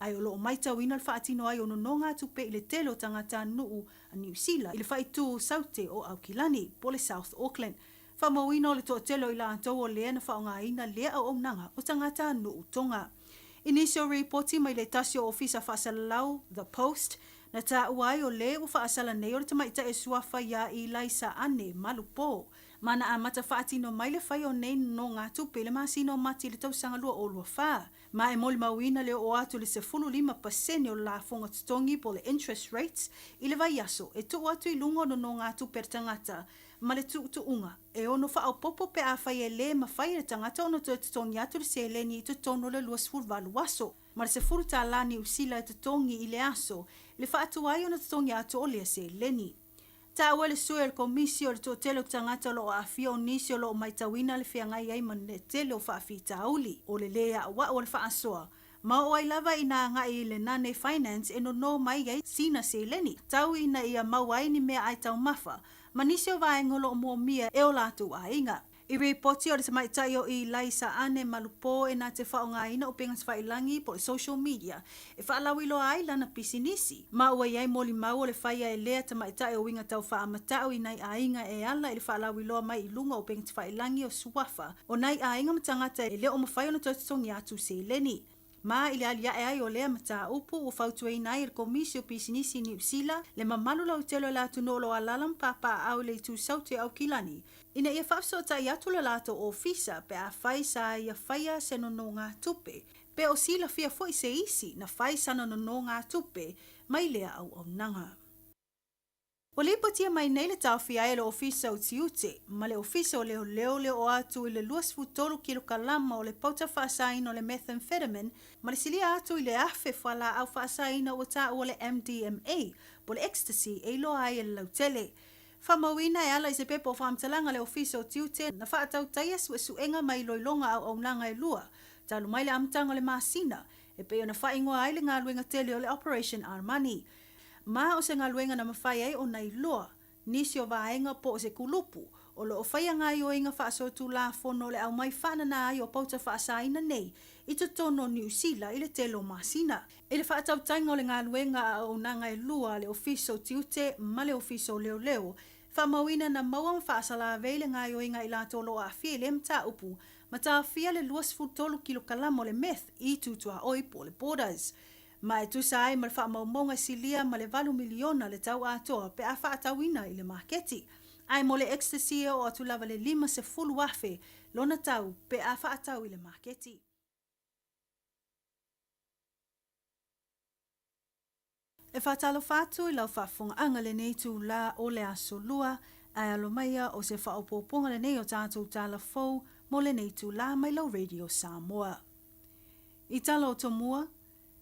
Ai o loo maita wina le whaatino ai o no ngā tupe i le telo tangata nuu a New Zealand i le whaitu saute o Aukilani po le South Auckland. Whamawina o le toa telo i la antou o lea na whaonga ina lea o nanga o tangata nuu tonga. Initial reporting mai le tasio ofisa whaasalau, The Post, na tā uai o le u whaasala nei o le tamaita e suafa ia i laisa ane malupo. Mana a mata whaatino mai le whai o nei no ngā tupe le masino mati le tausanga lua o lua wha. Ma e moli mawina le o atu le 15% o la fonga tutongi po le interest rates i le vai aso e tu atu i lungo no ngā tupe tangata ma le tuunga e ono wha au popo pe a whai e le ma whai le tangata ono tutongi atu le se leni i tutono le lua sfurvalu aso. Ma le se furu tā lani usila e tutongi i le aso le whaatu ai ona tutongi atu o lea se leni. Tā ua le sue le komisio le tōtelo tangata lo a fia o nisi o lo maitawina le whiangai ai man le tele o whaafi tauli o le lea wa o le whaasoa. Ma o ai lava ina ngai le nane finance e no mai ai sina se leni. Tau ina ia mau ai ni mea ai tau mafa. Ma nisi o vaengolo o mua mia e o latu a inga. I reporti o le tamaitai o i laisa ane malupo e nā te whaonga ina o pengas whailangi po le social media. E whaalawilo ai lana pisinisi. Ma ua iai moli mau o le whaia e lea tamaitai o winga tau whaamatau i nai ainga e ala e le whaalawilo mai i lunga o pengas whailangi o suafa. O nai ainga matangata e lea o mawhai o na tautongi atu se leni. Ma ili alia e ai o lea mata upu o fautua ina i komisio pisinisi New Zealand le mamalu lau telo la tunolo alalam papa au le tu saute au kilani. Ina ia whafso ta i atu la lato o fisa pe a whai sa ia whaia se no ngā tupe. Pe o sila fia foi se isi na whai sa no ngā tupe mai lea au nanga. O le ipotia mai nei le tawhi ai le ofisa o tiute, ma le ofisa o leo o atu i le 2 kilokalama o le pauta whaasaina o le methamphetamine, ma le silia atu i le afe whala au whaasaina o ta o le MDMA, po le ecstasy e ilo ai e lautele. Whamawina e ala i se pepo whamtalanga le ofisa o tiute na whaatau taia suenga mai loilonga au nanga e lua, talu mai le amtanga le masina, e peo na whaingoa ai le ngā luenga tele o le Operation Armani. Ma o se ngaluenga na mawhai ai o nei loa, nisi o vaenga po o se kulupu, o lo o whaia ngai o inga whaasotu la fono le au mai whanana ai o pauta whaasaina nei, i to tono New Zealand i le telo masina. I le whaatau tainga o le ngaluenga o nanga e lua le ofiso tiute ma le ofiso leo, whamawina na maua whaasala veile ngai o inga i la tolo a fie le mta upu, ma ta fia le 2 kilokalama o le meth i tutua oi po le borders. Ma e tu sai ma le wha maumonga silia ma le 8 miliona le tau atoa pe a wha atawina i le marketi. Ai mo le ecstasy o atu lava le 50 wafe lona tau pe a whaatau i le maketi. E whaatalo whātu i lau whaafunga anga le nei tū la o le aso lua, ai alo maia o se whaopoponga le nei o tātou tāla fau mo le nei tū la mai lau Radio Samoa. I tala o tomua,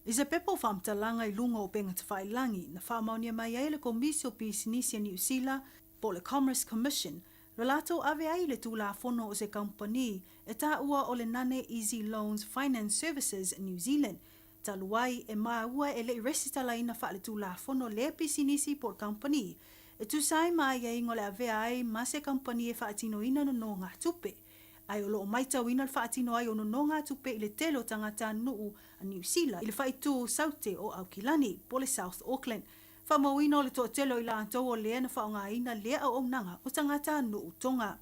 i se pepo whamtalanga i lunga o penga te whailangi na whaamaunia mai ai le komisio pisinisia New Zealand po le Commerce Commission, relato ave ai le tū la fono o se company e tā ua o le nane Easy Loans Finance Services New Zealand, taluai e maua e le resitala ina wha le tū la fono le pisinisi po le company, e tu sai mai ai ngole ave ai ma se company e whaatino ina no ngā tupe. Ai o loo maita wina le whaatino ai o no ngā tupe i le telo tangata nuu a New Zealand, i le whaitu saute o Aukilani po le South Auckland. Whamawina o le toa telo i la antou o lea na whaonga ina lea au nanga o tangata nuu tonga.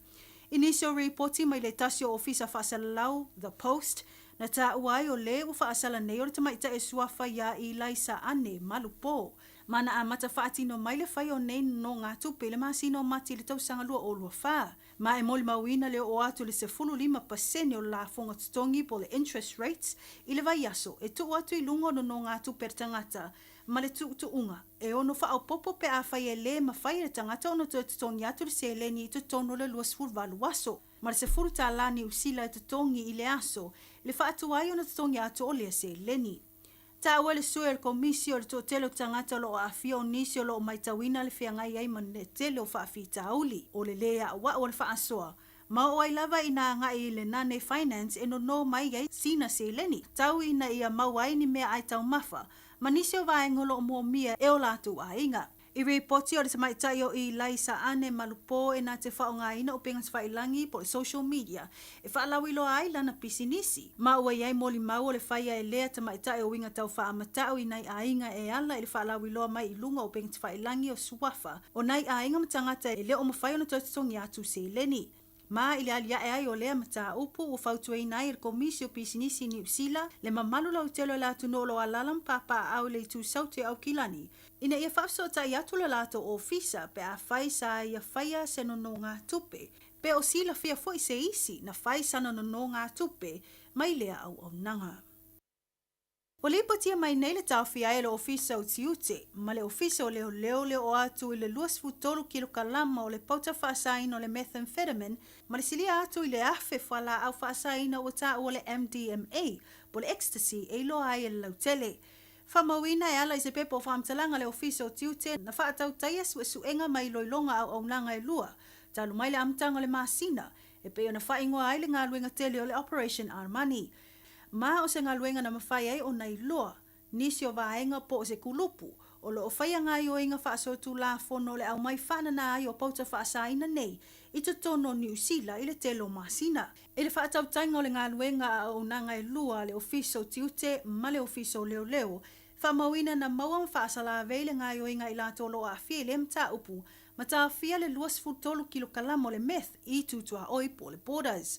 Initial reporting mai le tasio ofisa whaasalalau, The Post, na tā uai o le u whaasala nei o le tamaita e suafa ia i laisa ane malupo. Mana a mata whaatino mai le whai o nei no ngā tupe le masino mati le tausanga lua o lua wha. Ma e moli mawina le o atu le 15% o la fonga tutongi po le interest rates i le vai aso e tu atu i lungo no ngā tupe tangata ma le tuunga e ono wha au popo pe a whai e le ma whai le tangata ono tutongi atu le se leni i tutono le luas fulvalu aso. Ma le se furu tā lani usila e tutongi i le aso le wha atu ai ono tutongi atu o le se leni. Ta wale sue le komisio le totelo tangata lo a fio nisio lo maitawina le whiangai ai man le telo whaafi tauli o le lea wa o le whaasoa. Ma o ai lava ina ngai le nane finance e no mai ai sina se leni. Tau ina ia mau ai ni mea ai tau mafa. Ma nisio vaengolo mo mia e o latu a inga. I reporti o le samaitai o i laisa ane malupo e nā te whaonga ina o pengas whailangi po le social media. E whaalawilo ai lana pisinisi. Ma ua iai moli mau o le whaia e lea tamaitai o winga tau whaamatau i nai ainga e ala e le whaalawilo mai i lunga o pengas whailangi o suafa. O nai ainga matangata e lea o mawhai o na tautasongi atu se leni. Ma ili alia e ai o lea mata upu o fautua i nai il komisio pisinisi New Zealand le mamalu lau telo la tu nolo alalam papa au le tu saute au kilani. Ina ia whafso ta i atu la lato o fisa pe a whai sa ia whaia se no ngā tupe. Pe o sila fia foi se isi na whai sa no ngā tupe mai lea au nanga. O le ipatia mai nei le tawhia e le ofisa o tiute, ma le ofisa o leo o atu i le 2 kilokalama o le pauta whaasaina o le methamphetamine, ma le silia atu i le afe whala au whaasaina o ta o le MDMA, po le ecstasy e ilo ai e lautele. Whamawina e ala i se pepo whamtalanga le ofisa o tiute na whaatau taia suenga mai loilonga au nanga e lua, talu mai le amtanga le masina, e peo na whaingoa ai le ngā luenga tele o le Operation Armani. Ma o se ngā luenga na mawhai ai o nei loa, nisi o vaenga po o se kulupu, o lo o whaia ngā i o inga whaasotu la fono le au mai whanana ai o pauta whaasaina nei, i te tono New Zealand i le telo masina. I le whaatau tainga o le ngā luenga o nanga e lua le ofiso tiute ma le ofiso leo, whamawina na maua mwhaasala veile ngā i o inga i la tolo a fie le mta upu, ma ta fia le 2 kilokalama o le meth i tutua oi po le borders.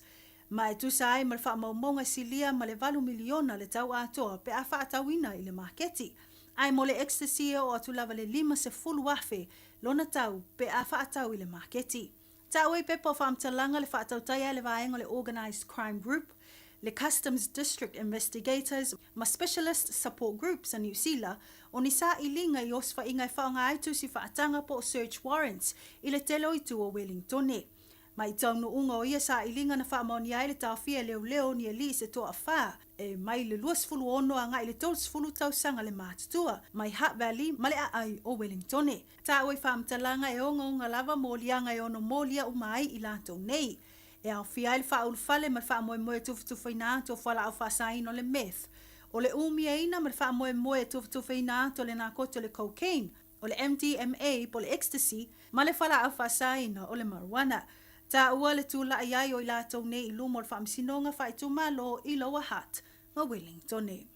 Ma e tu sai ma le whaamaumonga silia ma le 2 miliona le tau atoa pe a whaatawina i le maketi. Ai mo le ecstasy o atu lava le 50 wafe lona tau pe a whaatau i le maketi. Ta oi pepo whaamtalanga le whaatau taia le vaenga le Organised Crime Group, le Customs District Investigators, ma Specialist Support Groups a New Zealand, o ni sa ilinga i osfa ingai whaonga aitu si whaatanga po search warrants i le telo i tu o Wellingtone. Mai tau no unga o ia sa ilinga na whaamoni ai le tawhia leo ni e li se toa wha. E mai le 2 a ngai le 3 tau sanga le mātutua. Mai Hutt Valley ma le ai o Wellingtone. Tā oi whaamtalanga e onga lava mōlianga e ono mōlia umai i lātou nei. E au fia le whaulu fale ma le whaamoe tufutufaina to whala au whaasaino le meth. O le umia ina ma le whaamoe tufutufaina to le nakoto le cocaine. O le MDMA po le ecstasy ma le whala au whaasaino o le marijuana. Ta ua le tūla ai o i lātou nei i lumo le whaamsinonga whaitu malo i loa Hutt, ma Wellingtone.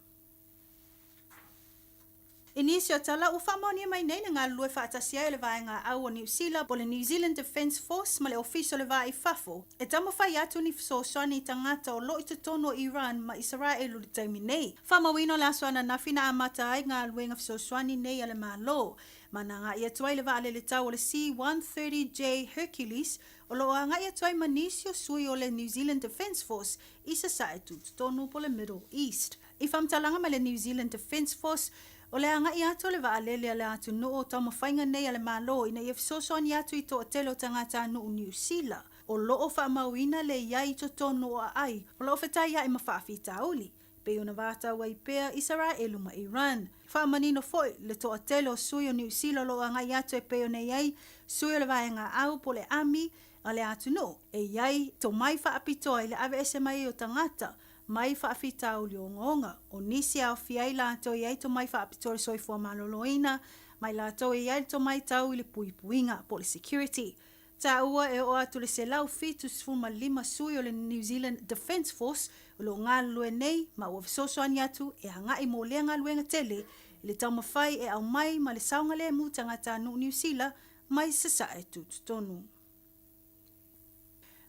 Inisio tala u whamoni mai nei ngā lue whaatasia e le vaenga au o New Zealand po le New Zealand Defence Force ma le ofiso le vai fafo. E tamo whai atu ni fsoswani tangata o lo i tono Iran ma Israel u le taimi nei. Whamawino la soana na whina amata ai ngā luenga fsoswani nei ale malo. Mananga ia tuai le vaale le tau o le C-130J Hercules o lo anga ia tuai manisio sui o le New Zealand Defence Force i sa sae tonu po le Middle East. I whamtalanga ma le New Zealand Defence Force o le anga i ato le vaale le atu no o tau mawhainga nei ale malo ina i fisosoan i atu i to atelo tangata no New Zealand. O loo whaamauina le iai to tonu o ai, o loo whetai ia i mawhaafi tauli. Pe ona vata wai pea Israelu ma Iran. Whaamanino foi le to atelo sui o New Zealand lo anga i atu e pe ona iai, sui o le vaenga au po le ami, a le atu no, e iai to mai whaapitoa i le ave ese mai o tangata, mai whaafi tauli o ngonga, o nisi au fiai la ato iai to mai whaapitoa le soifua maloloina, mai la ato iai to mai tau i le puipuinga po le security. Ta ua e o atu le se lau fitu sfuma lima sui o le New Zealand Defence Force o lo ngā lue nei ma ua fisosoani atu e hangai mo lea ngā luenga tele i le tau mawhai e au mai ma le saunga le mu tangata no New Zealand mai sasa e tonu.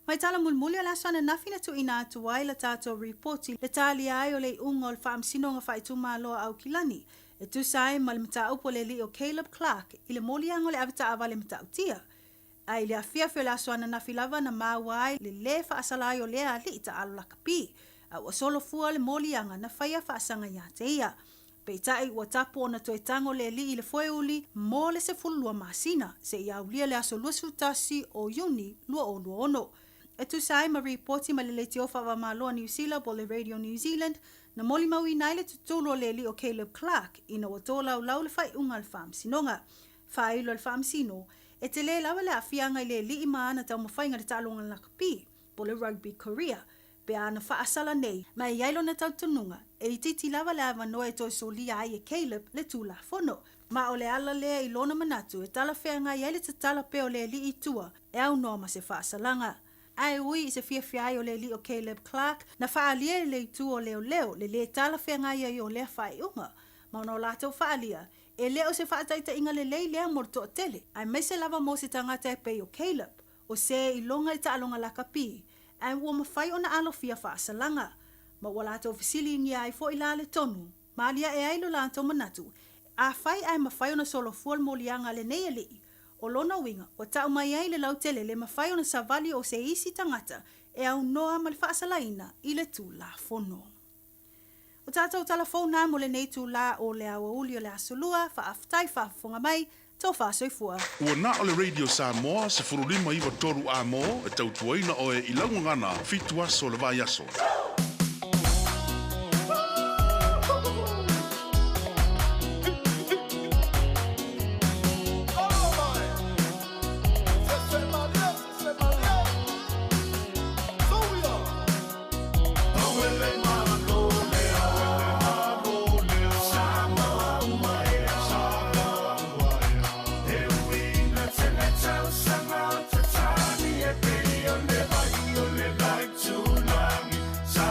Mai tala mulmuli ala sana nafina tu ina atu wai la tato reporti le tali ai o le unga o le whaamsinonga whaituma aloa au kilani e tu sae ma le mta upo le li o Caleb Clark i le molianga o le avita awa le mta utia. Ai le afia feo la soana na filava na mawai le le whaasalai o lea li ita alo la kapi. A ua solo fua le molianga na whaia whaasanga ia te ia. Peitai ua tapo na toe tango le li i le foe uli mo le se fulua masina se ia ulia le aso lua sutasi o yuni lua o lua ono. E tu sai ma reporti ma le le tiofa wa maloa New Zealand po le Radio New Zealand na moli maui nai le tutulo le li o Caleb Clark ina ua tō lau le whai unga le whaamsinonga. Whailo le whaamsino e te le lawa le afianga i le li imaana tau mawhainga le talonga na kapi po le rugby Korea. Pe ana whaasala nei, mai iailo na tau tununga, e titi lawa le awa noa e toi solia ai e Caleb le tūla fono. Ma o le ala lea i lona manatu e tala whenga i ele te tala peo le li i tua, e au noa ma se whaasalanga. Ai ui i se whiawhiai o le li o Caleb Clark, na whaalia le i tu o leo le le tala whenga i o lea whai unga. Ma no lātou whaalia, e leo se whaataita inga le lei lea morto o tele, ai mai se lava mo se tangata e pei o Caleb, o se i longa i taalonga la kapi, ai ua mawhai o na alofia whaasalanga. Ma ua lātou fisili ni ai fo i la le tonu, ma alia e ailo lātou manatu, a whai ai mawhai o na solo fuol molianga le nei ali, o lona winga, o tau mai ai le lau tele le mawhai o na savali o se isi tangata, e au noa ma le whaasalaina i le tū la fono. O tātou talafona mo le nei tū la o le awa uli o le asolua, whaaftai whaafonga mai, tō whaasoifua. Ua na o le Radio Samoa, se furulima iwa toru a mo, e tau tuaina o e ilaungangana, fitu aso le vai aso. Sa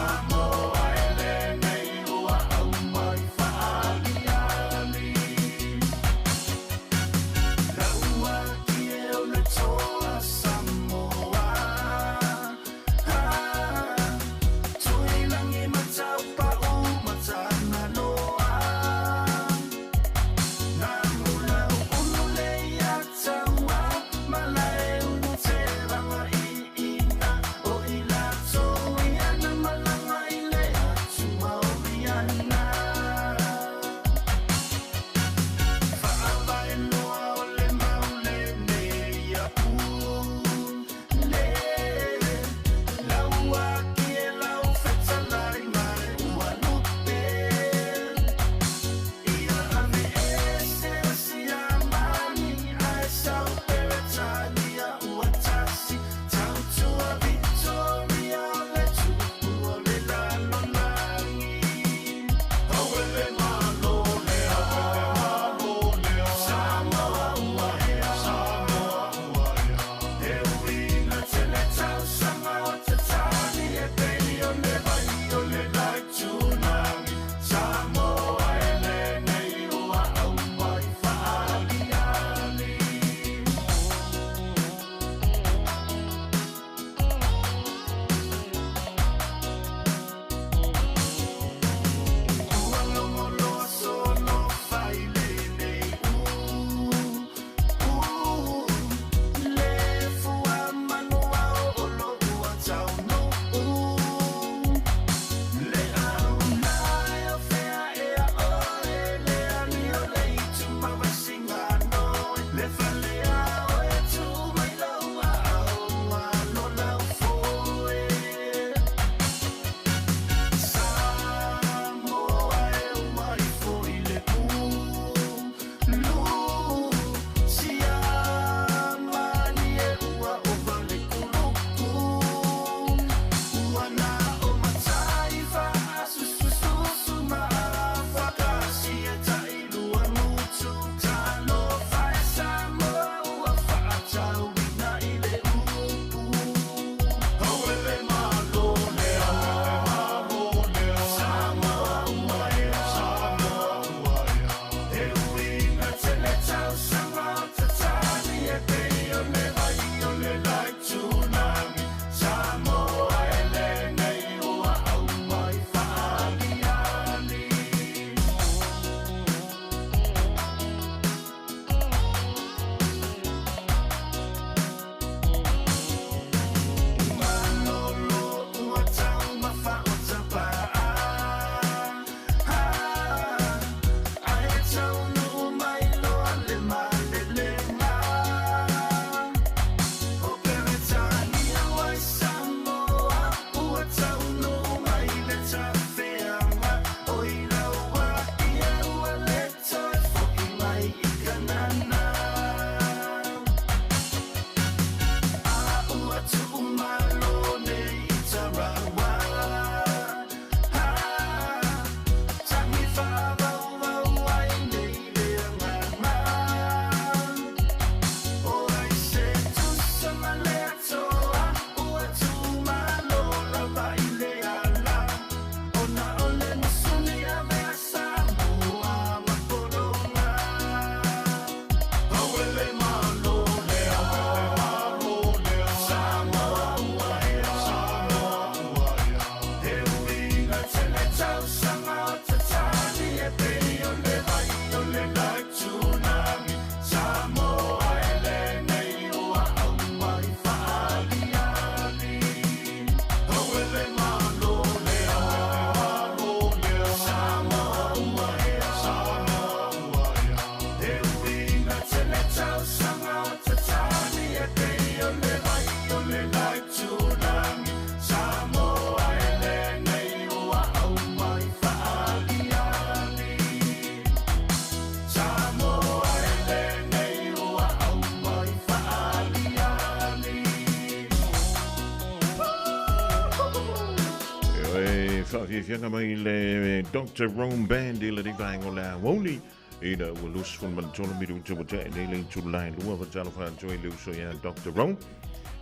whaafianga mai le Dr. Rome Band i le rivaengo la woni ina ua lus fun man tolo miru tu wata nei le tu lai lua va talo fa joy lu so ya Dr. Rome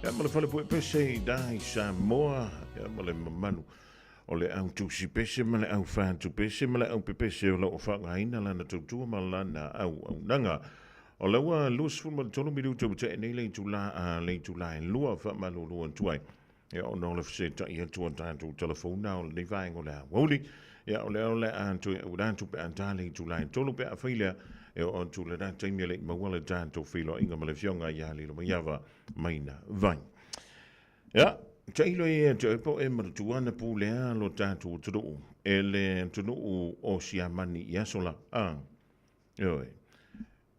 ya mala fale po pese dai Samoa ya mala manu o le au tu si pese mala au fa tu pese mala au pese o lo fa ngaina la na tu tu mala na au nanga o le ua lus fun man tolo miru tu wata nei le tu lai lua fa malu lua tuai ya o no le fse ta ia tu tu telefone na o le vaengo la woli ya o le antu udantu pe antale tu lai tolu pe afilia e o tu le da taimi le mawala tanto filo inga male fionga ya li lo yava maina vai ya tailo e to po e mar tu ana pu le lo tanto tu ele tu o siamani ya sola yo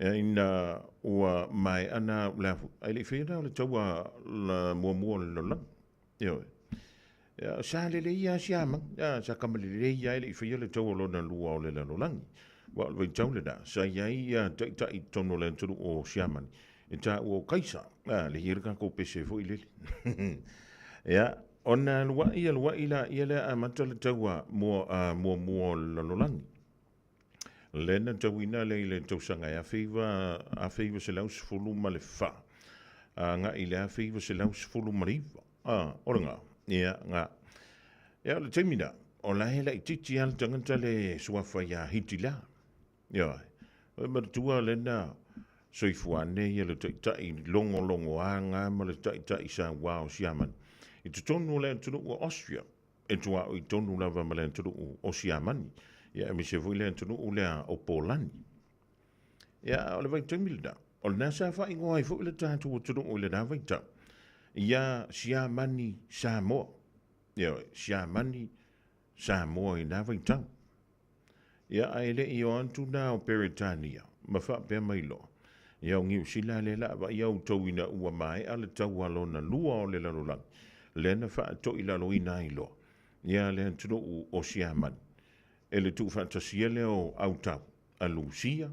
ina ua mai ana la ele fina le tawa la mo lo yo ya sale le ya siama ya sa kamali le ya ile fia le tau lo na lua o le la lang wa le tau le da sa ya ya ta i tono le tu o siama e ta o kaisa le hirka ko pese fo ile ya ona lua ila ile amata le tau mo lo lang le na tau ina le tau sanga ya fiva se laus fulu male fa nga ile fiva se laus fulu mariva oranga ya nga ya le temina o la hela ititi al tangata le suafa ya hitila ya o matua le na soifuane ya le tai longo anga ma le tai sa wow siaman i tonu le tonu o Austria e tua i tonu la va malen tonu o siaman ya mi se vuile tonu o le o Polani ya o le vai temilda o na sa fa ingoi fu le tatu tonu o le na vai ta ya siamani Samoa ya siamani Samoa ina vaitau ya aile i o antu na o Peritania ma fa pe mailo ya ngiu sila le la ba ya utou ina ua mai ale tau alona lua o le lalolang le na fa to ila lo ina ilo ya le antu o siamani ele tu fantasia le o autau a Lucia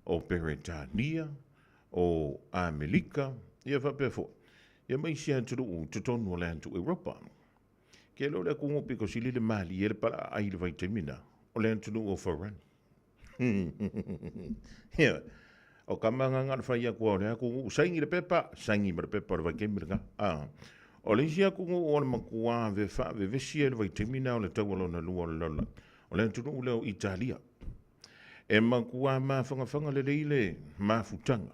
o Peritania o Amerika ya fa pe fo ya mai sia tu tonu le antu Europa ke lo le kungo piko sili le mali ele para ai le vitamina o le antu o Ferrani ya o kamanga ngal fa ya ko le kungo sangi le pepa va ke mirga o le sia kungo o le makua ve fa ve sia le vitamina o le tawalo na lu o le antu o le Italia e makua ma fanga le ma futanga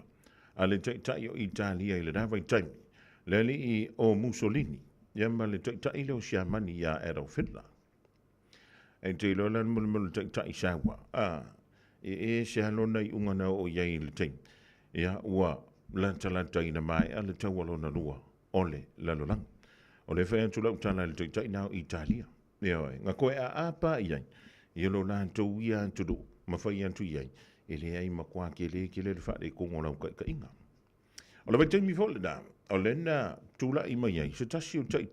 ale tai o Italia ile da vitamina leli i o Mussolini yamba le tai le o siamani ya Adolf Hitler e te lo lan mul tai sawa e se halona i ungana o yai le tai ya ua lanta ina mai ale tawalo na lua ole lalolang ole fa tu lau tana le tai na Italia yo nga ko a apa yai yelo lan to ia to do ma fa yan tu yai ele ai makwa ke le fa de ko ngona ka inga ole ba mi fo le da o lena tula i mai se tasi o tai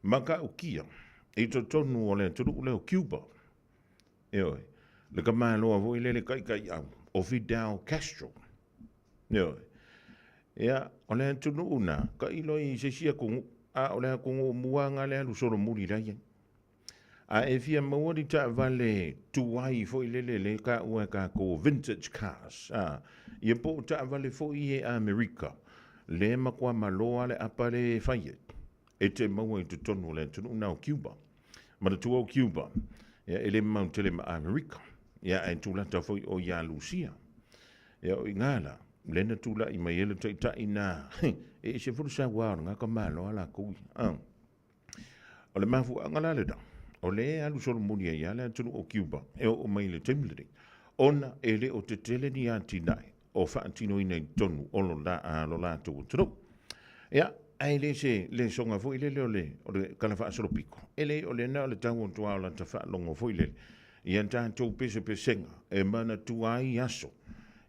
maka o kia e to tonu o le tulu le o Cuba le kama lo avo ile le kai au o Fidel Castro ya o le tulu una ka ilo i se sia ko o le ko muanga le lu solo muri la ye a e fia mo di ta vale tuai fo ile le ka o ka ko vintage cars ye po ta vale fo i America le makua maloa le apare faie e te maua i te tonu le tonu na o Cuba ma le tua o Cuba ya ele mauntele ma Amerika ya e tūlata foi o ya Lucia ya o ingala le na tūla i mai ele tai na e se furu sa wā ngā ka maloa la koui o le mafu angala le da o le alu solo muni ya le tonu o Cuba e o mai le temilere ona ele o te tele ni antinai o whaantino i nei tonu o lo la tō tō. Ia, ai le se le songa fo i le o le kala wha asoro piko. Ele o le na o le tau o tua o la ta wha longo fo i le. Ia tātou pese pesenga e mana tua ai aso.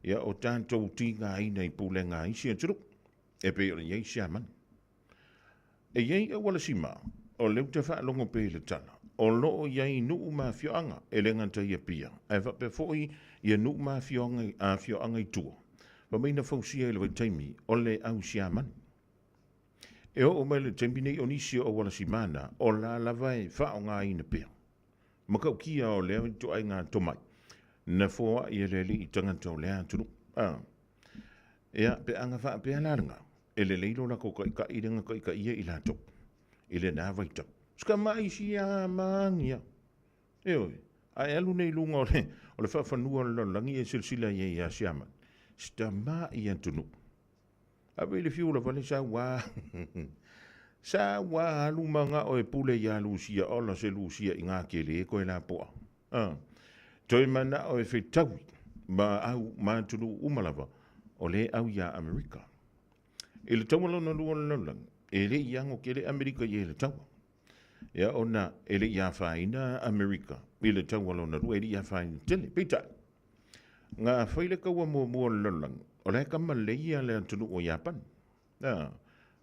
Ia o tātou tinga ai nei pūlenga i sia tō. E pe o le iei sia mani. E iei e wala si mā, o leu te wha longo pe le tana. O loo iei nuu ma fioanga e le nganta ia pia. E wha pe foi ia nuu ma fioanga i tua. Wa meina fausia ele taimi o le au siaman. E o mai le taimi nei o nisi o wala simana o la lava e wha o ngā ina pia. Makau kia o lea to ai ngā tomai. Na fōa i le li i tangata o lea tunu. Ia, pe anga wha pe anaranga. E le leilo la ko ka i renga ka ia i la tok. I le nā vaitau. Ska mai si a maangia. Eoi, ai alu nei lunga o le whawhanua o langi e silsila i a siaman. Sta ma i antunu. A le fiula vale sa wā. Sa wā alumanga o e pule i a lusia o la se lusia i ngā kele e koe la poa. Toi mana o e whetau ma au mātunu umalava o le au ia Amerika. E le taumalo na lua lalang, e le iango ke le Amerika i e le taua. Ia ona e le ia whaina Amerika, e le taumalo na lua e le ia whaina tele. Pita, ngā whaile kaua mua lalang, o le kama leia le antunu o Japan.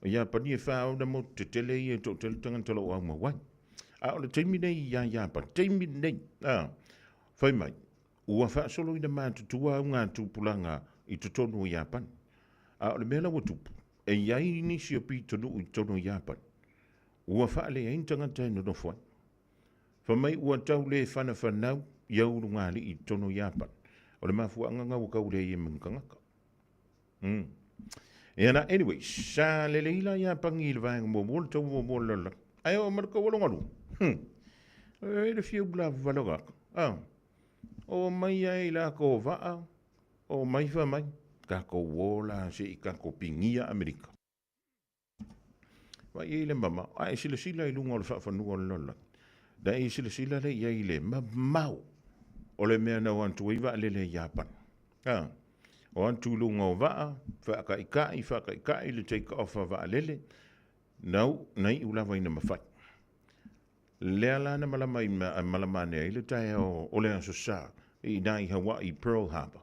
O Japan i e whao na mo te tele i e tō tele tangantala o au mawai. A o le teimi nei i a Japan, teimi nei. Whai mai, ua wha solo i na mātutua au ngā tūpulanga i te tonu o Japan. A o le mea lawa tupu, e iai ni si o pi tonu i tonu o Japan. Ua wha le ein tangata no no whai. Wha mai ua tau le whana whanau i auru ngā li i tonu o Japan. O le mafua anganga ua kau le i mngangaka. E ana, anyway, sa le leila Japan i le vāenga mō mō le tau mō mō le lala. Ai o marika walongalu. E le fiu bla valogaka. O mai ai la ko vaa, o mai wha mai, ka ko wola se i ka ko pingia Amerika. Wa i le mama, ai sila sila i lunga o le whawhanua o lola. Da i sila le i le mau, o le mea na wantu iwa le le Japan. O antu lunga o vaa, whaka i le take off a vaa lele, nau, nei ulawa ina mawhai. Lea lana malamane ai le tae o le aso sa i nai Hawaii Pearl Harbor.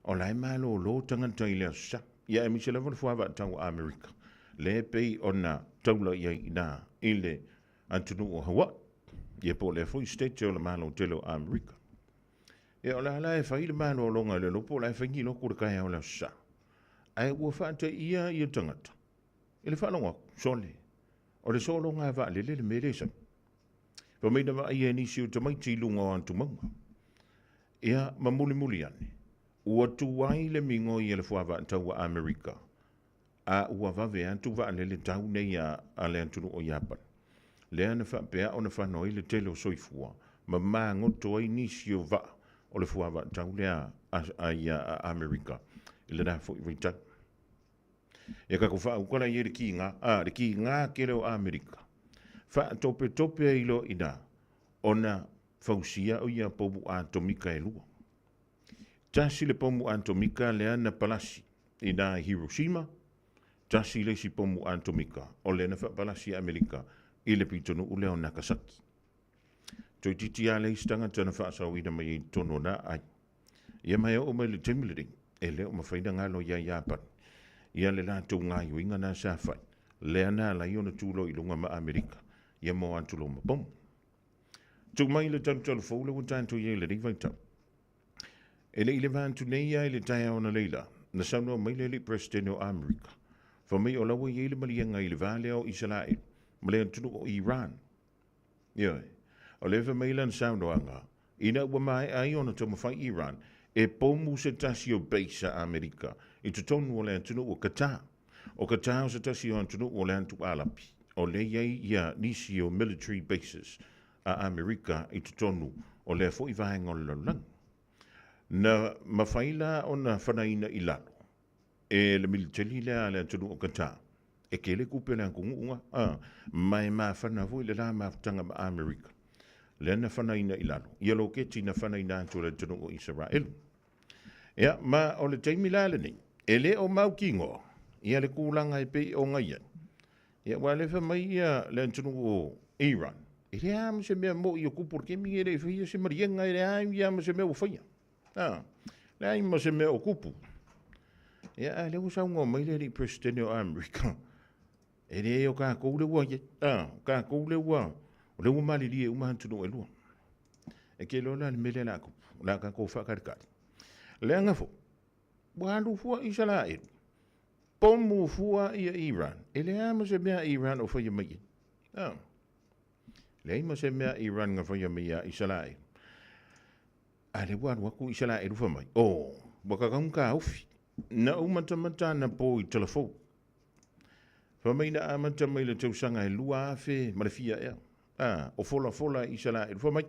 O lai malo lo tangata i le aso sa. Ia e misi lewa fuawa tau Amerika. Le pei o na taula ia i nā i le antunu o Hawaii. Ia po le fui state o le malo telo Amerika. Ia o la e whai le malo o longa le lopo la e whaingi loko le kai o le aso sa. Ai ua whaata ia i tangata. I le whanonga sole. O le solo ngā wa le mele sa. Pa meina wa ia nisi o tamaiti lunga o antu maunga. Ia muli ane. Ua tuwai le mingo i le fuawa tau a Amerika. A ua vave antu wa le tau nei a le antunu o Japan. Le ana whapea o na whanoi le tele o soifua. Ma maa ngoto ai nisi o wa o le fuawa tau le a Amerika. I le nā fo i reitai. Ia kako wha ukala i le ki ngā kere o Amerika. Wha tope i lo ina, ona fausia o ia pomu atomika e lua. Tasi le pomu atomika le ana palasi i nā Hiroshima, tasi le si pomu atomika o le na palasi Amerika i le pitonu u leo Nagasaki. Toi titi a le istanga tana whaasau ina mai i tono na ai. Ia mai o mai le temilering, e leo mawhaina ngalo ia Japan. Ia le lātou ngā yuinga nā sāwhai, le ana la iona tūlo i lunga ma Amerika. Ia mo antulo ma bom. Tu mai le tau fōle wa tāntu ia le rivai tau. E le ile vantu nei ia le taia ona leila, na saunua mai le presidente o Amerika. Fa mai o lawa ia le malianga i le vale o Israel, ma le antunu o Iran. Ia, o le fa mai lan saunoanga, ina ua mai ai ona tau mawhai Iran, e pomu se tasi o beisa Amerika, i tutonu o le antunu o Qatar. O Qatar o se tasi o antunu o le antu alapi. O le iai ia nisi o military bases a Amerika i tutonu o le fo i vahenga o lalang. Na mawhaila o na whanaina i lalo. E le military lea le antunu o Qatar. E ke le kupe le ankungunga. Mai maa whana vui le la maftanga ma Amerika. Le na whanaina i lalo. Ia lo ke tina whanaina antu le antunu o Israel. Ia, ma o le teimi lale ni. E le o mau kingo. Ia le kūlanga e pei o ngaia. Ia wale fa mai ia le antunu o Iran. E le ama se mea mo i o kupur ke mi ere fia se marienga e le ama se mea o faya. Le ama se mea o kupu. Ia le usaunga o mai le presidente o Amerika. E le o ka koule ua ye. Ka koule ua. O le umali li e umahantunu e lua. E ke lola le mele la kupu. La ka kou whakarikari. Le angafo. Walu fua Israel. Pomu fua ia Iran. E le ama se mea Iran o faya mai. Le ma se mea Iran nga whaia mea Israel. A le wānu aku Israel ufa mai. O, waka kaunga aufi. Na umatamata na po I telefon. Whamaina amata mai le tausanga e lua afe marafia ea. O fola Israel ufa mai.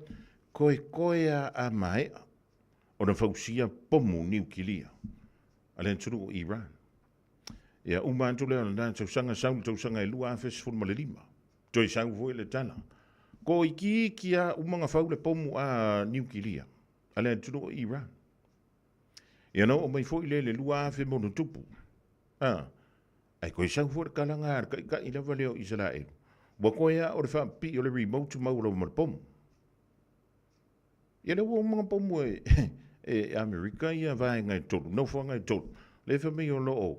Koe a mai. O na whausia pomu niukilia. Ale turu o Iran. Ia umantu leo na tausanga e lua afe sifun malelima. Toi sau voi le tala. Ko iki a umanga whau le pomu a niukilia. Ale turu o Iran. Ia no o mai foi le lua afe mono tupu. Ai koe sau voi kalanga ar ka ila valeo Israel. Wa koe a o le whampi o le remote mauro marpomu. Ia le wo mga pomu e Amerika ia vai ngai tolu. No fua ngai tolu. Le whamei o loo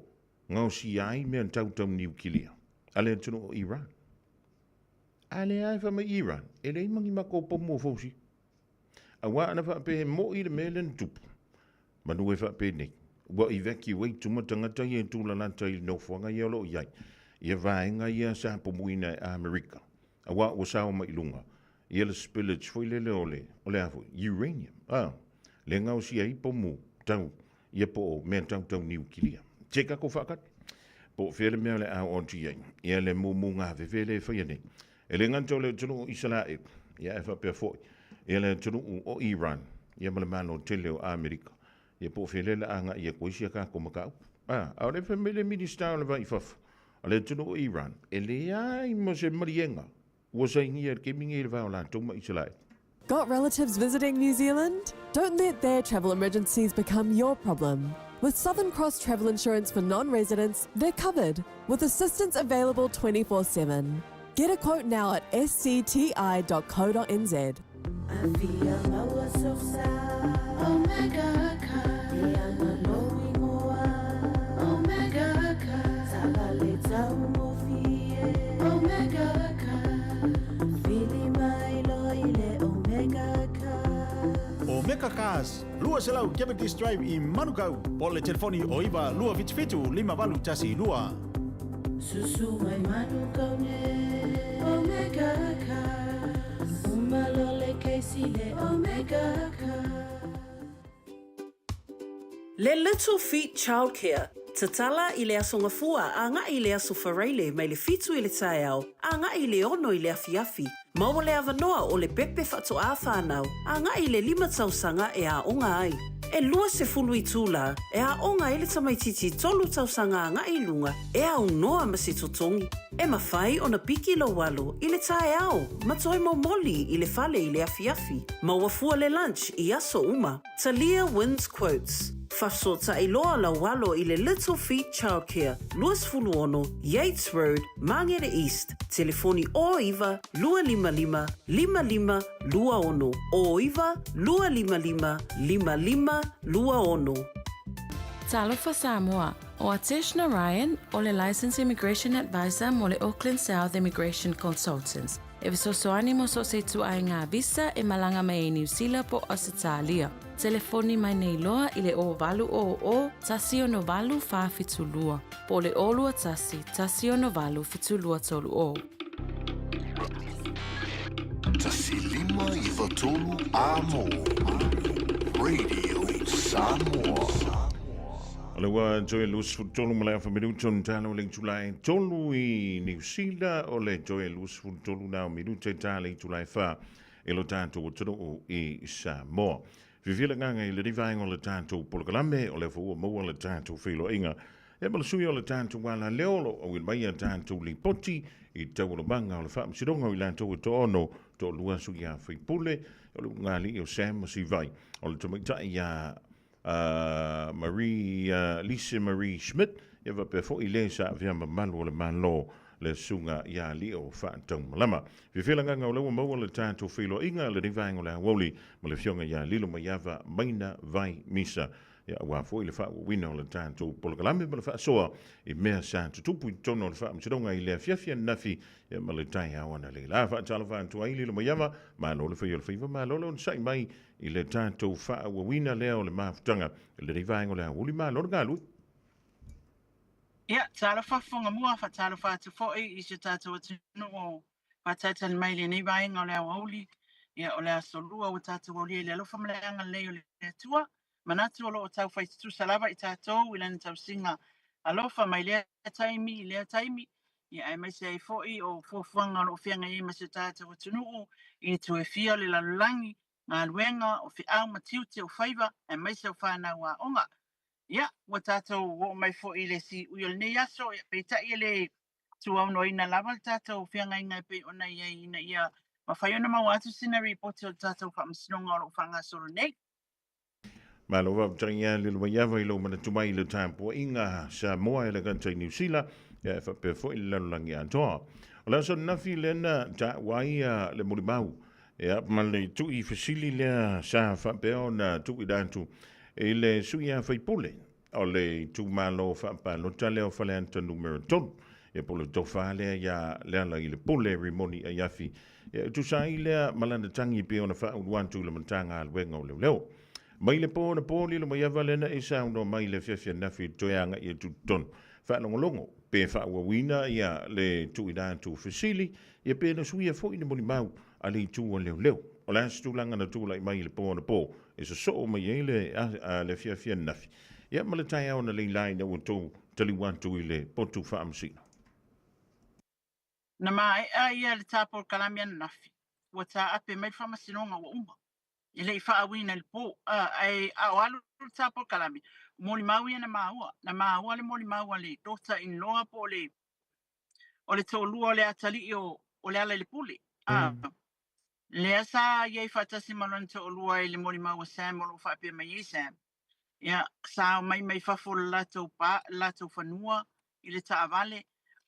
ngau si ai mea tau niukilia. Ale tunu o Iran. Ale ai whamei Iran. E le imangi mako pomu o fausi. A wa ana whape mo I le melen tupu. Manu e whape nei. Wa evacuate tumatangata I e tūlalata I no fua ngai o loo iai. Ia vai ngai ia sa pomuina e Amerika. A wa o sao mai lunga. Ia le spillage foi le ole. Ole afu. Uranium. Le ngau si ai pomu. Tau. Ia po o mea tau niukilia. Cheka ko whakat. Po where mea le au o tia. Ia le mumu ngā vevele whaia nei. E le nganto le tunu o Israel. Ia e whapea foi. Ia le tunu o Iran. Ia male mano tele o Amerika. Ia po where le anga ia koisia ka komakau. Au le whamele minister le vai whafu. A le tunu o Iran. E le ai mo se marienga. Ua sa ingia ke mingi le vau la tuma Israel. Got relatives visiting New Zealand? Don't let their travel emergencies become your problem. With Southern Cross Travel Insurance for non-residents, they're covered, with assistance available 24/7. Get a quote now at scti.co.nz. Omega Cars, lua selau Cavendish Drive I Manukau. Po le telefoni o iwa lua vitfitu 5 tasi lua. Susu mai Manukau ne Omega Cars. Umalole keisi le Omega Cars. Le Little Feet Childcare. Tatala I le asonga fua a nga I le aso whareile mai le fitu I le tae au, a nga I le ono I le afiafi. Maua le avanoa o le pepe whato a whanau, a nga I le 5 tausanga e a onga ai. E lua se fulu I tūla, e a onga I le tamaititi 3 tausanga a nga I lunga, e a unoa ma se totongi. E mawhai o na piki lo walo I le tae au, matoi mo moli I le fale I le afiafi. Maua fua le lunch I aso uma. Talia wins quotes. Whasota I loa la walo I le Little Feet Childcare, Luas Fuluono, Yates Road, Mangere East, telefoni o iwa, 255 luaono, o iwa, 255 luaono. Talofa Samoa, o Atish Narayan, o le Licensed Immigration Advisor mo le Auckland South Immigration Consultants. E visosoani mo so se tu ai ngā visa e malanga mai e New Zealand po Australia. Telefoni mai nei loa I le o valu o tasi ono valu wha fitulua. Po le olua tasi ono valu fitulua tolu o. Tasi 5 tolu amo. Radio Samoa. Ole wa joe lus tolu mala fa minuto talo le July tolu I New Zealand o le joe lus tolu na minuto talo July fa e lo tanto o tolu I Samoa. Vivila nganga I le rivainga o le tanto polkalame o le fo mo o le tanto filo inga e mal sui o le tanto wala leolo o il mai tanto li poti I tau no banga o le fa sidonga o lanto to ono to lua sui a fai pule o le ngali o Sam si vai o le tomita ia Lisa Marie Schmidt e va per fo ile sa via malu le malo le sunga ia li o fa tong lama vi fela nga o le mo le tanto filo inga le divang o le woli mo le fionga ia lilo maiava maina vai misa ya wa fo ile fa wino le tanto polkalame mo le fa soa I mea sa tupu tono le fa msidonga ile fiafia nafi ya mo le tai awana le la fa tala fa tu ai lilo maiava ma lo le fa yo fa ma lo lo sai mai ile tanto fa wina le o le maftanga le divang o le woli ma lo galu. Ia, tāra whafonga mua, tala whātu fōi I se tātou atunu o Patatan mai le nei vaenga o le auli. Ia o le asolua o tātou o le alofa maleanga lei o le atua. Manatu o lo o tau whaitu salava I tātou I lana tau singa alofa mai lea taimi. Ia ai mai se ai foi o fofuanga o whianga I ma se tātou o tunuu I tu e fia le lalulangi ngā luenga o fi au matiuti o whaiva e mai se o whanau a onga. Ia, wa tātou o mai foi le si uiol nei aso peita I le tuau no ina lava tātou whianga inga pe ona ina ia ma whai ona mau atu sina reporti o tātou whaamasinonga o lo whanga soro nei. Ma lo va tringa le lo ia vai lo mana tumai le tampo inga sa moa ele kantai New Zealand ya fa pe fo il langi anto. Ola so na fi le na ta wai le mulimau ya ma le tu I fasili le sa fa pe ona tu I dantu ele suia fa pule o le tu malo fa pa lo tale o fa le anto numero ton e polo to fa le ya le le pule remoni a yafi tu sai le malanda tangi pe ona fa one tu le mantanga al wengo le leo. Mai le po na po li lo mai avalena I sauno mai le fefia nafi toyanga I tu ton. Fa longo pe fa wina ia le tu ida tu fasili ia pe na suia fo ina moni mau ali tu o leo. O la stu langa na tu lai mai le po na po. E so mai le le fefia nafi. Ia mala tai au na le line o tu tali wan tu ile po tu fa amsina. Na mai ia le tāpol kalamian nafi. Wa tā ape mai whamasinonga wa umba. Ile I whaawina le po, ai au alu tāpol kalami. Moli mau ia na maua le moli mau le dota in loa po le o le tōlua o le atali o le ala le pule. Le asa iei whatasi malon tōlua I le moli mau Sam o lo whapea mai Sam. Ia, sao mai whafo latou whanua I le taavale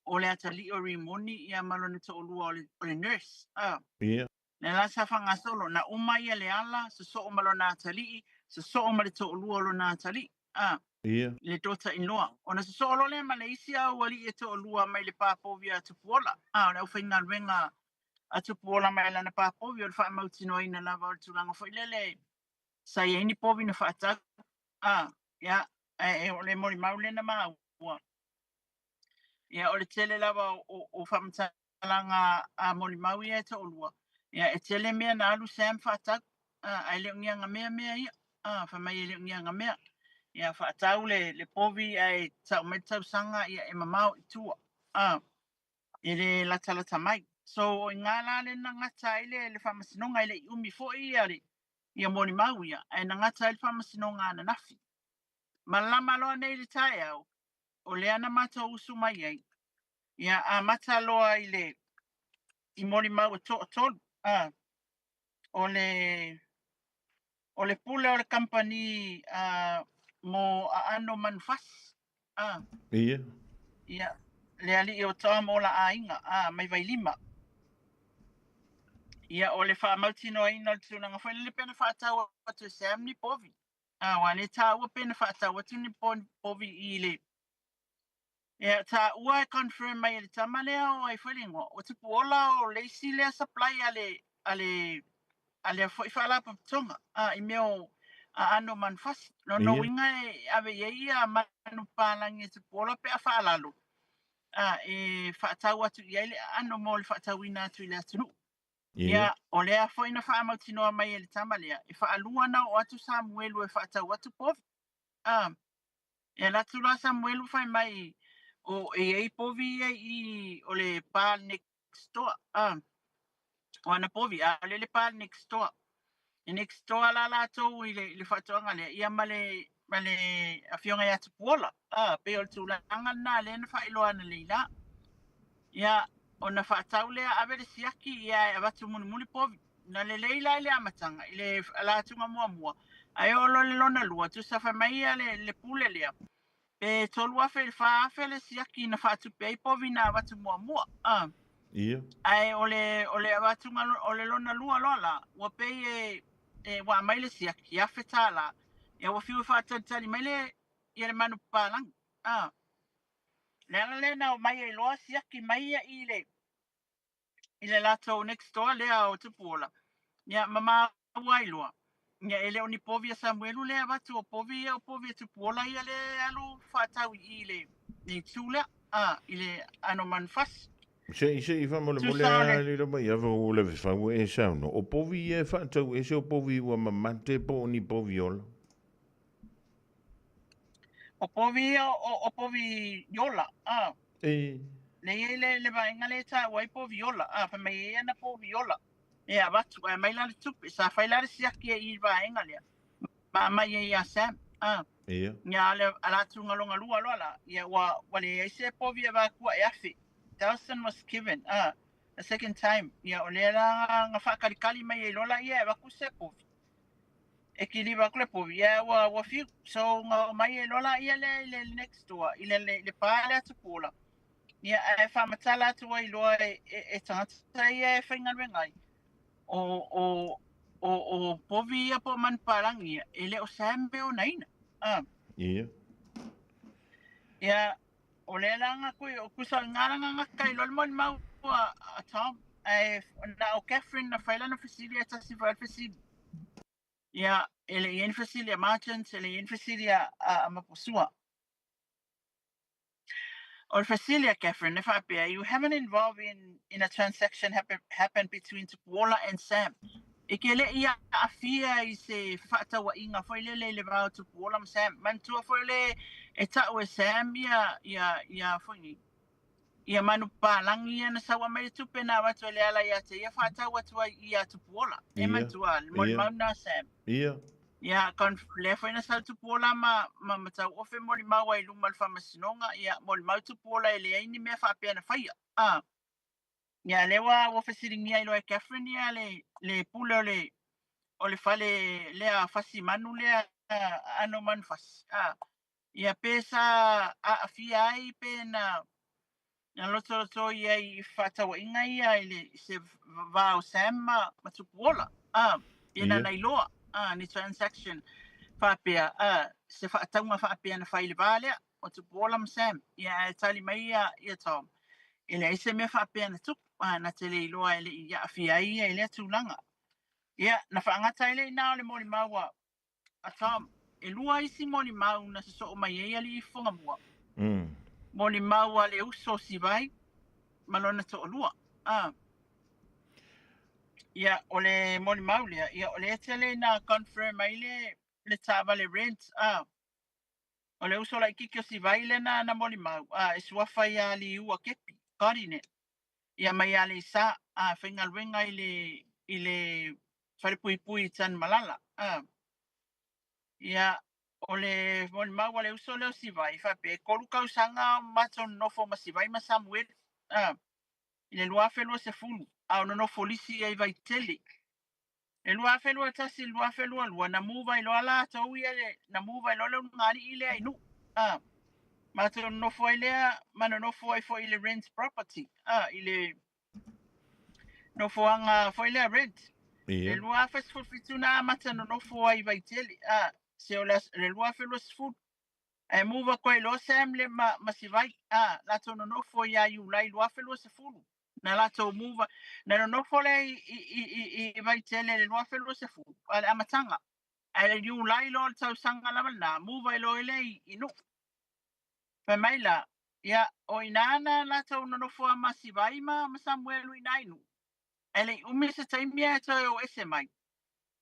o le atali o rimoni ia malon tōlua o le nurse. Ia. Le la sa whanga solo, na umai le ala, so malo nā tali, so ma le tō lua lo nā tali. Ia. Le dota in loa. O na so lo le Malaysia wali e tō lua mai le pāpovi a tupuola. Le au whainga ruenga a tupuola mai lana pāpovi o le wha mautino ina lava o le tūranga whailele. Sa ia ini povi na whaatag. Ia, o le mori maule na maua. Ia, o le tele lava o whamtalanga a mori maui e tō lua. Ia e tele mea na alu Sam whaatau, ai leo ngia ngā mea ia, whamai leo ngia ngā mea. Ia whaatau le povi ai tau mai tau sanga ia e mamau I tua, e le lata mai. So I ngā la le na ngata I le whamasinonga I le umi fo ia moni mau ia, ai na ngata I le whamasinonga na nafi. Malama loa nei le tae au, o le ana mata usu mai ai, ia a mata loa I moni mau tolu. O le pule o le company mo ano manufas. Ia. Ia. Le ali o toa mo la ainga. Mai vai lima. Ia o le wha mautino aina tu nanga whaile le pena whaatau atu Sam ni povi. Wane tā ua pena whaatau atu ni povi I le. Ia tā ua confirm mai le tamalea o ai whalingo. O tupu ola o leisi lea supply ale foi fala pa tonga I meo ano manfas no winga ave ia manu palangi te pola pe fa lalo e fa tau atu ia ano mol fa tau ina tu ile atu ia o le foi na fa mautino mai ele tamalea e fa alua na o atu Samuel e fa tau atu pov e la tu la Samuel fa mai o e povi I o le pa next door o ana povi le pa next door. E next door la tau I le whatoanga le ia male a fionga ia tupuola. Pe o tūlanga nā le na whailoa na leila. Ia o na whatau lea avere siaki ia e watu muni povi. Na le leila le amatanga I le la tunga mua. Ai o lo le lona lua tu sa whamai ia le pule lea. Pe tolua fe le siaki na whatupe ai povi na watu mua. Ia. Ai ole awatunga ole lona lua lola wa pe wa mai le siaki a fetala e wa fiu fatali mai le ia manu palang le na mai e loa siaki mai I le lato next door le o tupuola ia mama wai loa ia ele oni povi Samuelu le watu o povi tupuola ia le alu fatau I le ni tula I le ano manfas Se fa mo le le le mai ava o le fa o e sa no. O povi e fa tau e se o povi o mamante po ni poviola. O povi yola. Le vainga le ta wai poviola. Fa mai e na poviola. E a watu e mai la le tupi. Sa fai la le siaki e i vainga le. Ma mai e ia Sam. Ia. Nya le ala tunga longa lua lola. Ia wale e se povi e va kua e afi. Dawson was given a second time. Ia o le la nga whakarikali mai e lola ia e waku se povi. E ki li waku le povi ia wa fiu. So nga mai e lola ia le next door. Ile le pāle atu pula. Ia e whamatala atu ai loa e tangata ia e whaingaruengai. O povi ia po man parangi ia. E le o sambe o naina. Ia. Ia o le langa koe o kusa ngaranga ngakai lol mon mau a Tom na o Catherine na faila na facility tasi fa facility ia ele yen facility merchants ele yen facility a mapusua or facility Catherine if I you haven't involved in a transaction happen between Tupuola and Sam ikele ia afia I se fata wa inga foi le va Tupuola Sam man tu foi le eta o Sam ia foi ni ia manu palangi ia na sawa mai tupe na watu le ala ia te ia fata watu ia Tupuola e man tu al mon na Sam ia kon le foi na sa Tupuola ma tau ofe moli mawa I lumal famasinonga ia moli mau Tupuola ele ai ni me fa pena faia ia lewa wo fasiringi ai lo e Catherine ia le pule o le fale le a fasi manu le ano man fas ia pesa a fia ai pena na loto ia I fata wa inga ia ile se va o Sam ma Tupuola ina na iloa ni transaction fa pea se fa tanga fa pea na faile vale o Tupuola Sam ia tali mai ia Tom ile se me fa pea na tu na tele iloa ile ia fia ia ile tulanga ia na fa ngata ile na le moli maua a Tom e lua isi moli mau na se so mai ia li fonga mua moli mau ale uso si vai malona to lua ia ole moli mau ia ole tele na confirm ile le tava le rent ole uso la kikio si vai le na moli mau e swafa ia li ua kepi karine ia mai ale sa fingal wenga ile fare pui tan malala ia ole moli mau ale uso le si vai fa pe kolu kausanga maton nofo masivai ma Samuel ile lua felo se fulu au no folisi ai vai tele e lua felo tasi lua felo lua na muva ilo ala tau ile na muva ilo le ngari ile ai nu maton nofo ile mano nofo ai fo ile rent property ile nofo anga fo ile rent e lua fes fo fituna maton nofo ai vai tele se o le lua felo se fulu e muva ko ilo Sam le masivai la tono nofo ia yu lai lua felo se fulu na la to muva na no fole I vai tele le lua felo se fulu ale amatanga ale yu lai lo tau sanga la na muva ilo ile inu pe maila ia o inana la to no fo masivai ma Samuel inainu ele umi se taimia to o ese mai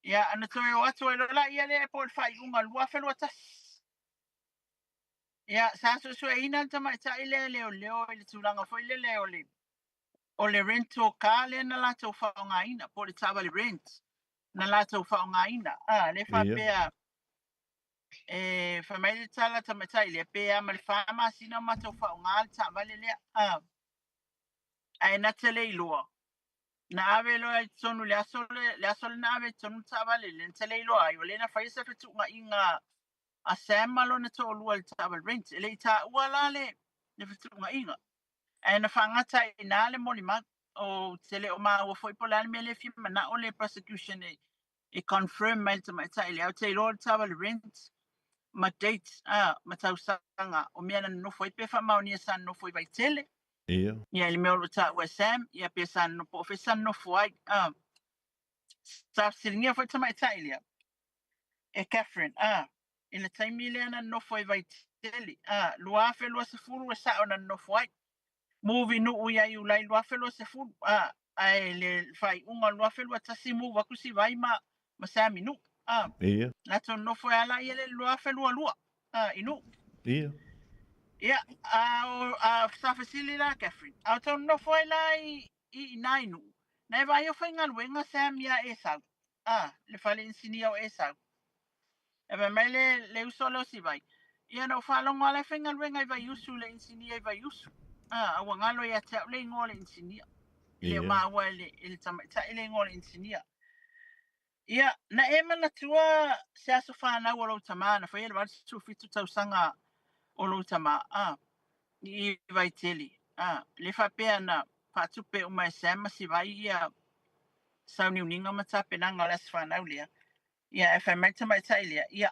ia ana to o ato ilo la ia le por fai unga lua felo tas ia sa so ina tama ta ile leo ile tulanga foi le o le rento kale na la to fa nga ina po le tava le rent na la to fa nga ina le fa pea fa mai tala tama ta ile pea mal fama sina ma to fa nga ta vale le ai na tele ilo na ave lo tsonu le asole na ave tsonu ta vale le tele ilo ai le na fa isa tu nga inga a Sam malona to lua le tava rent le ta wala le fitu nga inga e na fangata ina le moli ma o tele o ma o foi pola me le fi na o le prosecution e confirm mai to mai ile au te lord tava le rent ma date ma tau sanga o me no foi pe fa ma ni san no foi vai tele ia le me o ta wa Sam ia pe san no po fe san no foi sa siringa foi to mai ile e Catherine in the time ile na no foi vai tele lua fe lua se furu sa ona no foi movie no uia i ulai lua felo se fu ai le fai unga lua felo tasi mu wa kusi vai ma sa minu Ia. la ton no foi ala ile lua felo lua inu Ia. ia sa fasili la Catherine a ton no foi la i nainu na vai o foi ngal wenga sam ya esa le fale insinia o esa e mai le usolo si vai ia no falo ngale fengal wenga vai usu le insinia vai usu a wangalo ya te le ngole insinia le ma wale il tama ta ile ngole insinia ia na ema na tua se aso fa na wolo tama na fa ile wat su fitu tau sanga olo tama i vai teli le fa pe na fa tu pe o mai sama si vai ia sa ni uninga mata pe na ngala sfa na ulia ia e fa mai tama ta ile ia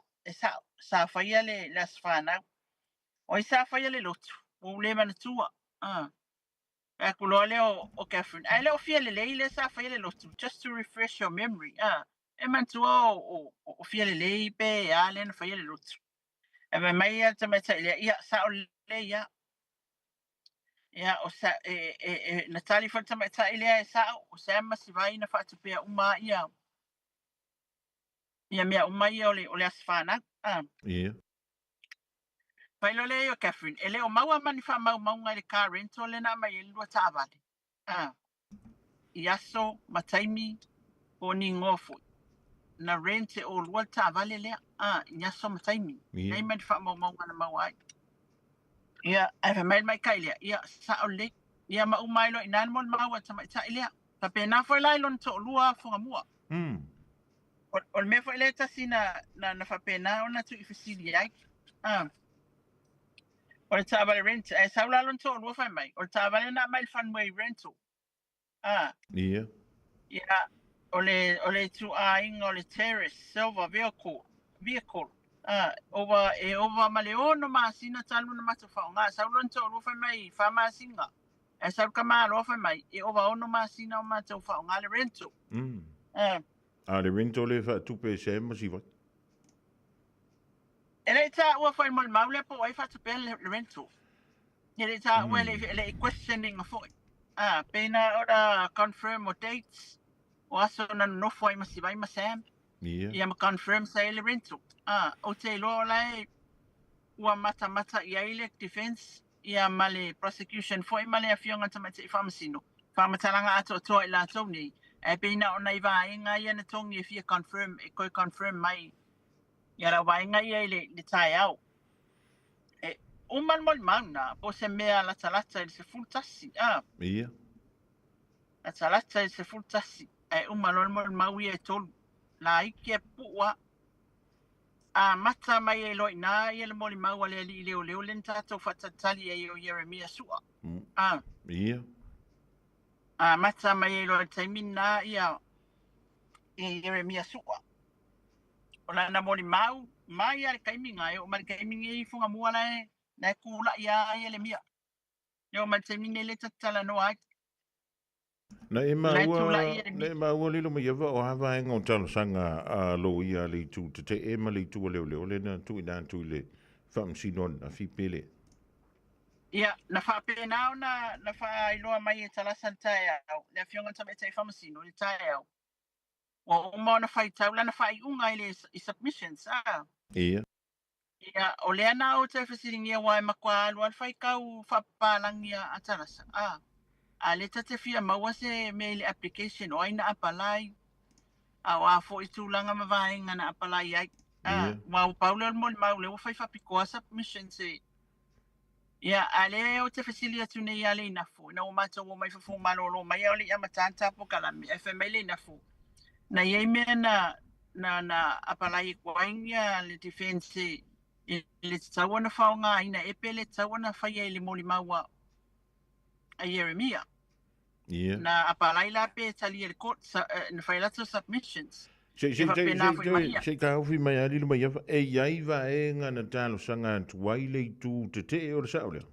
sa fa ile la sfa na o sa fa ile lotu o le mana tua e kulole o Catherine ai le o fiele le sa fa ile lotu just to refresh your memory e man tua o fiele le pe ale na fa ile lotu e mai ia tama ta ile ia sa o le ia o sa Natalie fa tama ta ile sa o sa ma si vai na fa tu pe uma ia mea uma ia ole asfana Ia. Pai lo le o Catherine ele o maua mani fa mau ngai le car rental le na mai lua tavale iaso mataimi o ni ngofo na rent o lua tavale le iaso mataimi nei mai fa mau na mau ai ia e mai kai le ia sa o le ia ma umai lo inan mon maua tama ta ile pa pe na foi lai lon to lua fonga mua o me foi le tasina na fa pe na ona tu ifisili ai o le tāwale rent, e saula lon tō lua whai mai, o le tāwale na mai Funway rental. Ia. Ia, o le tu inga o le terrace, silver vehicle. Over ma le ono maasina talu na matawhao ngā, saula lon tō lua whai mai, wha maasinga. E saula ka maa lua whai mai, e over ono maasina o matawhao ngā le rental. Le rental le wha tupe se masi vai. Ele ta ua foi mal maule po ai fa pe le rental. Ele ta ua le questioning of foi. Pena ora confirm o dates. O aso na no foi masi vai masam. Ia ma confirm sai le rental. O te lo lai ua mata ia ile defense ia male prosecution foi male afionga tamate famasino. Famatalanga ato to ila toni. E pena ona iva inga ia na tongi if you confirm e koi confirm mai. Ia ra wai ngai le tai au. Uman mol mauna, po se mea la talata il se fultasi. Ia. La talata il se fultasi. Uman mol maui e tolu. La ike e puua. Mata mai e loi na, ia le moli maua le li leo leo len tatou fatatali e o Jeremia sua. Ia. Mata mai e loi taimina ia e Jeremia sua. O la na moli mau, mai ale kaiminga e o mari kaiminga I funga mua lai, na kula ia ele mia. Yo mari kaiminga le tatala no ai. Na e maua lilo mai ava o hawa enga o talo sanga a lo ia le tu te e ma le tu leo leo le na tu ina tu le fam sinon a fi pele. Ia, na fa pele nao na fa iloa mai e talasan tae au, le fionga tame te fam sino le tae au. O mo na fai tau lana fai unga ile I submissions Ia. Ia o le ana o te fasiringia wai makwa alu al fai kau whapalangia atarasa le tate fia maua se mail application o aina apalai a wa fo I tūlanga mawaenga na apalai ai wa paule mo maule o fai whapikoa submissions Ia ale o te fasilia tune ia le inafo na o mata o mai fufu malolo mai o le amatanta po kalami FML inafo na ye mea na apalai kuainga le defense le tawana whaonga ina epe le tawana whaia le moli maua a Jeremia. Na apalai la pe tali le court na whailata submissions. Se ka hauwhi mai a lilo mai awa e iai wa e nga na talo sanga tuai le tu te te o le saolea.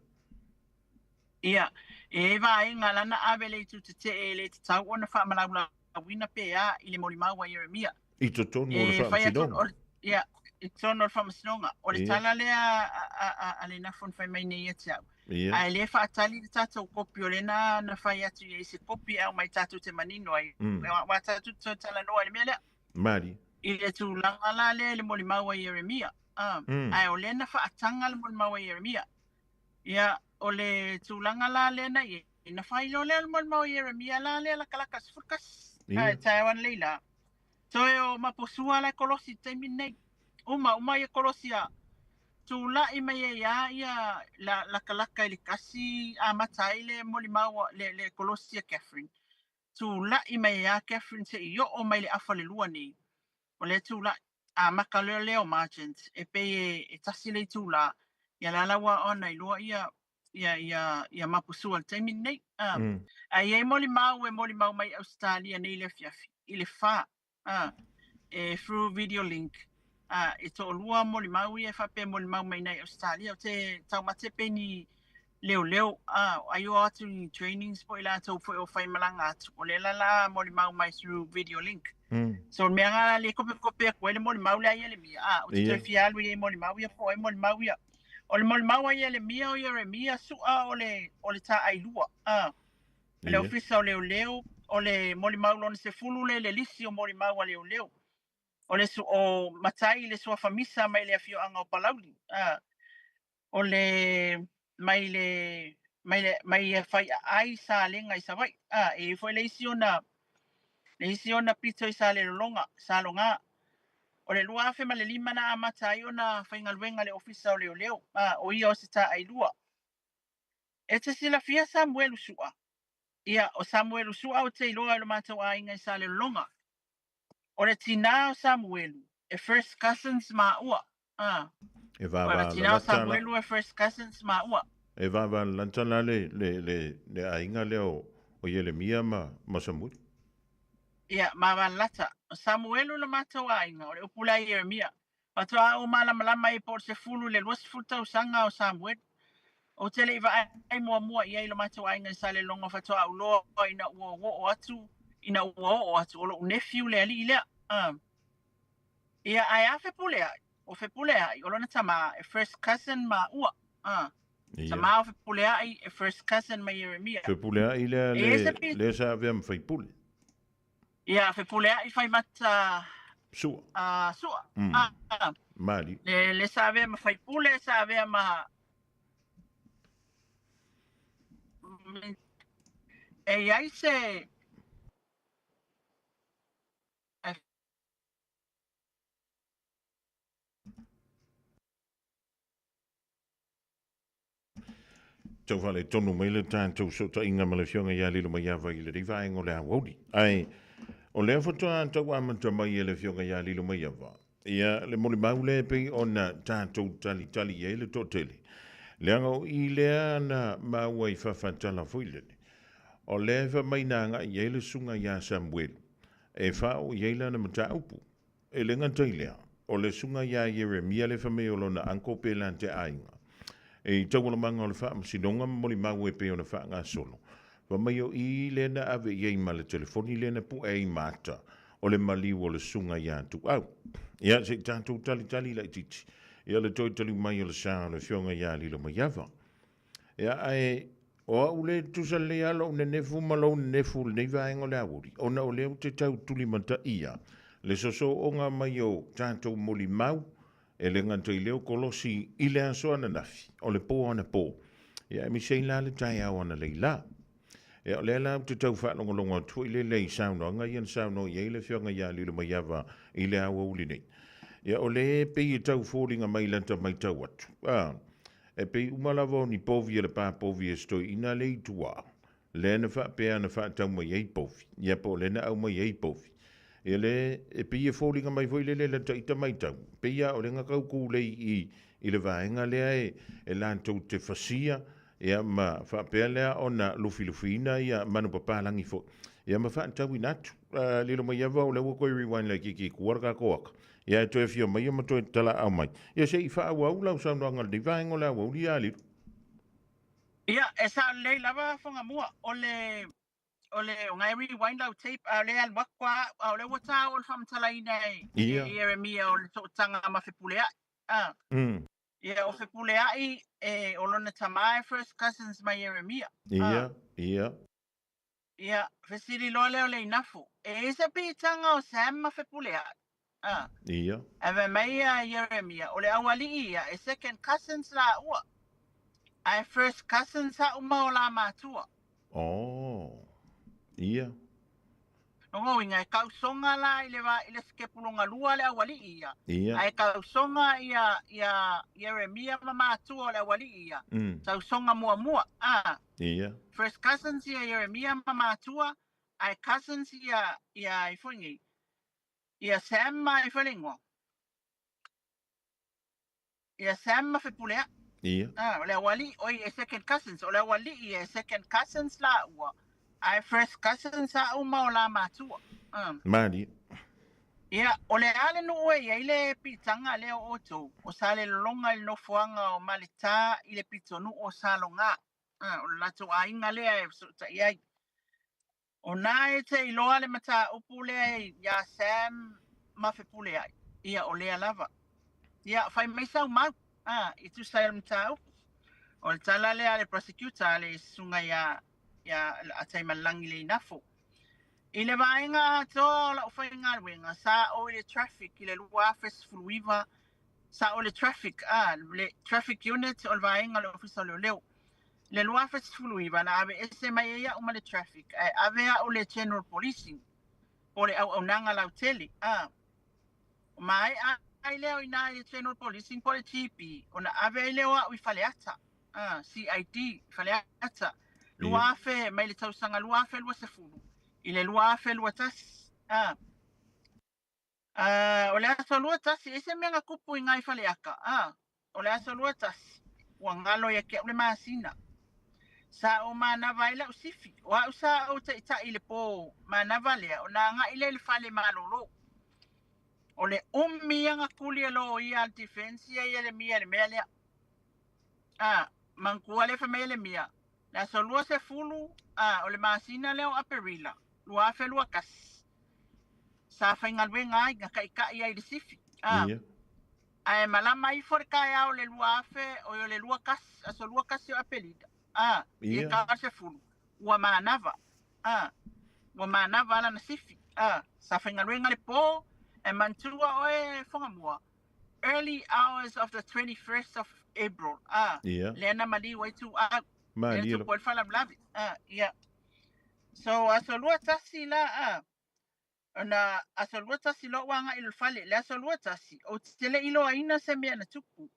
Ia, e wa e nga lana awe le tu te te le te tau ona whaamalaula wina pe a I le moli maua Jeremia. I to tonu o le whaamasinonga. Ia, I tono o le whaamasinonga. O le tala lea a le nafon whai mai nei e te au. Ai le whaatali le tātou kopi o le na whai atu i se kopi au mai tātou te manino ai. Wa tātou tō tala noa le mea lea. Mari. I le tūlanga la le moli maua i Yeremia. Ai o le na whaatanga le moli maua i Yeremia. Ia o le tūlanga la le na i na whai lo le moli maua i Yeremia la le la kalaka sifurkas. Ai taiwan leila. Toe o maposua la kolosi taimi nei. Uma i kolosi a tula i mai ia la kalaka i le kasi a matai le moli maua le kolosi a Catherine. Tula i mai ia Catherine se i o mai le afa le lua nei. O le tula a maka leo margins e pe e tasi le tula ia lalawa ona i lua ia mapusua le taimi nei. A ia moli mau mai Australia nei le fiafi. I le wha. Through video link. E to lua moli mau e whape moli mau mai nei Australia. O te tau mate peni leo. Ai o atu ni trainings po ila tau fo o whai malanga atu. O le lala moli mau mai through video link. So mea ngā le kope koe le moli mau le ia le mia. O te toi fialu ia moli mau ia po e moli mau ia. O le moli mau ia le mia o Yeremia sua o le ta ailua. Le ofisa o leo. O le moli mau lona se fulu le lisi o moli mau a leo. O le o matai le sua famisa mai le afio anga o palauli. O le mai e fai ai sa lenga i sa vai. E foi le isi ona pito i sa le longa. O le lua afe ma le lima na matai ona fai ngalwenga le ofisa o leo. O ia o se ta ailua. E te sila fia Samuel usua. Ia o Samuel usua o te iloa lo mātou a inga i sa le longa. O le tina o Samuel, e first cousins ma ua. E va o le tina o Samuel e first cousins ma ua. E va lantala le a inga leo o Yeremia ma Samuel. Ia, ma va lata. O Samuel lo mātou a inga, o le upula i Yeremia. Patoa o malama i por se fulu le luas futa o sanga o Samuel. O tele iwa ai mua i ai lo mātou a inga i sa le longa fatoa au loa ina ua o atu. Ina ua o atu o lo nephew le ali ilea. Ia ai a fepulea. O fepulea i o lona tama e first cousin ma ua. Tama o fepulea i e first cousin ma Yeremia. Fepulea i le sa vea mwhaipule. Ia fepulea i whai mata... Sua. Sua. Mali. Le sa vea mwhaipule, sa vea ma... E ai se... Tau whale tonu mai le tātou so ta inga malawhionga ia lilo mai awa i le riva ingo le hawauri. Ai, o lea whatoa tau amanta mai i le whionga ia lilo mai awa. Ia le moli maule pei o na tātou tali e le tōtele. Leanga o i lea na maua i whawhatala fuilene. O lea wha mai nanga i le sunga ia Samuel. E whao i eila na mata upu. E lenga tailea. O le sunga ia Yeremia le whameolo na anko pela te ainga. E tau la manga o le wha sinonga moli mau e pe o na wha ngā solo. Wa mai o i lena ave i ei ma le telefoni lena pu e i mata o le maliu o le sunga i atu au. Ia se tātou tali la i titi. Ia le toi tali mai o le sā o le whionga i a lilo mai awa. Ia ai o au le tusa le alo ne nefu malo ne nefu le neiva engo le awuri. O na o leo te tau tuli mata ia. Le soso o ngā mai o tātou moli mau. E le nganta i leo kolosi i le aso ana nafi, o le po ana po. Ia mi sei la le tai au ana leila. E o le la te tau whanonga tu i le lei sauno, anga ian sauno i eile whionga ia lilo mai awa i le awa uli nei. Ia o le pe i tau fōringa mai lanta mai tau atu. E pe umalawa ni povi e le pā povi e stoi ina le i tua. Le na wha pēa na wha tau mai ei povi. Ia po le na au mai ei povi. E le e pia fōringa mai foi le la taita mai tau. Pia o le ngā kaukou lei i le vaenga lea e lantou te whasia e ma whapea lea o na lufi-lufina i a manu papalangi fo. E ma whaantau i natu. Lilo mai awa o le wakoi rewind la ki kuaraka koaka. E a toi fio mai o ma toi tala au mai. E se i wha au au lau sauno angal di vaenga le au li a liru. Ia, e sa lei lava whanga mua o le ngai rewind lau tape le al wakwa o le wata o le whamtala i nei Yeremia o le tōtanga ma whipulea. Ia o fepule ai e o lona tamae first cousins mai Jeremia. Ia. Ia, fesiri loa leo le inafu. E isa pitanga o Sam ma fepule ai. Ia. Ave mai a Jeremia, o le awali ia e second cousins la ua. Ai first cousins ha uma o la matua. Oh. Ia. Nongo inga e kausonga la ile skepulonga lua le awali ia. Ia. Ai kausonga ia Jeremia ma matua le awali ia. Kausonga mua. Ia. First cousins ia Jeremia ma matua. Ai cousins ia ifungi. Ia Sam ma ifungo. Ia Sam ma fepulea. Ia. Ole awali oi e second cousins. Ole awali ia second cousins la ua. Ai first cousins sa uma o la matua. Mari. Ia, ole ale no ue ia ile pitanga leo oto. O sale longa il no fuanga o malita ile pitonu o salonga. O lato a inga lea e ta iai. O nae te iloa le mata upule ya Sam mafepule ai. Ia o lea lava. Ia, fai meisa umau. Itu saya mata upu. O le tala lea le prosecutor le sunga ya atai malangi le inafo. I le vaenga to la ufainga wenga sa o le traffic i le lua fes fluiva sa o le traffic le traffic unit o le vaenga le ofisa le leo. Le lua fes fluiva na ave ese mai ia uma le traffic ave o le general policing o le au nanga lau tele mai ai leo ina le general policing po le TP ona ave leo u faleata CID faleata luafe mai le tausanga luafe lua se fulu i le luafe lua tas o le aso lua tas ese menga kupu ingai faleaka o le aso lua tas ua ngalo ia ke ule masina sa o manava ila usifi wa usa o ta ile po manava lea o na nga ile le fale malolo o le nga kuli lo ia defense ia le mia le mele mankua le famele mia la solua se fulu o le masina leo aperila lua fe lua kas sa fainga wenga nga ka ia le sifi ai malama I forka ia o le lua fe o le lua kas aso lua kas o apelida ia ka se fulu wa manava la na sifi sa fainga wenga le po e mantua o fonga mua early hours of the 21st of April lena mali waitu Mali por fala blavi so asolua tasi la ona asolua tasi lo wanga il fale le asolua tasi o tele ilo aina se me na tupu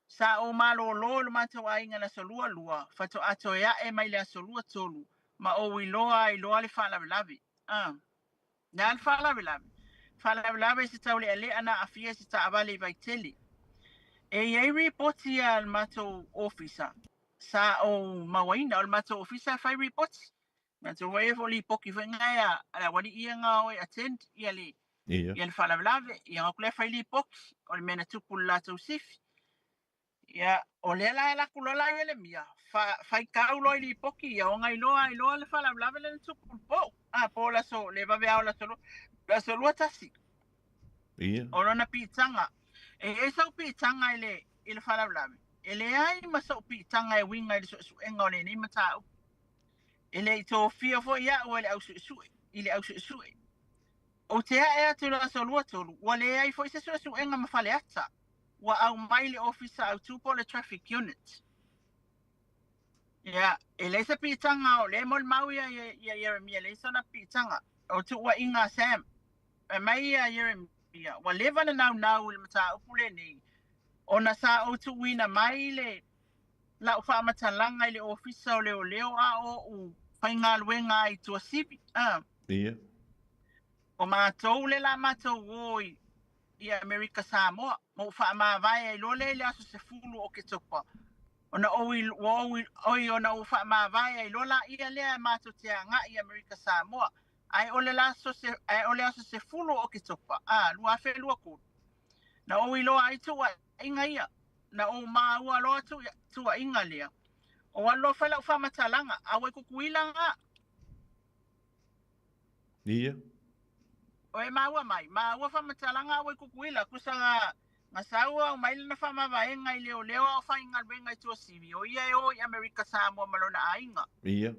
sa o malo lo mato ainga la solua lua fato ato ya e mai le asolua tolu ma o iloa le fala blavi na al fala blavi se taule ele ana afia se ta avale vai tele e report ya al mato officer sa o mawaina al mato officer fai report mato vai foli poki venga ala wali ia nga o attend ia le fala blave ia ko le fai li poki o mena tupu la to sif ia o le la kulola ia le mia fai ka ulo li poki ia o nga ilo le fala blave le tupu po po la so le va vea la solo tasi o lona pitanga e sa pitanga ile fala blave ele ai maso pitanga e winga ile su engole ni mata ele to fia fo ia o le au su o te e atu la solo tolu wale ai fo se su enga mafale ata wa au maile officer au tupo le traffic unit ya ele se pitanga o le mol mau ya Jeremia le sona pitanga o tu wa inga Sam e mai ya Jeremia wa leva na now le mata upule ni ona sa o tu wina mai la ufa matalanga ile ofisa o leo o fainga luenga I tu sipi o matou le la matou oi I America Samoa mo fa ma vai lo le aso se fulu o ke topa ona oi ona o fa ma vai lo la ia le matou te nga I America Samoa ai ole la so se ole aso se fulu o ke topa lua fe lua ko na oi lo ai tu inga ia na o ma ua lo tu inga lea o alo fela fa matalanga awe kukuilanga ia o e maua fa matalanga awe kukuila kusanga Ngasaua o maile na whamavaenga I leo leo o whainga wenga I tua sivi. O ia o I Amerika Samoa malona ainga. Ia.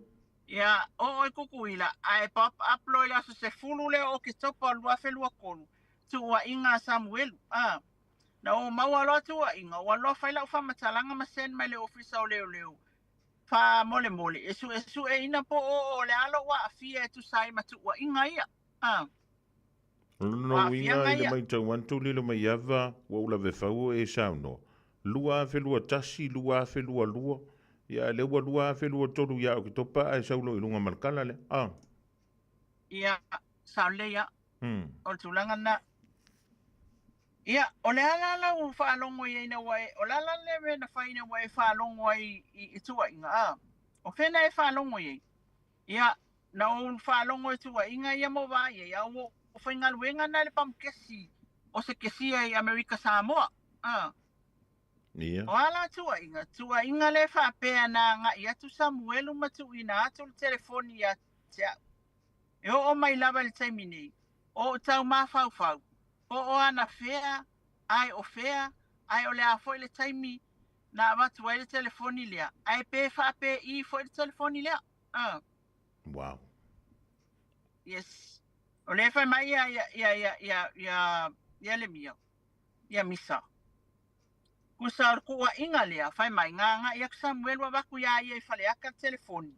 Ia, o kukuila. Ai pop upload la se fulu leo o ke topa lua felua kolu. Tu wa inga Samuelu. Na o maua loa tu wa inga. Wa loa whaila o whamatalanga masen mai le ofisa o leo leo. Fa mole mole. Esu e ina po o le alo wa afia e tu sai matu wa inga ia. No inga I le mai tau antu lilo mai ava wa ula vefau e sauno. Lua felua tasi, lua felua lua. Ia le ua lua felua tolu ia o ki topa ai saulo ilunga markala le. Ia, saule ia. O tulanga na. Ia, o le ala u whaalongo I ina wai. O le ala lewe na whaina wai whaalongo I tua inga. O whena e whaalongo I. Ia, na o whaalongo I tua inga ia mo wa ia. O whainga luenga na le pam kesi. O se kesi I Amerika Samoa. Ia. O ala tua inga le whapea na nga I atu Samuelu matu ina atu le telefoni ia tia. E o mai lava le taimine. O tau mawhau whau. O ana fea, ai o fea, ai o le a foi le taimi na watu ai le telefoni lea. Ai pe whape I foi le telefoni lea. Wow. Yes. O le whai mai ia le mia. Ia misa. Kusa kua inga lea, whai mai nga ia Samuel wa waku ia I whale aka telefoni.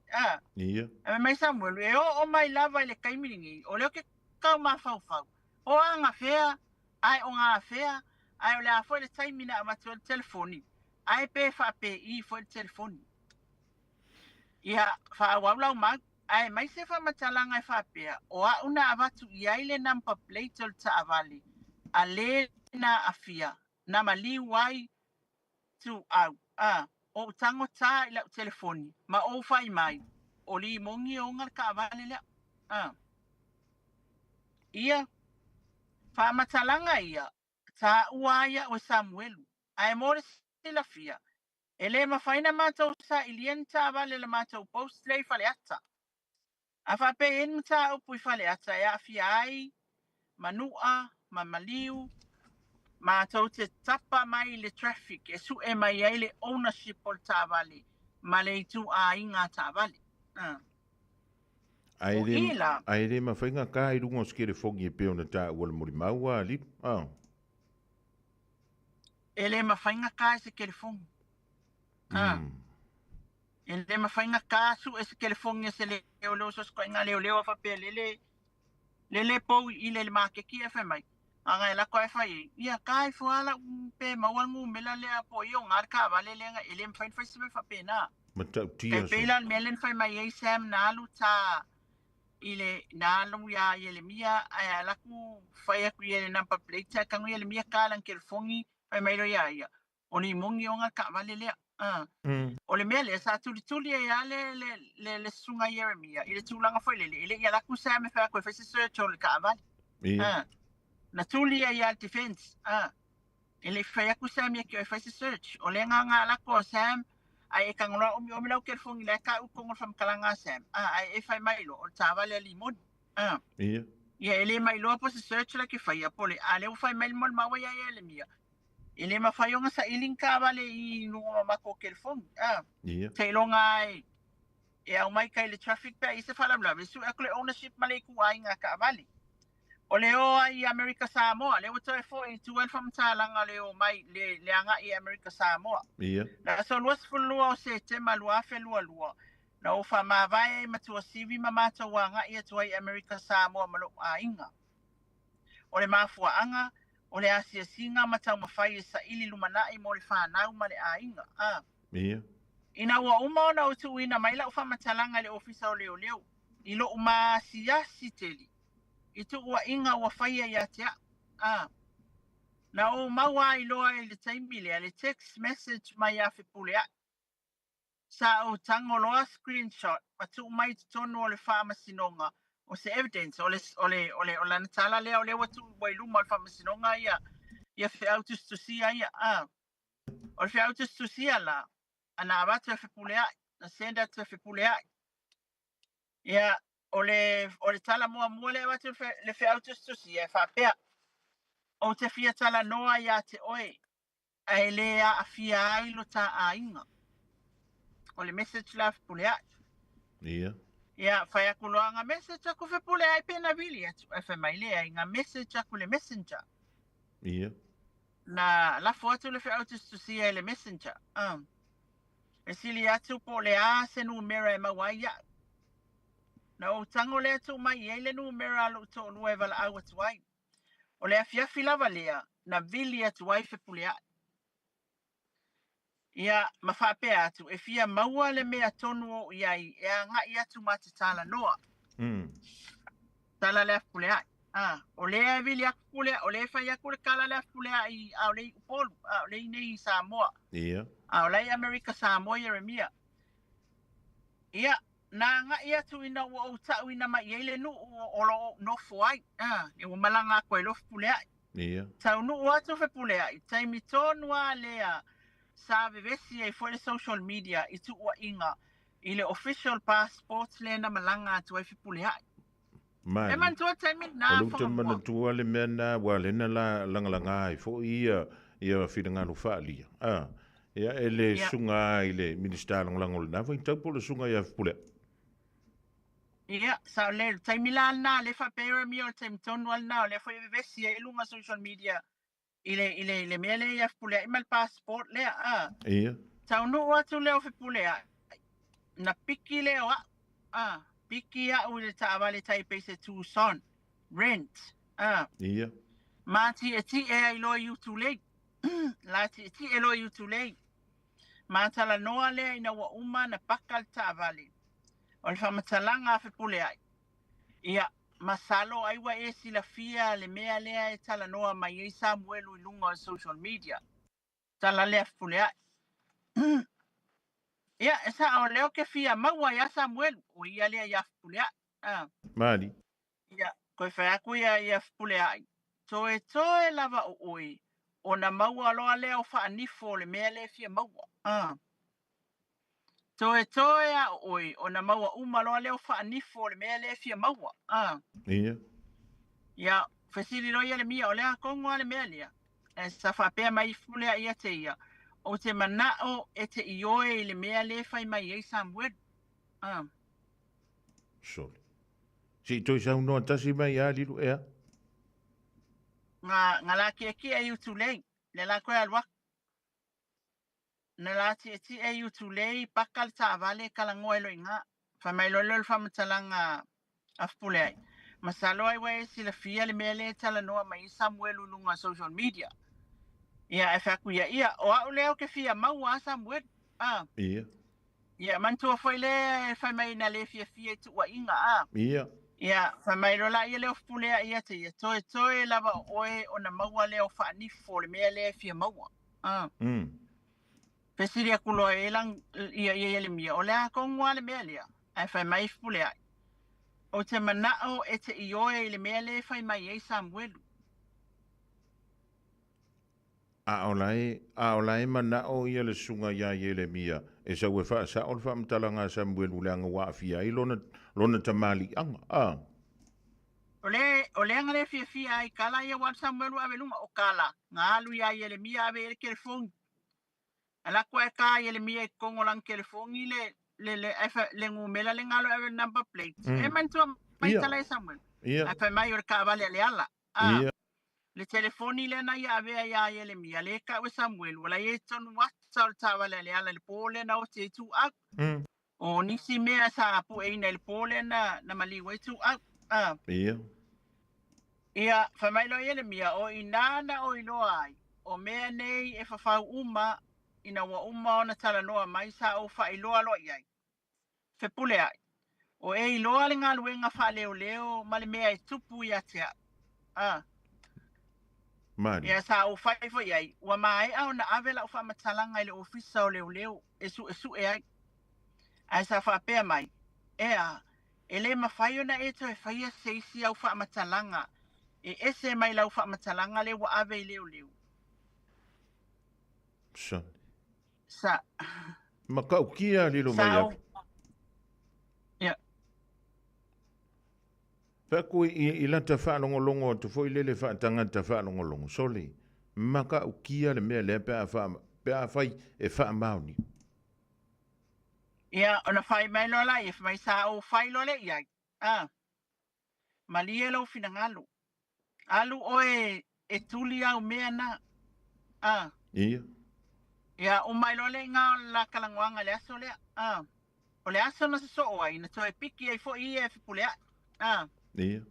Ia. E mai Samuel, e o mai lava le kaimiringi, o leo ke kau mawhau whau. O anga fea, ai o ngā fea, ai o le a foi le taimina a matu le telefoni. Ai pe whape I foi le telefoni. Ia whaawaulau mag, ai mai se whamatalanga I whapea, o a una avatu I aile number plate o le taavale, a le na afia, na mali wai tu au, o tango tā I lau telefoni, ma o whai mai, o li mongi o ngar ka avale lea. Ia, whamatalanga ia, tā uaia o Samuelu, ai more sila fia. E le mawhaina mātou sa ilien tā vale le mātou post lei whale ata. A whape enu tā upu I whale ata e a fia ai, manua, mamaliu, mātou te tapa mai le traffic, e su e mai ai le ownership o le tā vale, ma le itu a inga tā vale. Ai re mawhainga ka I rungo skere fongi e peo na tā ua le mori maua li. E le mawhainga ka e se kere fongi. E le mawhainga ka su e se kere fongi e se leo leo so sko inga leo leo a whape lele pou I le makeki e whai mai. Anga e lako e whai ia ka e fuala pe mawangu mela lea po I o ngar ka vale lenga e le mwhain whai se me whape na. Matau tia so. Pe peilan melen whai mai e Sam na alu ta ile na alu ya ele mia a laku whai aku I ele number plate ta kangu ele mia ka lang kere fongi whai mai lo ia. O ni mongi o ngar ka vale lea. O le mea le sa tuli e a le sunga Jeremia. I le tūlanga whai lele. Ile ia laku Sam e whai koe whai se search o le ka vale. Na tuli e ia defense. Ele whai aku Sam e koe whai se search. O le ngā lako Sam ai e kangola omi lau kere fongi le ka ukongo whamkalanga Sam. Ai e whai mailo o tā vale a limoni. Ia. Ia ele mailo po se search la ke whai a pole. A leo whai mailo mon mawa ia ele mia. Ele ma whai onga sa iling ka vale I nungo mako kere fongi. Ia. Teilonga ai. E au mai kai le traffic pa I se whalamlawe. Su e kule ownership male ku ai ngā ka vale. O leo I Amerika Samoa, leo to e fo I tuan whamtalanga leo mai le anga I Amerika Samoa. Ia. Na so luas fulua o se te malua felua lua. Na o whamawai matua sivi mamata wanga I atua I Amerika Samoa malo a inga. O le mafua anga, o le asia singa matau mawhai sa ili lumana I mo le whanau ma le a inga. Ia. Ina ua uma o na utu ina maila o whamatalanga le ofisa o leo leo. Ilo uma siasi teli. I tu ua inga ua whaia ia te a. Na o maua I loa I le taimile, le text message mai a whipule a. Sa o tango loa screenshot, ma tu mai tonu o le whamasinonga, o se evidence, o la natala lea o le watu wailuma o le whamasinonga ia whiautus tu sia ia a. O le whiautus tu sia la, ana abatu e whipule a, na senda tu e whipule a. Ia, o le tala mua le watu le whiautus tu sia e whapea. o te fia tala noa ia te oe, ai lea a fia ai lo ta ainga. O le message love pule ai. Ia. Ia, whai aku loa ngā message aku whi pule ai pēna vili atu. E whi mai lea i ngā message aku le messenger. Ia. Na lafo atu le whi autus tu sia le messenger. E sili atu po le a se numera e mawai ia. Na o tango le atu mai e le numera alu to lua e wala au atu ai. O le afiafi lava lea, na vili atu ai whi pule ai. Ia, mawhape atu, e fia maua le mea tonu o iai, e a ngai atu matatala noa. Tala le pule ai. O le e vili aku pule, o le fai aku le kala le pule ai, au le upolu, au le nei Samoa. Ia. Au le Amerika Samoa Yeremia. Ia, na ngai atu ina ua o tau ina mai eile nu o lo nofo ai. E o malanga koe lo pule ai. Ia. Tau nu o atu fe pule ai. Taimi tonu a lea, sa vevesi ai foi le social media i tu ua inga i le official passports le na malanga atu ai fipule ai. Mai. E man tua taimi na o luta mana tua le mena wa le na la langa ai fo ia whiringa no whaalia. Ia e le sunga i le minister lango na vai tau po le sunga ia fipule. Ia, sa le taimi la na le fa pera mi o taimi tonu al na le foi vevesi ai lunga social media ile mele ia fipule i mal passport le Ia. Tau nu atu leo fipule ai. Na piki leo piki a ule ta vale tai pese Tucson. Rent. Ia. Mati e ti e ai lo you too late. Lati e ti e lo you too late. Mata la noa lea ina wa uma na pakal ta vale. O le whamatalanga fipule ai. Ia. Masalo ai wa e sila fia le mea lea e tala noa mai e Samuelu i lunga o social media. Tala lea fipule ai. Ia, esa o leo ke fia maua ia Samuelu o ia lea ia fipule ai. Mari. Ia, koe whai aku ia fipule ai. Toe lava o oi. O na maua loa lea o whaanifo le mea lea fia maua. Toe a oi, o na maua umaloa leo whaanifo le mea lea fia maua. Ia. Ia, whesiri roia le mia o lea kongoa le mea lea. E sa whapea mai fulea ia te ia. O te manao e te ioe i le mea lea whai mai ei Samuel. Sorry. Si toi sa unoa tasi mai a lilu ea? Ngā la kia e utu lei. Le la koe alwa. Na la ti e utu lei pakal ta avale kalangoa elo inga. Whamai lolo whamatalanga afpule ai. Masalo ai wai sila fia le mea le tala noa mai Samuel ulunga social media. Ia e whaku ia. O au leo ke fia maua Samuel. Ia. Ia mantua foi le whamai na le fia tu wa inga. Ia. Ia, whamai rola ia leo fpulea ia te ia. Toe lava oe o na maua leo whaanifo le mea le fia maua. Pesiri a kuloa e lang ia le mia. O lea kongoa le mea lea. Ai whamai fpulea. O te manao e te ioe i le mea le whaimai ei Samuelu. A olai mana o ia le sunga ia ie le mia. E sa ue wha sa ol wha mtalanga Samuel uleanga wa fia i lona tamali anga. O le anga le fia ai kala ia wan Samuelu ave lunga o kala. Ngā alu ia ie le mia ave e le telefoni. Ala koe ka ia le mia e kongo lang telefoni le ngumela le ngalo ave number plates. E mantua mai tala e Samuel. Ia. Ai mai o le ka vale le ala. Ia. Le telefoni le na ia ave ia ia le mia le ka we Samuel wala ye tonu WhatsApp ta vale le ala le pole na o te tu a. O nisi mea sa pu e na le pole na mali we tu a. Ia. Ia whamailo ia le mia o inana o iloa ai. O mea nei e whawhau uma ina wa uma ona tala noa mai sa o wha iloa loa iai. Whepule ai. O e iloa le ngā luenga wha leo ma le mea e tupu ia te a. Mari. Ia sa o whai fo iai. Ua mai au na avela o wha matalanga i le ofisa o leo e su e ai. Ai sa whapea mai. Ea, e le mawhai ona e to e whaia seisi au wha matalanga. E ese mai lau wha matalanga le wa ave i leo. Sa. Makau kia lilo mai Ia. Fa ko I la ta fa longo to fo ile le fa tanga ta fa longo sole. Maka o kia le me le pe a fai e fa mauni. Ia, ona whai mai lola, ia mai sa o whai lole ia. Malie lo fina ngalu. Alu o e tuli au mea na. Ia. Ia, o mai lole ngā la kalanguanga le aso lea. O le aso na se so o ai, na toi piki ai fo ia e whipulea. Ia.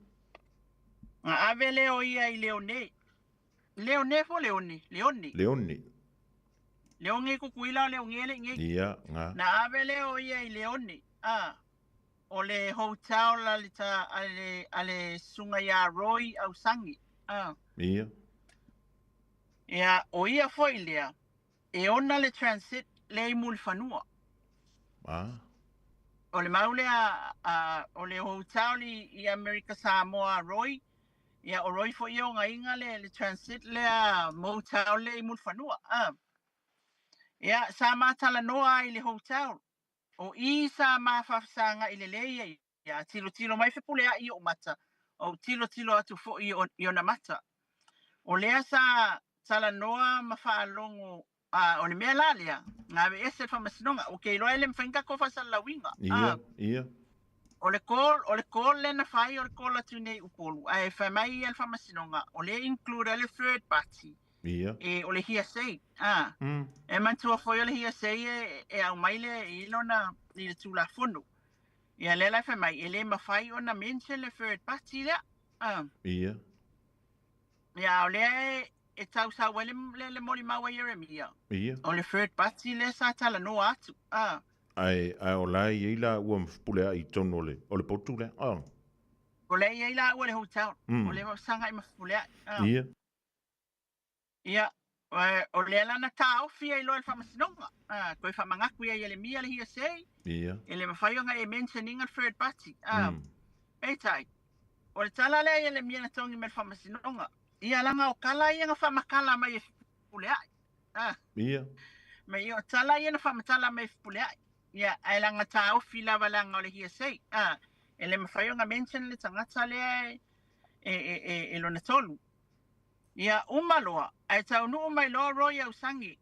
Ngā ave leo ia I leone. Leone fo leone. Leone. Leone kukuila o leone nge. Ia, ngā. Na ave leo ia I leone. O le hotel la lita ale sunga ya Roy au sangi. Ia. Ia, o ia foi lea. E ona le transit le mul fanua. O le maulea o le hotel I America Samoa Roy. Ia o Roy foi o nga inga le transit le motel le mul fanua. Ia, sa matala noa I le hotel. O I sa mawhawhasanga I le leia ia. Tilo mai whipulea I o mata. O tilo atu fo I o na mata. O lea sa tala noa mawhaalongo o le mea lalea. Ngā me ese whamasinonga. O kei loa le mwhenka ko whasala winga. Ia. O le call le na whai o le call atu nei upolu. Ai whamai al whamasinonga. O le include le third party. Ia. E o le hearsay. E mantua foi o le hearsay e au maile I lona I le tula fono. Ia le lai whamai. E le mawhai o na mention le third party lea. Ia. Ia o le e tau sa wale le moli maua Yeremia. Ia. O le third party le sa tala no atu. Ai o lai I la ua mpulea I tono le. O le potu le. O le I la ua le hotel. O le sanga I mafulea. Ia. Ia. O le lana ta ofi ai loa le whamasinonga. Koe whamangaku ia Yeremia le hearsay. Ia. E le mawhaionga e mentioning a third party. E tai. O le tala le Yeremia na tongi me le whamasinonga. Ia langa o kala ia nga whamakala mai e whipulea. Ia. Me i o tala ia na whamatala mai e whipulea. Ia, ai langa ta ofi lava langa o le hearsay. E le mawhaionga mention le tangata le e lona tolu. Ia, umaloa, ai tau nuu mai loa roi au sangi.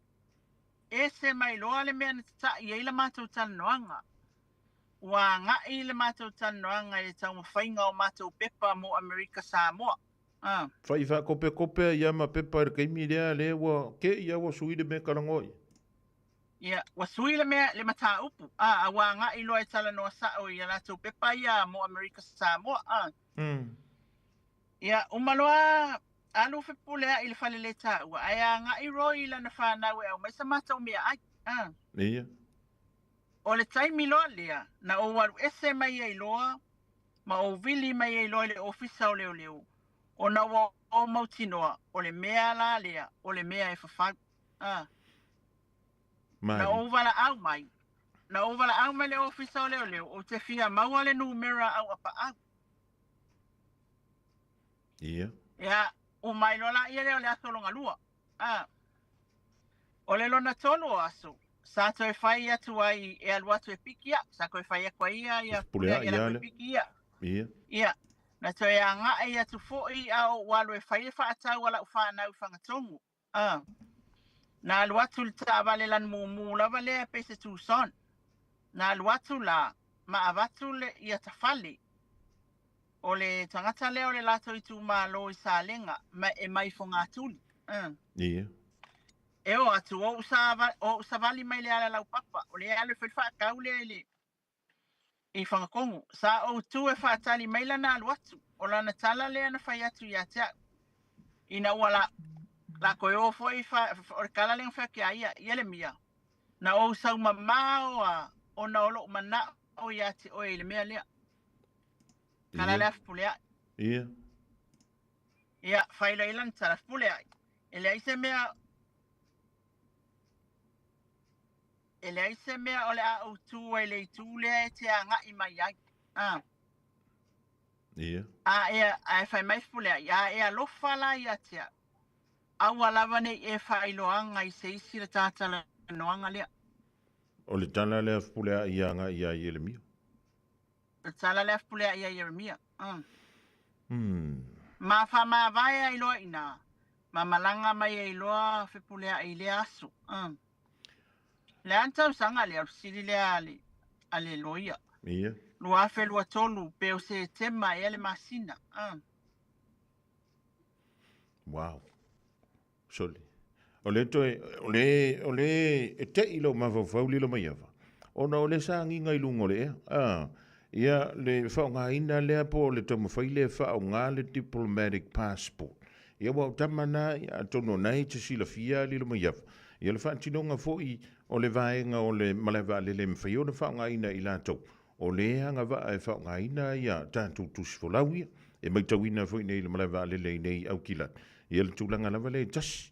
E se mai loa le mea na tata i eila mātou talanoanga. Wa ngā i le mātou talanoanga e tau mawhainga o mātou pepa mo Amerika Samoa. Fai fa kope ia ma pepa er keimi lea le wa ke ia wa sui de me karangoi. Ia, wa sui le mea le mata upu. Wa ngā i loa e talanoa sao i alatou pepa ia mo Amerika Samoa. Ia, umaloa alu whipulea I le whalele tā ua. Aia ngā i roi I lana whanau e au mai sa mātou mea ai. Ia. O le taimi loa lea, na o waru ese mai ai loa, ma o vili mai ai loa le ofisa o leo leo. O na o mautinoa, o le mea la lea, o le mea e whawhau. Na o wala au mai. Na o wala au mai le ofisa o leo leo, o te fia maua le numera au apa au. Ia. Ia, o mai lola ia leo le aso longa lua. O le lona tolo o aso. Sa toi whai atu ai e alu atu e piki ia. Sa koe whai akua ia ia pulea ia le piki ia. Ia. Ia. Na toi a ngā e atu fōi au walu e whai e whaatau wala u whanau whangatongu. Na alu atu le ta avale lan mū lava lea pese tūson. Na alu atu la ma avatu le ia tawhale. O le tangata leo le lato I tū mā lo I sa lenga ma e mai fo ngā tuli. Ia. E o atu o usavali mai le ala lau papa. O le ale whewha kau le I whangakongo. Sa o tu e whaatali mai lana alu atu. O lana tala lea na whai atu I atea. Ina ua la koe o fo I o le kala lenga whea kia ia. Ia le mia. Na o usau mamao o na olo mana o I ate o e le mea lea. Kala lea whipulea. Ia. Ia, whaila ilan tala whipulea. E lea ise mea o le a o tu e le tu lea te a ngā I mai ai. Ia. E whai mai whipulea. Ia, e a lofa la I atea. Aua lava nei e whailoanga I se isi le tātala noanga lea. O le tala lea whipulea ia ngā ia I ele mio. Le tala lea whipulea ia Yeremia. Ma wha vai ai loa ina. Ma malanga mai ai loa whepulea i le asu. Le antau sanga le au siri le ale loia. Ia. Lua whelua tolu pe o se tema e ale masina. Wow. Soli. O le toi, o le e te ilo mawawau lilo mai awa. Ona o le sa nginga i lungo le ea. Ia le whao ngā ina lea po le tamu whai le whao ngā le diplomatic passport. Ia wau tamana ia tono nei te sila fia lilo mai awa. Ia le whaantinonga fōi o le vaenga o le malewa le le mwhai o le whao ngā ina i lātou. O le hanga wa e whao ngā ina ia tātou tusi wholawia. E mai tau ina fōi nei le malewa le le nei au kilat. Ia le tūlanga lawa le tasi.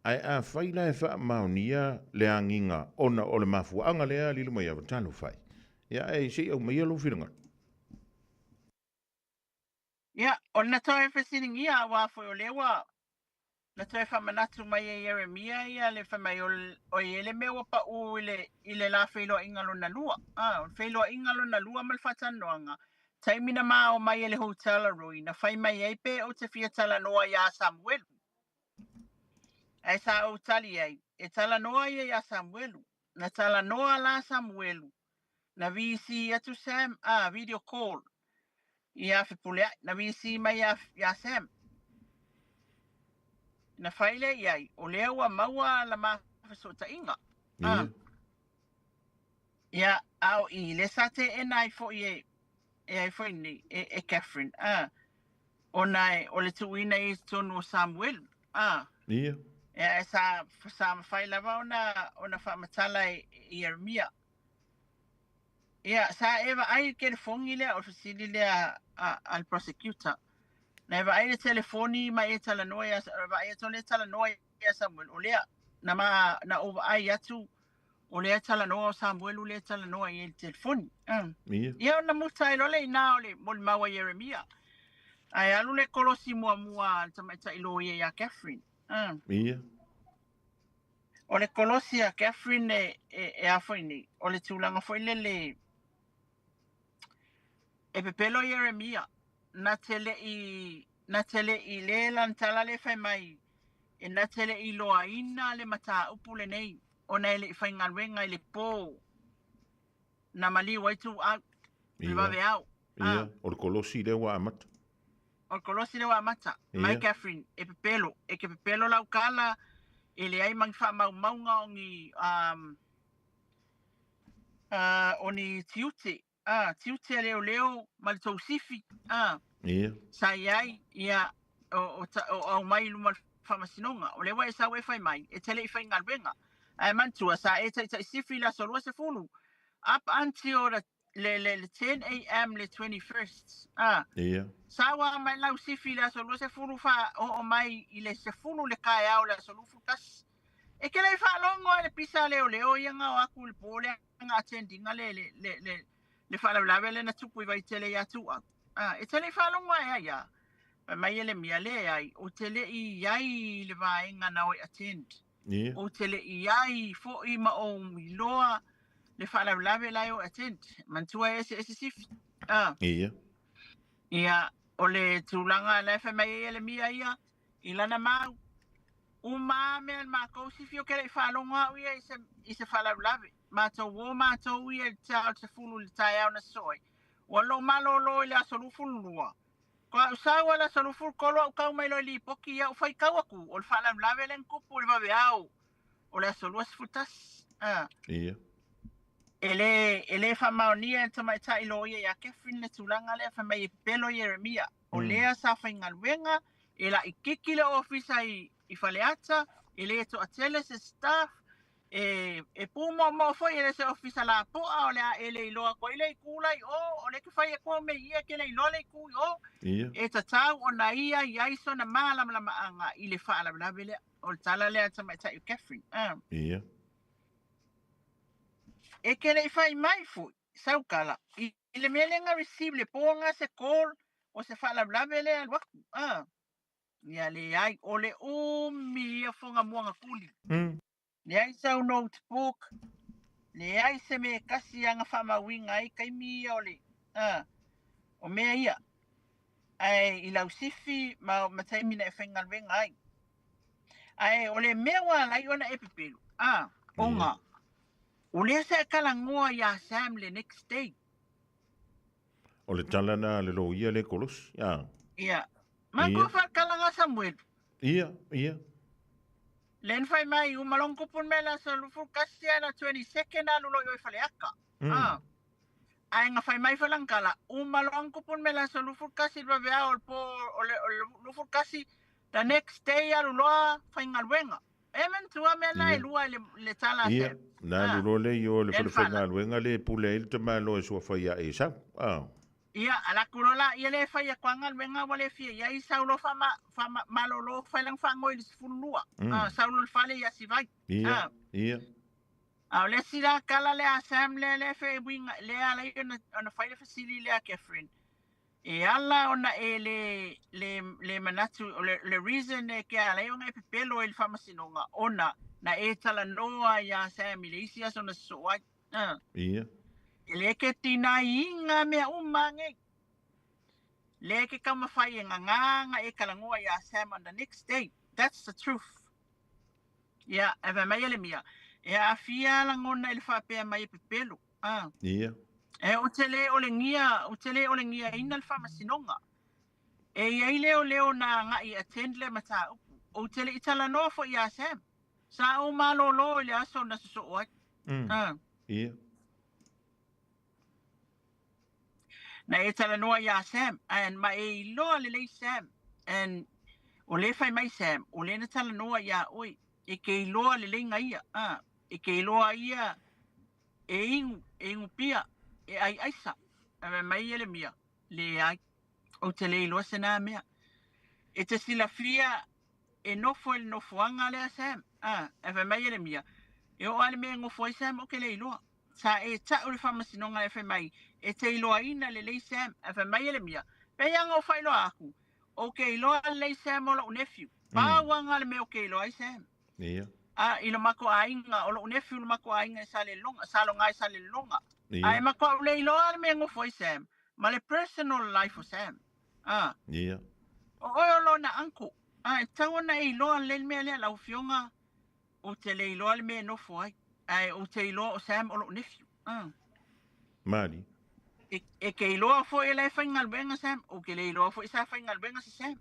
Ai a whaila e wha maonia le anginga ona o le mafuanga lea lilo mai awa tano whai. Ia e se au mai alo whiranga. Ia, o na toi whasiringi a wafo o lewa. Na toi whamanatu mai e Jeremia ia le whamai o ele mea pa u ile la whailoa ingalo na lua. Whailoa ingalo na lua mal whatanoanga. Taimina maa o mai ele hotela rui na whai mai eipe o te fia tala noa ia Samuelu. Ai sa o tali ai, e tala noa ia Samuelu. Na tala noa la Samuelu. Na VC atu Sam, video call. Ia whipulea, na VC mai ia Sam. Na whaile iai, o lea ua maua la mawhasota inga. Ia, au i le sate e nai fo i e fo ni, e Catherine. O nai, o le tuina i tonu Samuelu. Ia. Ia, e sa mawhaila wa ona whamatala i Jeremia. Ia, sa eva ai ke fongi lea o fasili lea al prosecutor. Na eva ai le telefoni ma e tala noa ia, eva ai tole tala noa ia Samuel. O lea, na ova ai atu, o lea tala noa o Samuel, o lea tala noa i le telefoni. Ia, na muta lole ina o le moli maua Jeremia. Ai alu le kolosi mua tamaita ilo ia Catherine. Ia. O le kolosi a Catherine e afoini, o le tūlanga foi le e pepelo Jeremia, na tele i le lantala le fai mai, e na tele i loa ina le mata upu le nei, o na ele i fai ngalwenga i le pō, na mali waitu au, le vave au. Ia, o le kolosi le wa amata. O le kolosi le wa amata, mai Catherine, e ke pepelo lau kala, ele ai mang wha maunga o ni tiute. Tiute leo ma le tausifi. Sa iai ia o mai luma whamasinonga. O lewa e sa we whai mai. E tele i whai ngalwenga. Ai mantua sa e tai sifi la solua se fulu. Up until le 10 a.m. le 21st. Sa wa mai lau sifi la solua se fulu fa o mai i le se fulu le kai au la solufu kas. E ke le whalongo e le pisa leo ia ngā o aku le pōle ngā attendinga le whalawlawe le na tupu i vai tele ia tua. E tele whalongo e aia. Mai ele mia le ai, o tele i iai le vaenga na oi attend. O tele i iai fo i ma o miloa le whalawlawe lai o attend. Mantua e se sifi. Ia, o le tūlanga le whamai ele mia ia, i lana mau. Uma me al mako si fio kere whalonga uia i se whalawlawe. Mātou wō mātou uia tau te fulu le tai au na soi. Walo malo lo le asolufu lua. Kwa usawa la asolufu kolo au kau mai lo li poki ia ufai kau aku. O le whalawlawe len kupu le vawe au. O le asolua sifutas. Ia. Ele whamaonia tamai tai lo ia ia Catherine le tūlanga le whamai e pelo Jeremia. O lea sa whaingaluenga. E la i kiki le ofisa i faleata, e le to atele se staff, e puma mo foi ele se ofisa la poa o le ele i loa ko ile i kulai o le ke fai ko me ia ke le loa le ku o e tatau o na ia i aiso na mala anga i le fala la vele o tala le ata mai tai Catherine. Ia. E ke le fai mai fu saukala i le melenga receive le ponga se call o se fala la vele al wak. Ia le ai o le umi a fonga muanga kuli. Le ai sau notebook. Le ai se me kasi anga whamawinga ai kai mi o le. O mea ia. ai I lau sifi ma taimina e whaingal wenga ai. Ai o le mea wā lai ona e pepelu. Onga. O lea se kalangoa ia Sam le next day. O le talana le lo ia le kolos. Ia. Ma ko fa kalanga Samuel. Ia. Len fai mai u malong kupun mela sa lufu kasia na 22nd na lulo yoi fale aka. Ai nga fai mai falang kala. U malong kupun mela sa lufu kasi ba bea ol po o lufu kasi the next day ya luloa fai ngalwenga. Emen tua mela e lua le tala se. Ia. Na lulo le yo le whale whenga le pule il te malo e sua whai a e sa. Ia, ala kurola, ia le whai a kwangal wenga wale fia. Ia I saulo fama malolo whailang whango I fulua. Saulo whale ia si vai. Ia. Au le sira kala le a Sam le whai winga, le ala I ona whai le fasili le a Catherine. E ala ona e le manatu, le reason e ke ala I ona e pepelo il whamasinonga. Ona, na e tala noa ia Sam I le isi aso na soai. Ia. Le ke tina inga mea umange. Le ke kama whai e nganga e kalangoa ia Sam on the next day. That's the truth. Ia, ewa mai ele mia. E a fia langona ele whapea mai e pepelu. Ia. E o tele o le ngia ina le whamasinonga. E iei leo na ngai attend le mata upu. O tele itala noa fo ia Sam. Sa o malolo ele aso na suso oai. Ia. Na e tala noa ia Sam, and ma e loa le Sam, and o le fai mai Sam, o le na tala noa ia oi, e ke loa le nga ia, e ke loa ia, e ingu pia, e ai aisa, e mai ele mia, le ai, o te le loa sena mea, e te sila fia, e nofo ele nofoanga lea Sam, e mai ele mia, e o ale mea ngofo ai Sam, o ke le loa, sa e ta o le whamasinonga e whai mai, e te iloa ina le lei Sam, e whai mai ele mia. Pe yanga o whai loa aku, o ke iloa le lei Sam o lo nephew. Pāwanga le me o ke iloa i Sam. Ia. Ilo mako ainga, o lo nephew lo mako ainga sa le longa, sa lo ngai sa le longa. Ai mako le iloa le me ngofo i Sam, ma le personal life o Sam. Ia. O oi lo na anko, e tawa na iloa le me le lau fionga, o te le iloa le me nofo ai. Ai o te iloa o Sam o lo nephew. Mari. E ke iloa fo e lai whaingal wenga Sam, o ke le iloa fo e sa whaingal wenga si Sam.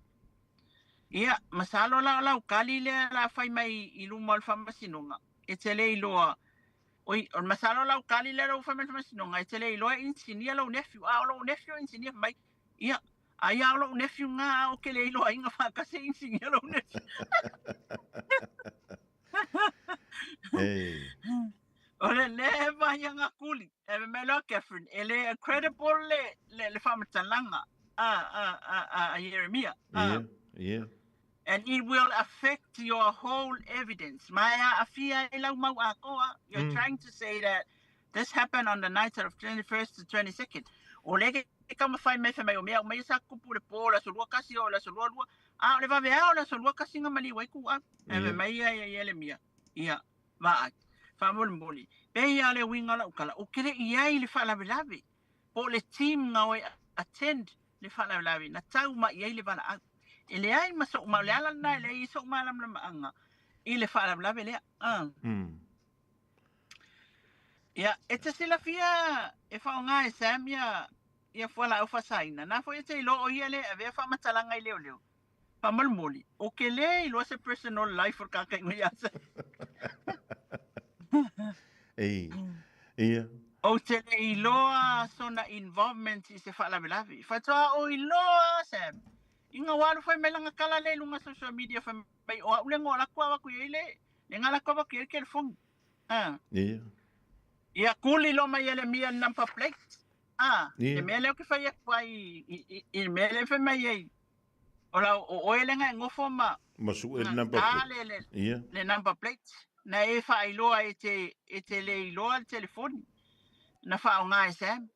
Ia, masalo lau kali le la whai mai I luma al whamasinonga. E te le iloa, oi, on masalo lau kali le lau whamasinonga, e te le iloa insinia lau nephew, o lau nephew insinia mai. Ia, ai au lau nephew ngā o ke le iloa inga whakase insinia lau nephew. O le vaianga kuli, e me loa Catherine, e le credible le whamatalanga a Jeremia. Yeah. And it will affect your whole evidence. Maya afia e lau mau a koa, you're trying to say that this happened on the night of 21st to 22nd. O lege kama whai me whamai o mea, o mea sa kupu le pō, la solua kasi o la solua lua. O le vavea o la solua kasi nga mali waiku a. E me mai ia ele mia. Ia, vaai. Whamoli. Pe ia le winga la ukala. O kere iai le whalavelave. Po le team nga oi attend le whalavelave. Na tau ma iai le wala au. E le ai masok ma le ala na le isok ma lam lama anga. I le whalavelave lea. Ia, e te sila fia e whaonga e Sam ia whala au whasaina. Nā fo e te ilo o ia le a vea whamatalanga I leo leo. Whamolmoli. O ke le ilo se personal life or kakai ngui asa. Ia. O te le iloa sona involvement I se whaalavilavi. Whatoa o iloa, Sam. Inga walu whai me langa kala le lunga social media whai mai o ule ngō lakua waku i le. Le ngā lakua waku I ke le whongi. Ia. Ia kuli lo mai ele mia number plate. Le mea leo ke whai e kwai. I mea le whai mai ei. O la o ele ngā ngofo ma. Masu el number plate. Ia. Le number plate. Na e whaailoa e te le iloa le telefoni. Na whaonga e Sam.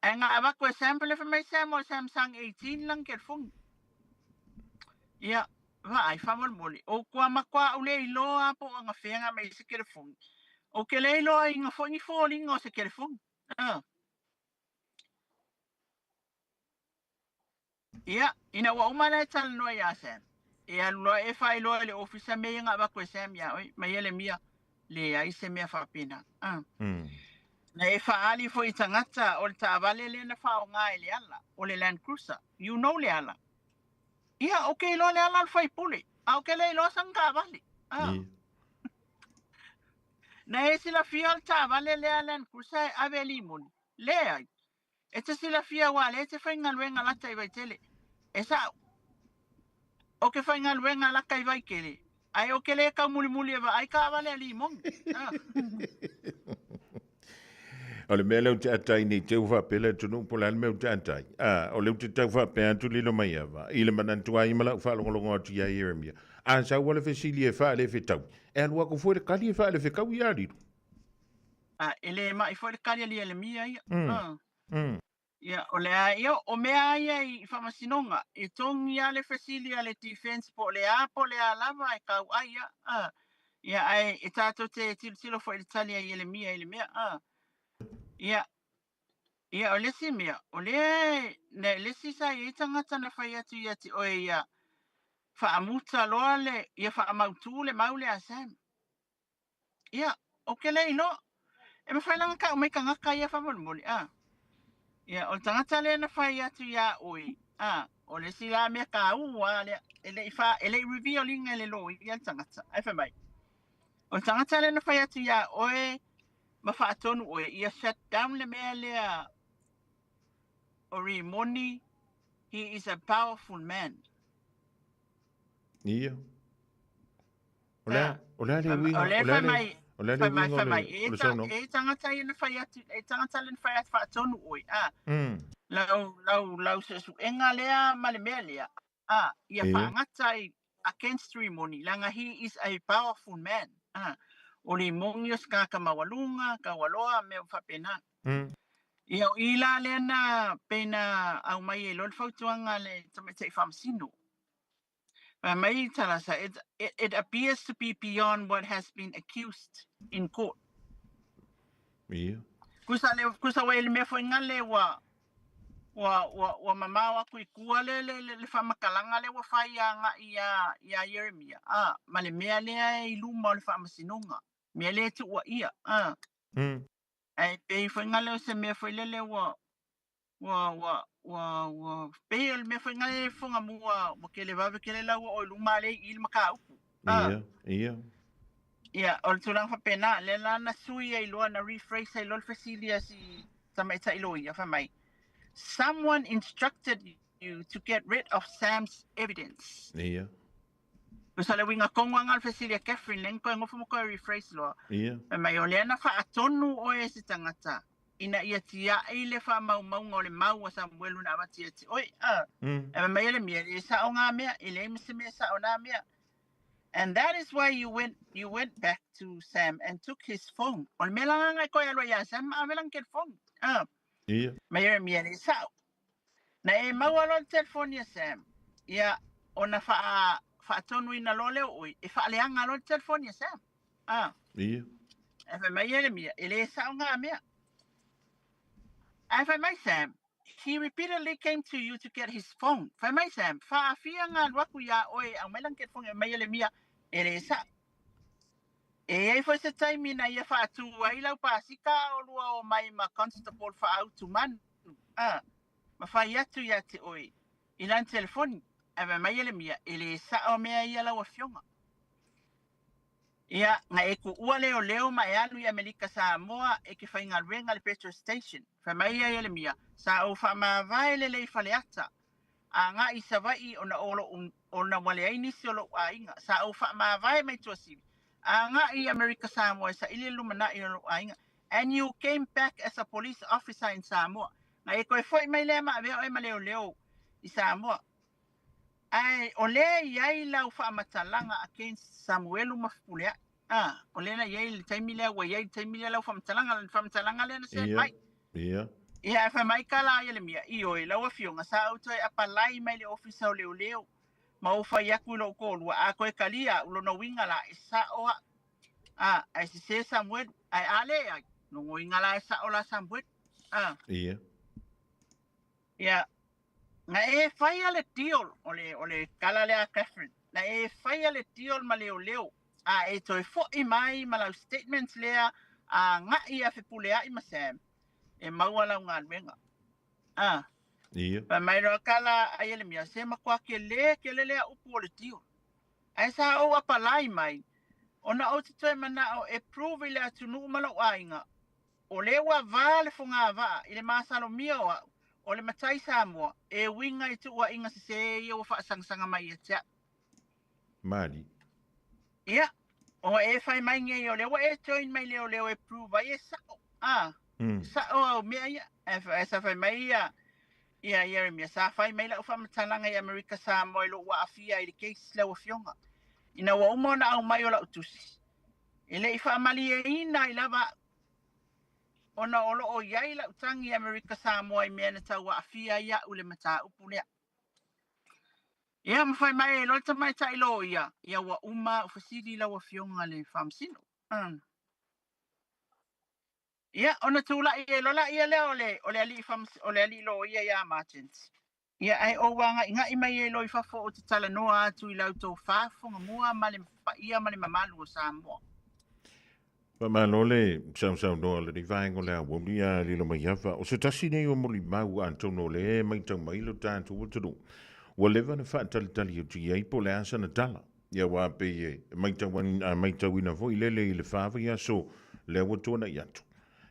E ngā awako e Sam pele whamai Sam o Samsung 18 lang ke whongi. Ia, vai, whamolmoli. O kua makua o le iloa po anga whenga mai se ke le whongi. O ke le iloa I ngā whongi whōlinga o se ke le whongi. Ia, ina wa umana e tal no ya Sam. E alua e fai loa le ofisa me nga ba ko Sam ya oi, mai ele mia le ai se mea whapina. Na e whaali fo i tangata o le taavale le na whao ngā le ala, o le Land Cruiser. You know le ala. Ia, okay lo le ala al whai pule. A okay le lo sang ka vale. Na e sila fia al taavale le Land Cruiser ave limoni. Le ai. E te sila fia wale, e te whainga luenga lata i vai tele. E sa, o ke whainga luenga laka i vai kele. Ai o ke le ka muli muli eva, ai ka vale limon. O le mea leu te atai ni te uwha pele tunu po le meu te atai. O leu te tau wha pēn tu lilo mai ava. I le manantua i mala wha longolongo atu ia Jeremia. A sa wale fesili e wha le fe tau. E alua ko fwere kali e wha le fe kau i ariru. Ele ma i fwere kali ali ele mia ia. Ia, o lea ia, o mea ia i whamasinonga. I tongi a le fesili a le defense po le a lava e kau aia. Ia ai, e tātou te tilo fo i tali a i ele mia ele mea. Ia, o lesi mea, o le, ne lesi sa i tangata na whai atu ia ti oe ia, whaamuta loa le, ia whaamautu le maule a Sam. Ia, o ke le ilo, e ma whailanga ka umei ka ngaka ia whamolumoli, Ia, o tangata le na whai atu ia oe, o lesi la mea ka ua, ele i reveal inga le lo, ia tangata, ai whamai. O tangata le na whai atu ia oe, ma whaatonu oe, ia shut down le mea lea Ori Moni, he is a powerful man. Ia. O lea le winga, o lea le winga le sono. E tangata i na whai atu, e tangata le na whai atu whaatonu oe, Lau se su enga lea ma le mea lea, ia whaangata i against Ori Moni, langa he is a powerful man, Ori Moni os ka mawalunga, ka waloa me whapena. Ia o ila le na pena au mai e lol fautuanga le tamatei whamsino. Mai talasa, it appears to be beyond what has been accused in court. Ia. Kusa wai le mea whainga le wa mamawa kui kua le whamakalanga le wa whai ia Jeremia. Ma le mea lea i luma o le whamasinonga. Mea lea tu ua ia. Ai pei whainga leo se mea whailele wa pei o mea whainga le whunga mua wa ke le wawe ke le lau o luma le i ilma ka upu. Ia. Ia, o le tulang whapena, le lana sui ai loa na rephrase ai lol fasilia si tamaita ilo ia whamai. Someone instructed you to get rid of Sam's evidence. Ia. Kusa le winga konga ngal fasilia Catherine len koe ngofu mo koe rephrase loa. Ia. Mai o lea na whaatonu o e si tangata. Ina ia tia e le wha mau o le mau a Samuelu na awati ati. Oi, e mai ele mea, e sa o ngā mea, e le imisi mea sa o ngā mea. And that is why you went back to Sam and took his phone. O le mea langa ngai koe alwa ia Sam, a melang ke phone. Ia. Mai ele mea le sa. Na e mau alo le telefoni a Sam. Ia, o na whaatonu ina lo leo oi, e whaaleanga alo le telefoni a Sam. Ia. E mai ele mea, e le sa o ngā mea. If I may, Sam, he repeatedly came to you to get his phone. If I may, Sam, whaafia ngā waku ia oe au melang ke phone e mai ele mea, e le sa. E ei fo se taimi na ia whaatu ai lau pāsika o lua o mai ma constable whaautu manu. Ma whai atu ia te oe. I lan telefoni, e mai ele mea, e le sa o mea ia lau a fionga. Ia, nga e ku ua leo ma e anu i Amerika Samoa e ke whainga renga le petrol station. Wha mai ia ele mia, sa o wha maa vai le lei whale ata. A ngā i sa vai o na wale aini si o lo a inga. Sa o wha maa vai mai tua siwi. A ngā i Amerika Samoa sa ili lumana i o lo a inga. And you came back as a police officer in Samoa. Nga e koe foi mai lea maa veo e ma leo i Samoa. Ai, o lea iai lau whamatalanga against Samuelu Mafupulea. O lea na iai le taimi lea wa iai taimi lea lau whamatalanga lea na se mai. Ia. Ia e whamai ka la ia le mia. I oi, lau a fionga sa auto e apalai mai le ofisa o leo. Ma o whai aku ilo kōlua. A koe kalia ulo na winga la e sa oa. Ai se Samuelu. Ai ale ai. No winga la e sa o la Samuelu. Ia. Ia. nga e fai ale deal ole kala lea Catherine na e fai ale deal ma leo a e toi fo I mai ma lau statements lea a nga I a fepulea I ma Sam e mauala ngā luenga Ia. pa mai roa kala a ele mia se makua ke lea upu ole deal ai sa o apalai mai ona o te toi mana o e prove I le atunu umalo ainga o le wa vale funga va ile masalo mia o le matai Samoa e winga I tu wa inga se ia wa whaasangsanga mai e tea. Mari. Ia, o e whai mai ngai o le wa e join mai leo e prove ai e sao. Sao au mea ia. E sa whai mai ia Jeremia sa whai mai la ufa matalanga I Amerika Samoa ilo wa afia I le case la wa fionga. Ina wa umona au mai o la utusi. Ile I wha amali e ina I lava ona olo o iai la utangi Amerika Samoa I mea na tau wa afia ia ule mata upu lea. Ia mawhai mai e lota mai ta ilo ia wa uma ufasiri la wa fionga le whamsino. Ia ona tula I e lola ia lea ole ali lo ia emergency. Ia ai o wanga inga I mai e lo I fafo o te tala noa atu I lau tau whafonga mua male mamalu o Samoa. Ma lole sau no le vaingo le wo dia le mai hava o se tasi nei o moli mau antono le mai tau mai lo tantu o tudu o le vana fa tali o ti ai po le asa na tala ia wa pe mai tau ina vo le fava ia so le o tona ia tu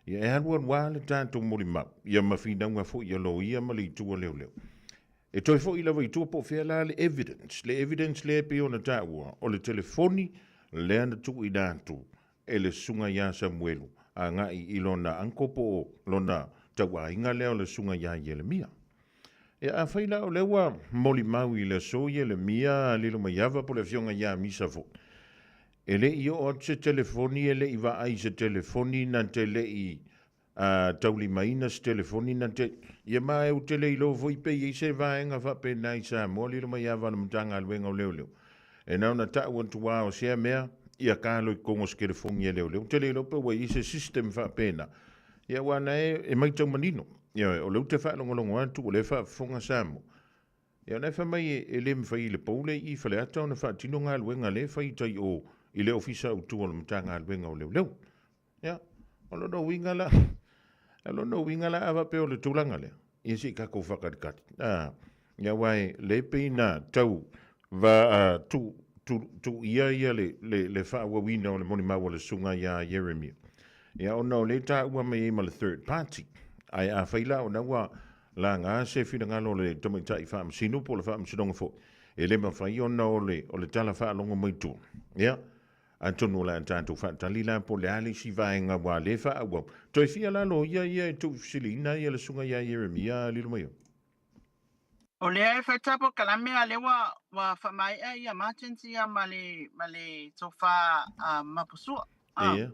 ia e hanwa wa le tantu moli mau ia ma fina nga fo ia lo ia ma le tu le e toi fo ila vai tu po fe la le evidence le pe ona taua o le telefoni le ana tu ina tu ele sunga ya Samuelu a nga I lona ankopo lona tawa inga leo le sunga ya Yeremia e a faila o lewa moli mau I le so Yeremia lilo mayava po le fionga ya misavo ele I o te telefoni ele I va ai se telefoni na tele I tauli maina se telefoni na te ia mai o tele I lo voi pe I se vaenga va pe nai sa mo lilo mayava na mtanga alwenga o leo e nauna ta wantua o sea mea ia kalo I kongo skere fongi e leo. Tele lope wa I se system fa pena. Ia wana e mai tau manino. Ia o leo te wha longo atu o le wha fonga samo. Ia nei wha mai e le mwha I le poule I whale ata o na wha tino ngā luenga le wha I tai o I le ofisa o tua le mta ngā luenga o leo. Ia, o lono winga la. A lono winga la awa pe o le tūlanga le. Ia si kako whakarikati. Ia wai le peina tau va tu ia le fa wa wina o le moni mawa le sunga ya Yeremia. Ia o no le ta ua mai ma le third party. Ai a faila o na wa la ngā se fina ngalo le tamaita I fa msino po le fa msinonga fo. E le ma fai o le tala fa longa mai tu. Ia. Antono la antanto fa talila po le ali si vaenga wa le fa wa. Toi fia la lo ia tu silina ia le sunga ya Yeremia lilo mai. O lea e whaitapo kalame a lewa wa whamai a I emergency a male tofa mapusua. Ia.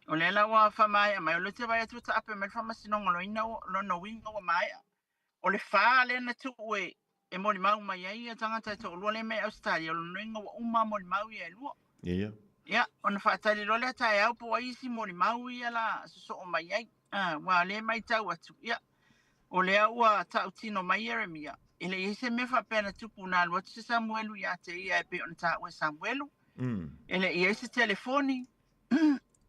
O lea la wa whamai a mai o le te vai atu ta ape mai whamasinonga loina winga wa mai a. O le wha le na tu ue e mori mau mai ai a tangata to lua le mei Australia o loinga wa uma mori mau I e lua. Ia. Ia, o na whaatari lo le tae au po waisi mori mau I la so o mai ai. Wa le mai tau atu. Ia. O lea ua tautino mai Jeremia. Ele ise me whapena tupu nā lua te Samuelu ia te ia e pe on ta ue Samuelu. Ele ise telefoni.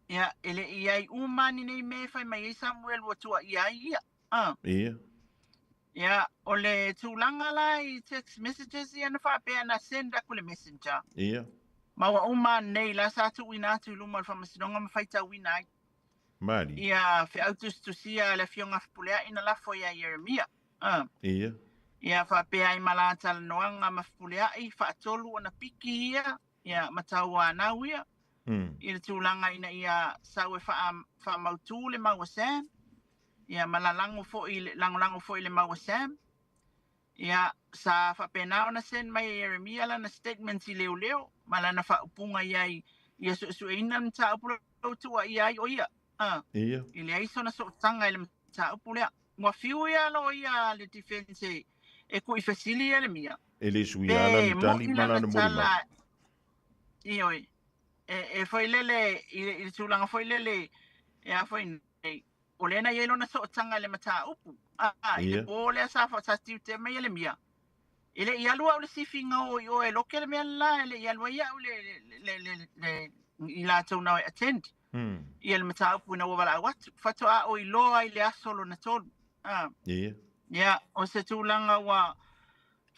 Ia, ele ia umani nei me whai mai Samuelu atua ia. Ia. Ia, o le tūlanga la I text messages ia na whapena send aku le messenger. Ia. Maua umani nei la sa tu ina atu luma whamasinonga mawhaita wina ai. Mari. Ia, fe autus tu sia le fionga fpulea ina la fo ia Jeremia. Ia. Ia, whapea I malata la noanga mafpulea I whaatolu o na piki ia. Ia, mataua anau ia. I le tūlanga ina ia saue wha mautu le maua Sam. Ia, malalango fo I le lango fo I le maua Sam. Ia, sa whapea nao na sen mai Jeremia la na statements I leo. Malana whaupunga ia ia su ina mta upula tua ia o ia. Ia. Ile aiso na so tanga ile mta upulea. Mua fiu ia lo ia le defense e ku I fasili ia le mia. Ele sui ala ni tali mana na mori ma. Ioi. E foi lele I tulanga foi lele e a foi nei. O lena yelo na so tanga le mata upu. Ile po le sa fa sa tiu te mai le mia. Ile ia lua o le sifinga o e loke le mea la, ile ia lua ia o le i la tau nao e attend. Ia le mata upu na wawala watu. Fatoa o i loa i le asolo na tolu. Ia, o se tūlanga wa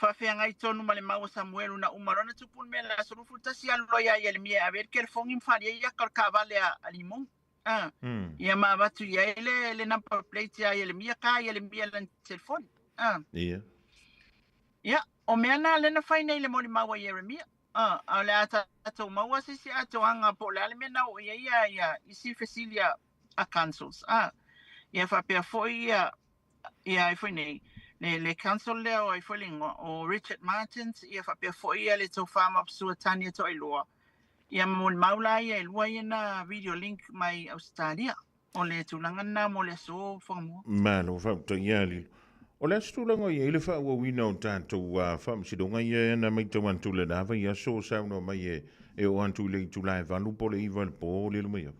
whawhia ngai tonu ma le maua Samuelu na umarona tupun mea la sorufu tasi aloa ia le mia awer ke le fongi mwhari ia kar ka vale a limong. Ia maa watu ia le number plate ia le mia ka ia le mia lan telefoni. Ia, o mea na lena whaina i le moli maua Yeremia. A le ata ato maua sisi ato anga po le ale mea na o ia isi fesilia a councils. Ia whapea foi ia i whainei. Le council leo i whalingo o Richard Martins ia whapea foi ia le tau whama psua tania to i loa. Ia moli maula ia i lua ia na video link mai Australia. O le tūlangana mo le so whangamua. Malo whauta ia li. O le astulanga ia ile wha ua wina o tātou whamsidonga ia na mai tau antu le nawa ia so sauna mai e o antu le i tūlai valu po le iwa le po le lumia.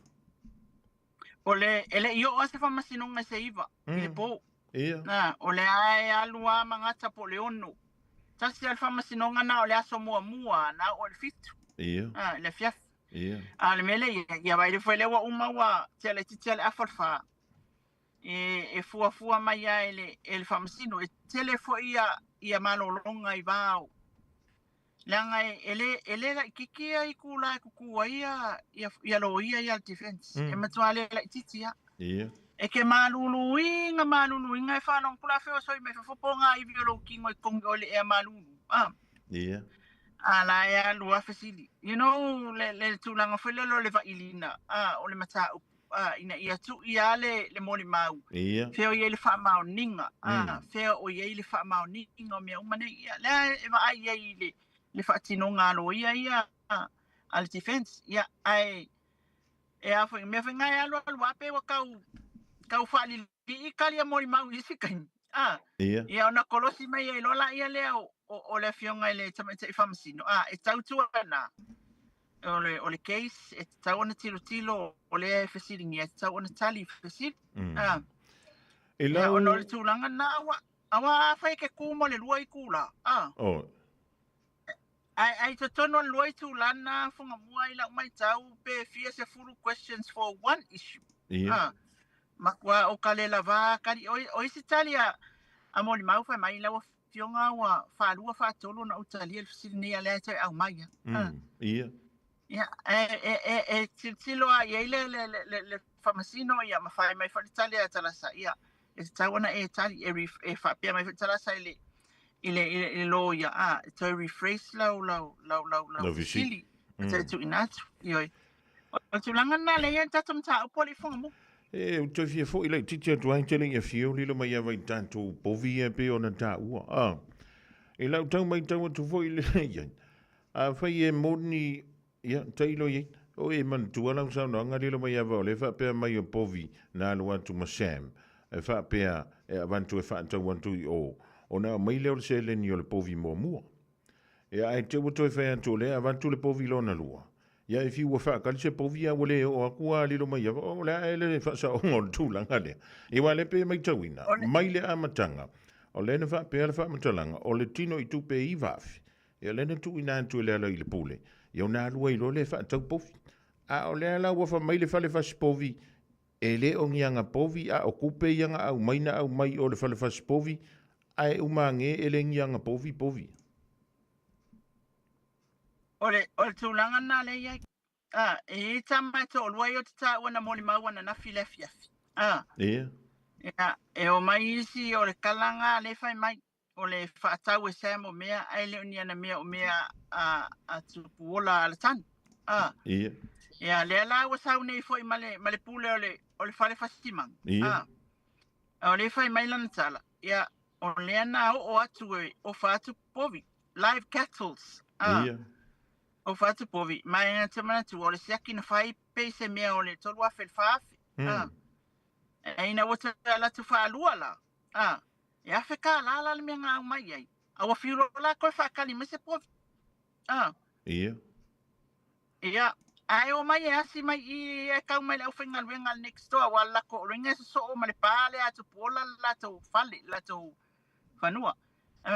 O le ele i o ase whamasinonga se iwa i le po. O le ae alua mangata po le ono. Tasi al whamasinonga na o le aso mua na o le fitu. Le fiafu. Le mele ia vai le whaile wa umawa tele titele afalfa. E fua mai ia ele whamasino. E tele fo ia malolonga i vau. Langa ele kikia i kula e kukua ia lo ia defense. E matua le titi ia. E ke malulu inga e whanong pula feo soi me whafonga i violo kingo i kongo le e malulu. La e lua fesili. You know, le tūlanga whelelo le vailina. O le mata ina ia tu ia le moli mau. Feo ia le wha mau ninga. Feo o ia le wha mau ninga o mea umane ia. Le e wa ai ia le wha tino ngalo ia al defense. Ia ai e a whainga. Mea whainga e alu ape wa kau whaali i kalia moli mau isi kain. Ia ona kolosi mai e lola ia leo o le fionga le tamaita i whamasino. E tautua na. O le case, e tau ana tilo o le fesiringi, e tau ana tali fesir. Ono le tūlanga na awa whai ke kūmo le lua i kūla. Ai to tono lua i tūlana whunga mua i lau mai tau pe fia se furu questions for one issue. Makua o ka le lava, kari o isi tali a moli mau whai mai lau fionga wa whalua whatolo na utali e fesiringi a lea tau au mai. E tilo a iei le whamasino ia mawhai mai wharitali a talasa ia. E tauana e tali e whapea mai whatalasa i le lo ia. E tau rephrase lau visili. E tau tu inatu. Ioi. O tūlanga nā le ia tatum tā upoli whangamu. E tau fia fo i lai titi atu ai tele ia fio lilo mai avai tātou povi e pe ona tā ua. E lau tau mai tau atu fo i le ia. A whai e moni ia tailo ye o e man tu ala sa no ngari lo mai ava le fa pe mai o povi na lo atu masam e fa pe e avantu e fa tu wantu o na mai le se le ni o le povi mo mo e ai te wo to fa antu le avantu le povi lo na lua ia e fi wo fa ka se povi a wole o akua li lo mai ava o le fa sa o tu la ngale e wa le pe mai tawina mai le amatanga o le na fa pe le fa matalanga o le tino i tu pe i vafi e le na tu ina tu le i le pule Yo na lua i lo le wha tau povi. A o lea la wafa mai le whale whasi povi. E le o ngianga povi a o kupe ianga au maina au mai o le whale whasi povi. A e umange e le ngianga povi. O le tūlanga nā le iai. E tamai to o lua i o te tā wana moli mawana na fi fiafi. E o mai isi o le kalanga le whai mai. O le whaatau e Sam o mea, ai leo ni ana mea o mea a tupu ola ala tani. Ia, lea la ua sau nei foi ma le pule o le whale whasitimang. O le whai mai lana tala. Ia, o lea na o atu e o whaatu povi. Live cattles. O whaatu povi. Mai ngā tamana tu o le siaki na whai peise mea o le tolua whelwhaafi. E ina wata ala tu whaalua la. E a wheka la le mea ngā mai ai. Awa whiuro la koe whakali me se povi. Ia, Ai o mai asi mai I kau mai lau whengal wengal next door wala ko ringa so o male pale atu pola la to fali la to fanua.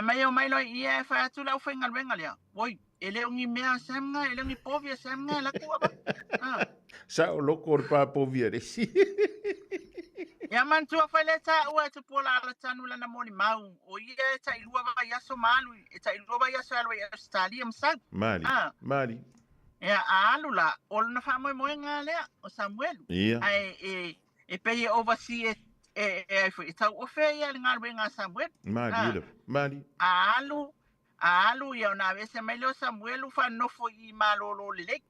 Mai o mai lo I fa atu lau whengal wengal ya. Woi, ele ungi mea semnga, ele ungi povia semnga la ko ba. Sa o loko o pa povia resi. Ya man tua fale ta ua atu pola ala tanu la na moni mau. O ta ilua ba yaso malu, ta ilua ba yaso alwa ya stadium sa. Mari. Ya alula, ol na fa mo nga lea o Samuel. Ai e pe oversee e ta o fe ya nga wenga Samuel. Mari. Alu ya na vese melo Samuel fa no fo I malolo le.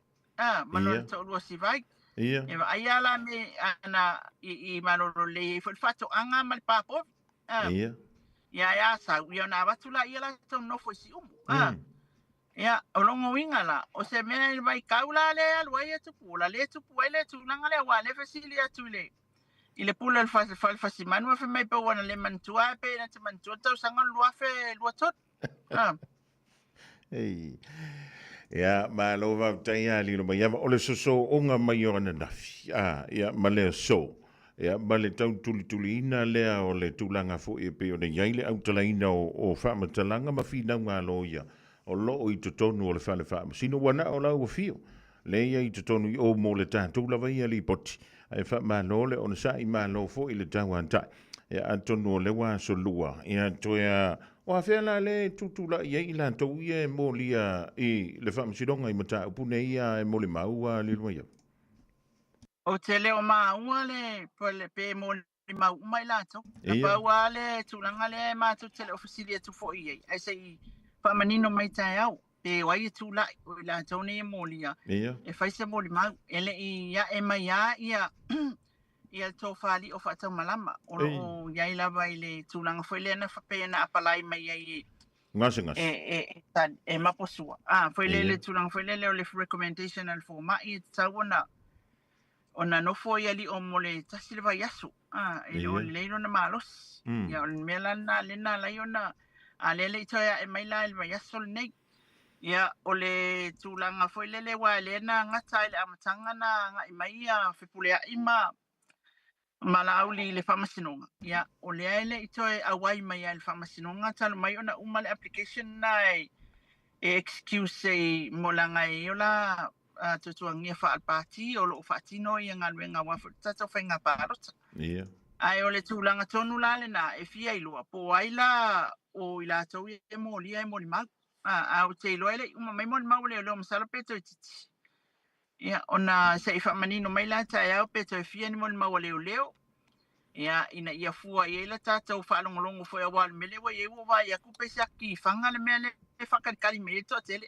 Manol to lo si vai. E ayala me ana I malolo le fo fato anga mal papo. Ya sa ya na batula ya to no fo si Ya, olongo winga la. O se mea vai kaula le alwa ia tupu. La le tupu ele tu langa le wa le fasili atu le. Ile pula el fasi manu fe mai pe wana le mantua pe na te mantua tau sanga lua fe lua tot. Ya, ma lo va tanya li lo ya ole so onga mai ona nafi. Ya, ma le so. Ya, ma le tau tuli ina le o le tulanga fo e pe ona yaile au talaina o fa matalanga ma fina ngalo ya. O lo I tonu o le whale wha. Sino wana o lau o fio. Le ia I tonu I o mo le tātou lawa ia li poti. Ai wha mālo le o na sa I mālo fo I le tāua antai. Ia atonu o le wā so lua. Ia toia o a whela le tutula ia I lantou ia e mo lia I le wha masironga I mata upune ia e mo le maua li lua ia. O te leo maua le pe mo le maua mai lantou. Na paua le tulanga le mātou te le ofisilia tu fo ia. Ai se I Pamanino mai tai au. Pe wai tu la o la tone molia. E fai se moli mau. Ele ia e mai ia ia to fali o fata malama. O ia ila vai le tulanga foi le na fape na apalai mai ai. Ngas. E maposua. Foi le tulanga foi le le recommendation al forma I tawona. Ona no foi ali o mole tasilva yasu. E o le no na malos. Ia o melana le na la yona. Alele itoya e mai la elma yasol nei. Ia ole tulanga foi lele wa lena ngata ile amatanga na nga imaia fepulea ima malauli le famasinonga. Ia ole ele itoe awai mai le famasinonga talo mai ona umale application nai excuse molanga e ola tutuangia fa alpati o lo fatino ia ngalwenga wa tata fenga parota. Ia. Ai ole tulanga tonu lale na e fia ilua po aila o ila tau e molia e moli mau. Au te ilo ele, mai moli mau leo leo masala peto titi. Ia, ona se ifa manino mai la tae au peto e fia ni moli mau leo leo. Ia, ina ia fua ia ila tātou whaalongolongo fo ia wale mele wa ia uwa ia kupe siaki whanga le mea le whakalikali me eto tele.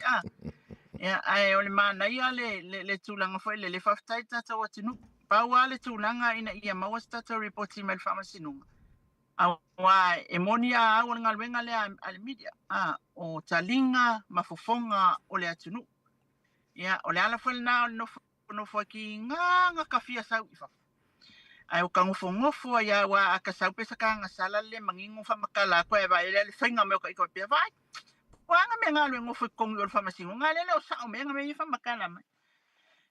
Ia, ai ole mana ia le tūlanga fo ele le whaftai tātou atinu. Paua le tūlanga ina ia mawas tātou reporti mai le whamasinunga. Awa e monia au ngal wenga le al media o talinga mafofonga o le atunu ya o le ala foi na no foi ki nga kafia sau ifa ai o kango fongo ya wa akasau pesa kanga sala le mangingo fa makala ko e ba le fenga me ko pe vai wanga me ngalo ngo foi kongo o fa masingo ngale le o sa o me ngame fa makala mai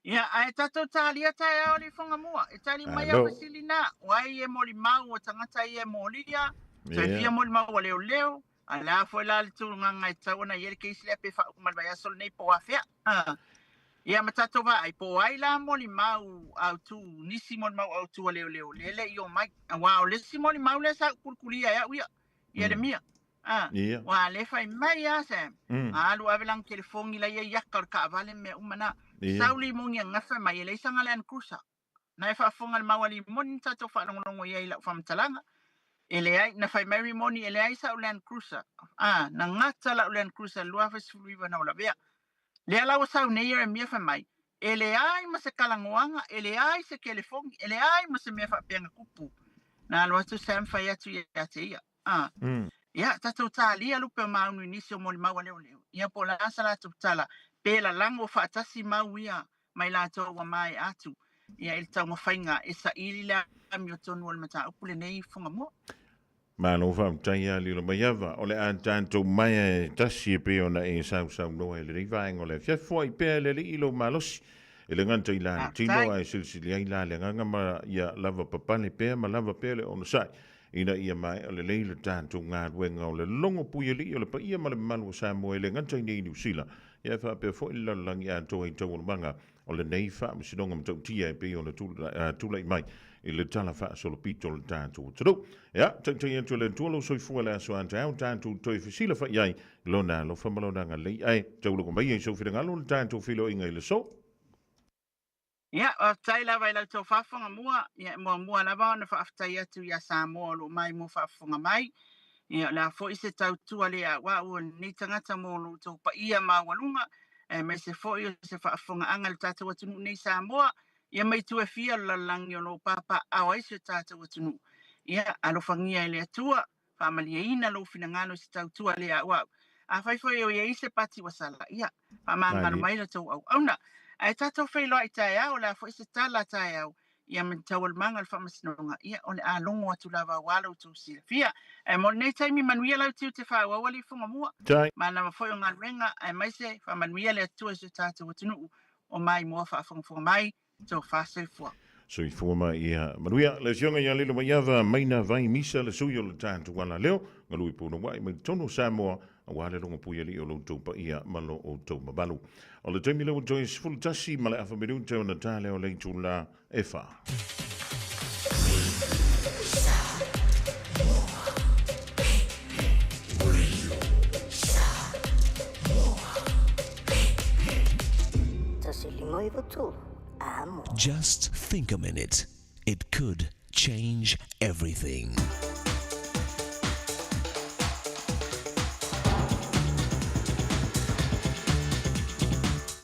ya ai tato talia tai o li fonga mua e tali mai o silina wai e moli mau o tangata e molia te fia moli mau leo leo ala foi la tu nganga e tauna ye ke isle pe fa mal vai sol nei po afia ya matato va ai po ai la moli mau au tu nisi moli mau au tu leo lele yo mai wa le si moli mau le sa kulkulia ya uia ye de mia wa le fai mai ya se alu avelang telefoni la ye yakar ka vale me umana sauli mongi ngafa mai le sanga len kusa na fa fonga mawali mon tato fa longo ye la fam talanga ele ai na fai mary moni ele ai sa len kusa na ngata la len kusa lua fa suluiva na la vea le ala o sa ne ye mi fa mai ele ai ma se kalangoanga ele ai se telefoni ele ai ma se me fa penga kupu na lo tu sam fa ya tu ya te ya tato talia lupe maunu inisio moli mawale ole ya pola sala tu tala pela lango fa tasi mauia mai la to wa mai atu ia il tau mafainga e sa ili la mi tonu al mata upule nei funga mo ma no fa tanya li lo maiava ole an tanto mai tasi pe ona e sa no ele ri vai ngole fia foi pe le li lo malos e le nganta ilani tino ai silsili ai la le nganga ma ia lava papale pe ma lava pe le ona sai ina ia mai o le leile tātou ngā ruenga o le longo puiali o le pa ia ma le malu Samoa le nganta nei New Zealand ia fa pe fo ila langi a to i tau manga o le nei fa msidonga mtau tia e pe ona tula i mai i le tala fa solo pito le tātou tado ia tangtai entu le tualo soifua le aso anta au tātou toi fisila fa iai lona lo fa malonanga lei ai tau loko mai e so whirangalo le tātou filo inga i le so. Ia, o tai lava i lau tō whaafonga mua, ia mua lava ona whaaftai atu ia Samoa lo mai mo whaafonga mai. Ia, la fo i se tau tua lea wa ua ni tangata mo lo tō pa ia ma walunga, me se fo i se whaafonga anga le tātou atunu nei Samoa, ia mai tu e fia la langi o lo papa awa i se tātou atunu. Ia, alofangia i lea tua, whaamalia ina lo finangano se tau tua lea wa. A whaifoi o ia i se pati wasala, ia, whaamangano mai la tau au. Auna, ai tātou whailo ai tae au, la fo i se tala tae au, ia men tau almanga al whamasinonga, ia o le a longo atu lava wala o tū sila. Fia, mo nei taimi manuia lau tiu te whawawali whunga mua, ma na mawhoi o ngā renga, ai maise, whamanuia le atua se tātou atunu, o mai mua whaafonga mai, tō whasei fua. So i fuma ia manuia le sionga ia lilo mai ava maina vai misa le suyo le tātou wala leo, ngalui pūna wai mai tono Samoa, a wale longa puiali o loutou pa ia malo o tau mabalu. O le taimi leo Joyce Fultasi ma le afa miru tau na tā leo leitu la efa. Just think a minute. It could change everything.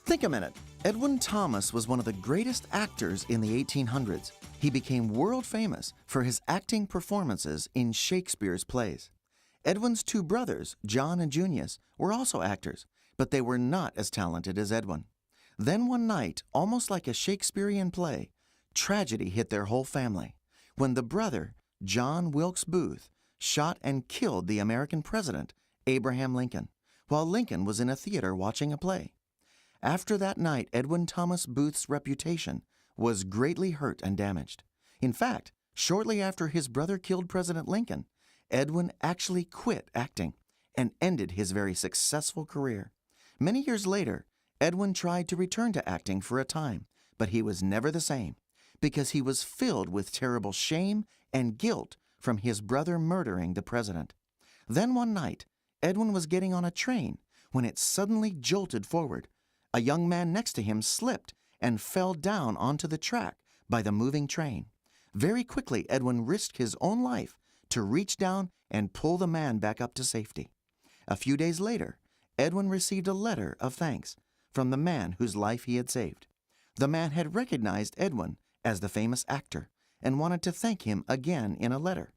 Think a minute. Edwin Thomas was one of the greatest actors in the 1800s. He became world famous for his acting performances in Shakespeare's plays. Edwin's two brothers, John and Junius, were also actors, but they were not as talented as Edwin. Then one night, almost like a Shakespearean play, tragedy hit their whole family when the brother, John Wilkes Booth, shot and killed the American president, Abraham Lincoln, while Lincoln was in a theater watching a play. After that night, Edwin Thomas Booth's reputation was greatly hurt and damaged. In fact, shortly after his brother killed President Lincoln, Edwin actually quit acting and ended his very successful career. Many years later, Edwin tried to return to acting for a time, but he was never the same because he was filled with terrible shame and guilt from his brother murdering the president. Then one night, Edwin was getting on a train when it suddenly jolted forward. A young man next to him slipped and fell down onto the track by the moving train. Very quickly, Edwin risked his own life to reach down and pull the man back up to safety. A few days later, Edwin received a letter of thanks from the man whose life he had saved. The man had recognized Edwin as the famous actor and wanted to thank him again in a letter.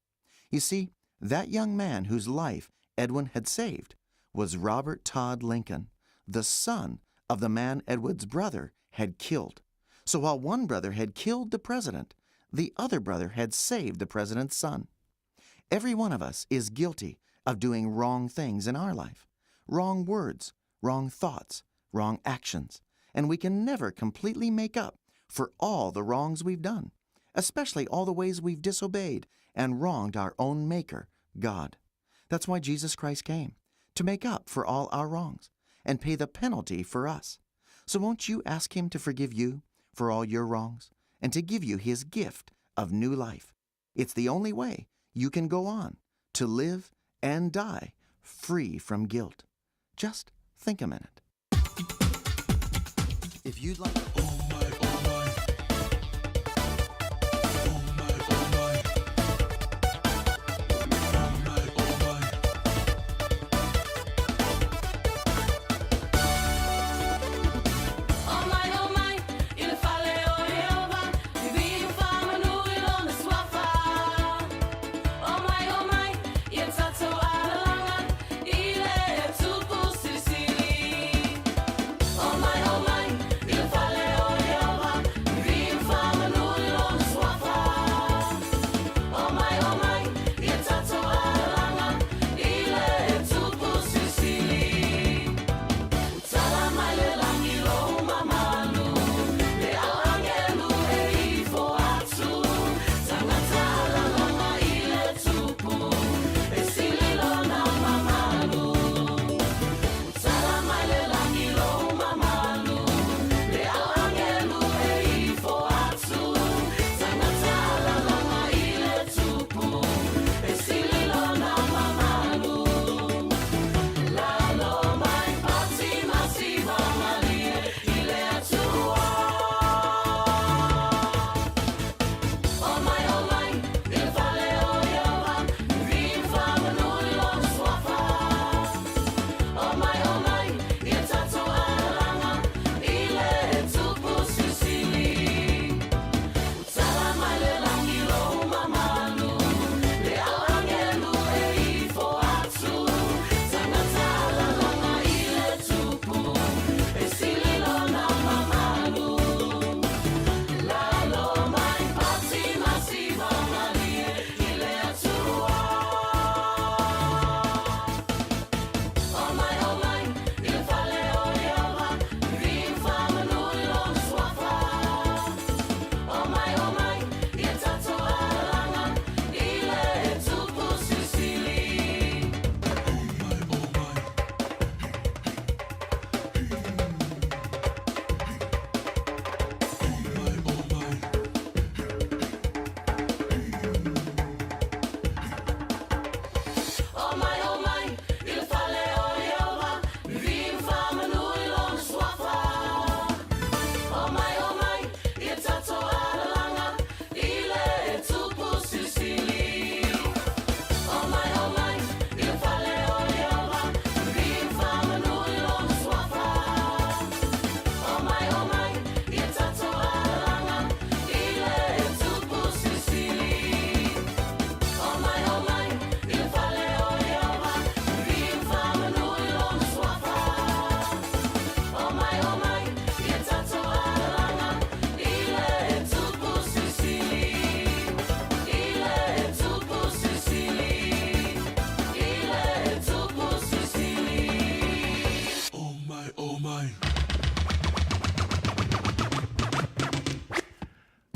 You see, that young man whose life Edwin had saved was Robert Todd Lincoln, the son of the man Edwin's brother had killed. So while one brother had killed the president, the other brother had saved the president's son. Every one of us is guilty of doing wrong things in our life, wrong words, wrong thoughts, wrong actions, and we can never completely make up for all the wrongs we've done, especially all the ways we've disobeyed and wronged our own Maker, God. That's why Jesus Christ came, to make up for all our wrongs and pay the penalty for us. So won't you ask Him to forgive you for all your wrongs and to give you His gift of new life? It's the only way you can go on to live and die free from guilt. Just think a minute. If you'd like... Oh my,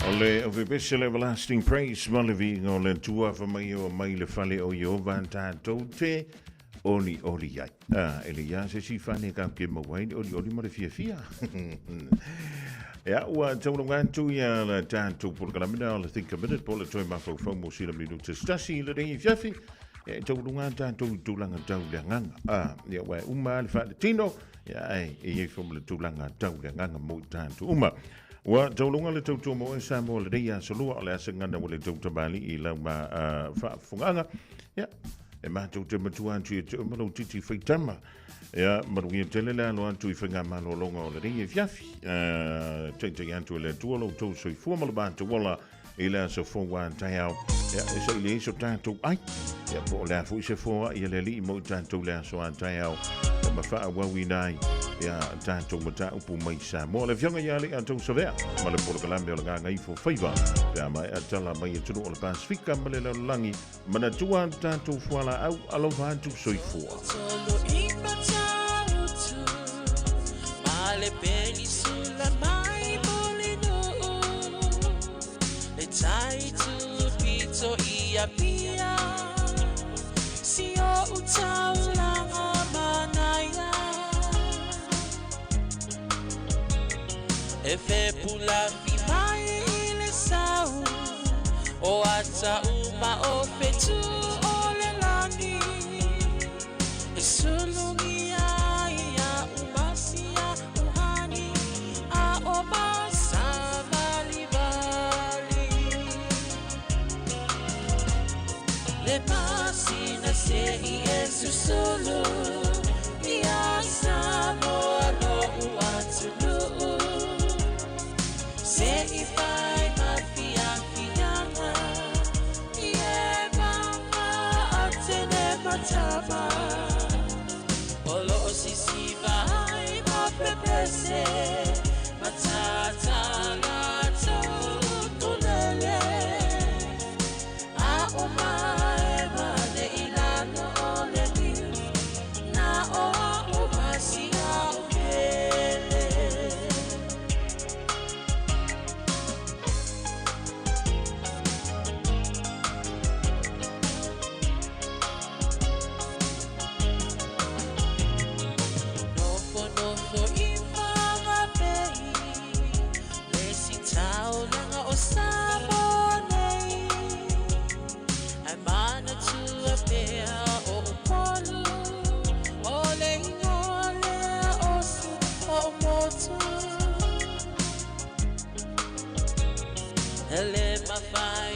Ole o special everlasting praise malavi ngole tua fa mai o mai le fale o yo vanta tote oni ya. Ele ya se si fane ka ke mo wai oli mo fia. Ja, wa tau ngan tu ya la tanto por calamina le think a minute por le toi ma fo mo si le minuto stasi le dei fiafi. E tau ngan tanto tu langa tau le nganga. Ya wa uma le fa tino ya e fo le tu langa tau le nganga mo tanto uma. Wa taulunga le tautua mo e sa mo le reia solua o le asa ngana mo le tauta bali I lau ma whaafunganga. Ya, e ma tauta matua antu e tau malo titi whaitama. Ya, maruia tele le alo antu I whainga malo longa o le reia fiafi. Teitai antu e le tuolo tau soi fuamala banta wala I le asa fonga antai au. Ya, e sa ile iso tātou ai. Ya, po le afu I se fonga I le li mo tātou le aso antai au. Ya, ma wha awawi nai. Ya tātou mata upu mai sa mo le fionga ia le antou savea ma le polo kalambe o le nganga I fo faiva pea mai atala mai e tunu o le Pasifika ma le langi mana tua tātou fuala au alofa antu soifua ma le penisula mai molino le tai tu pito ia pia si o utaulanga manaya e fe pula fi mai le sau o ata uma o fetu o le lani e sulungi ia umasia uhani a o masa vali vali le pasina se Yesu solo ia samo alo uatulu Se ifai mafianga Ie mama atene matama Olo sisi vai mapepese Matata lato tunele A omae mane ilano ole niu Na o umasi a ukele Ele ma fai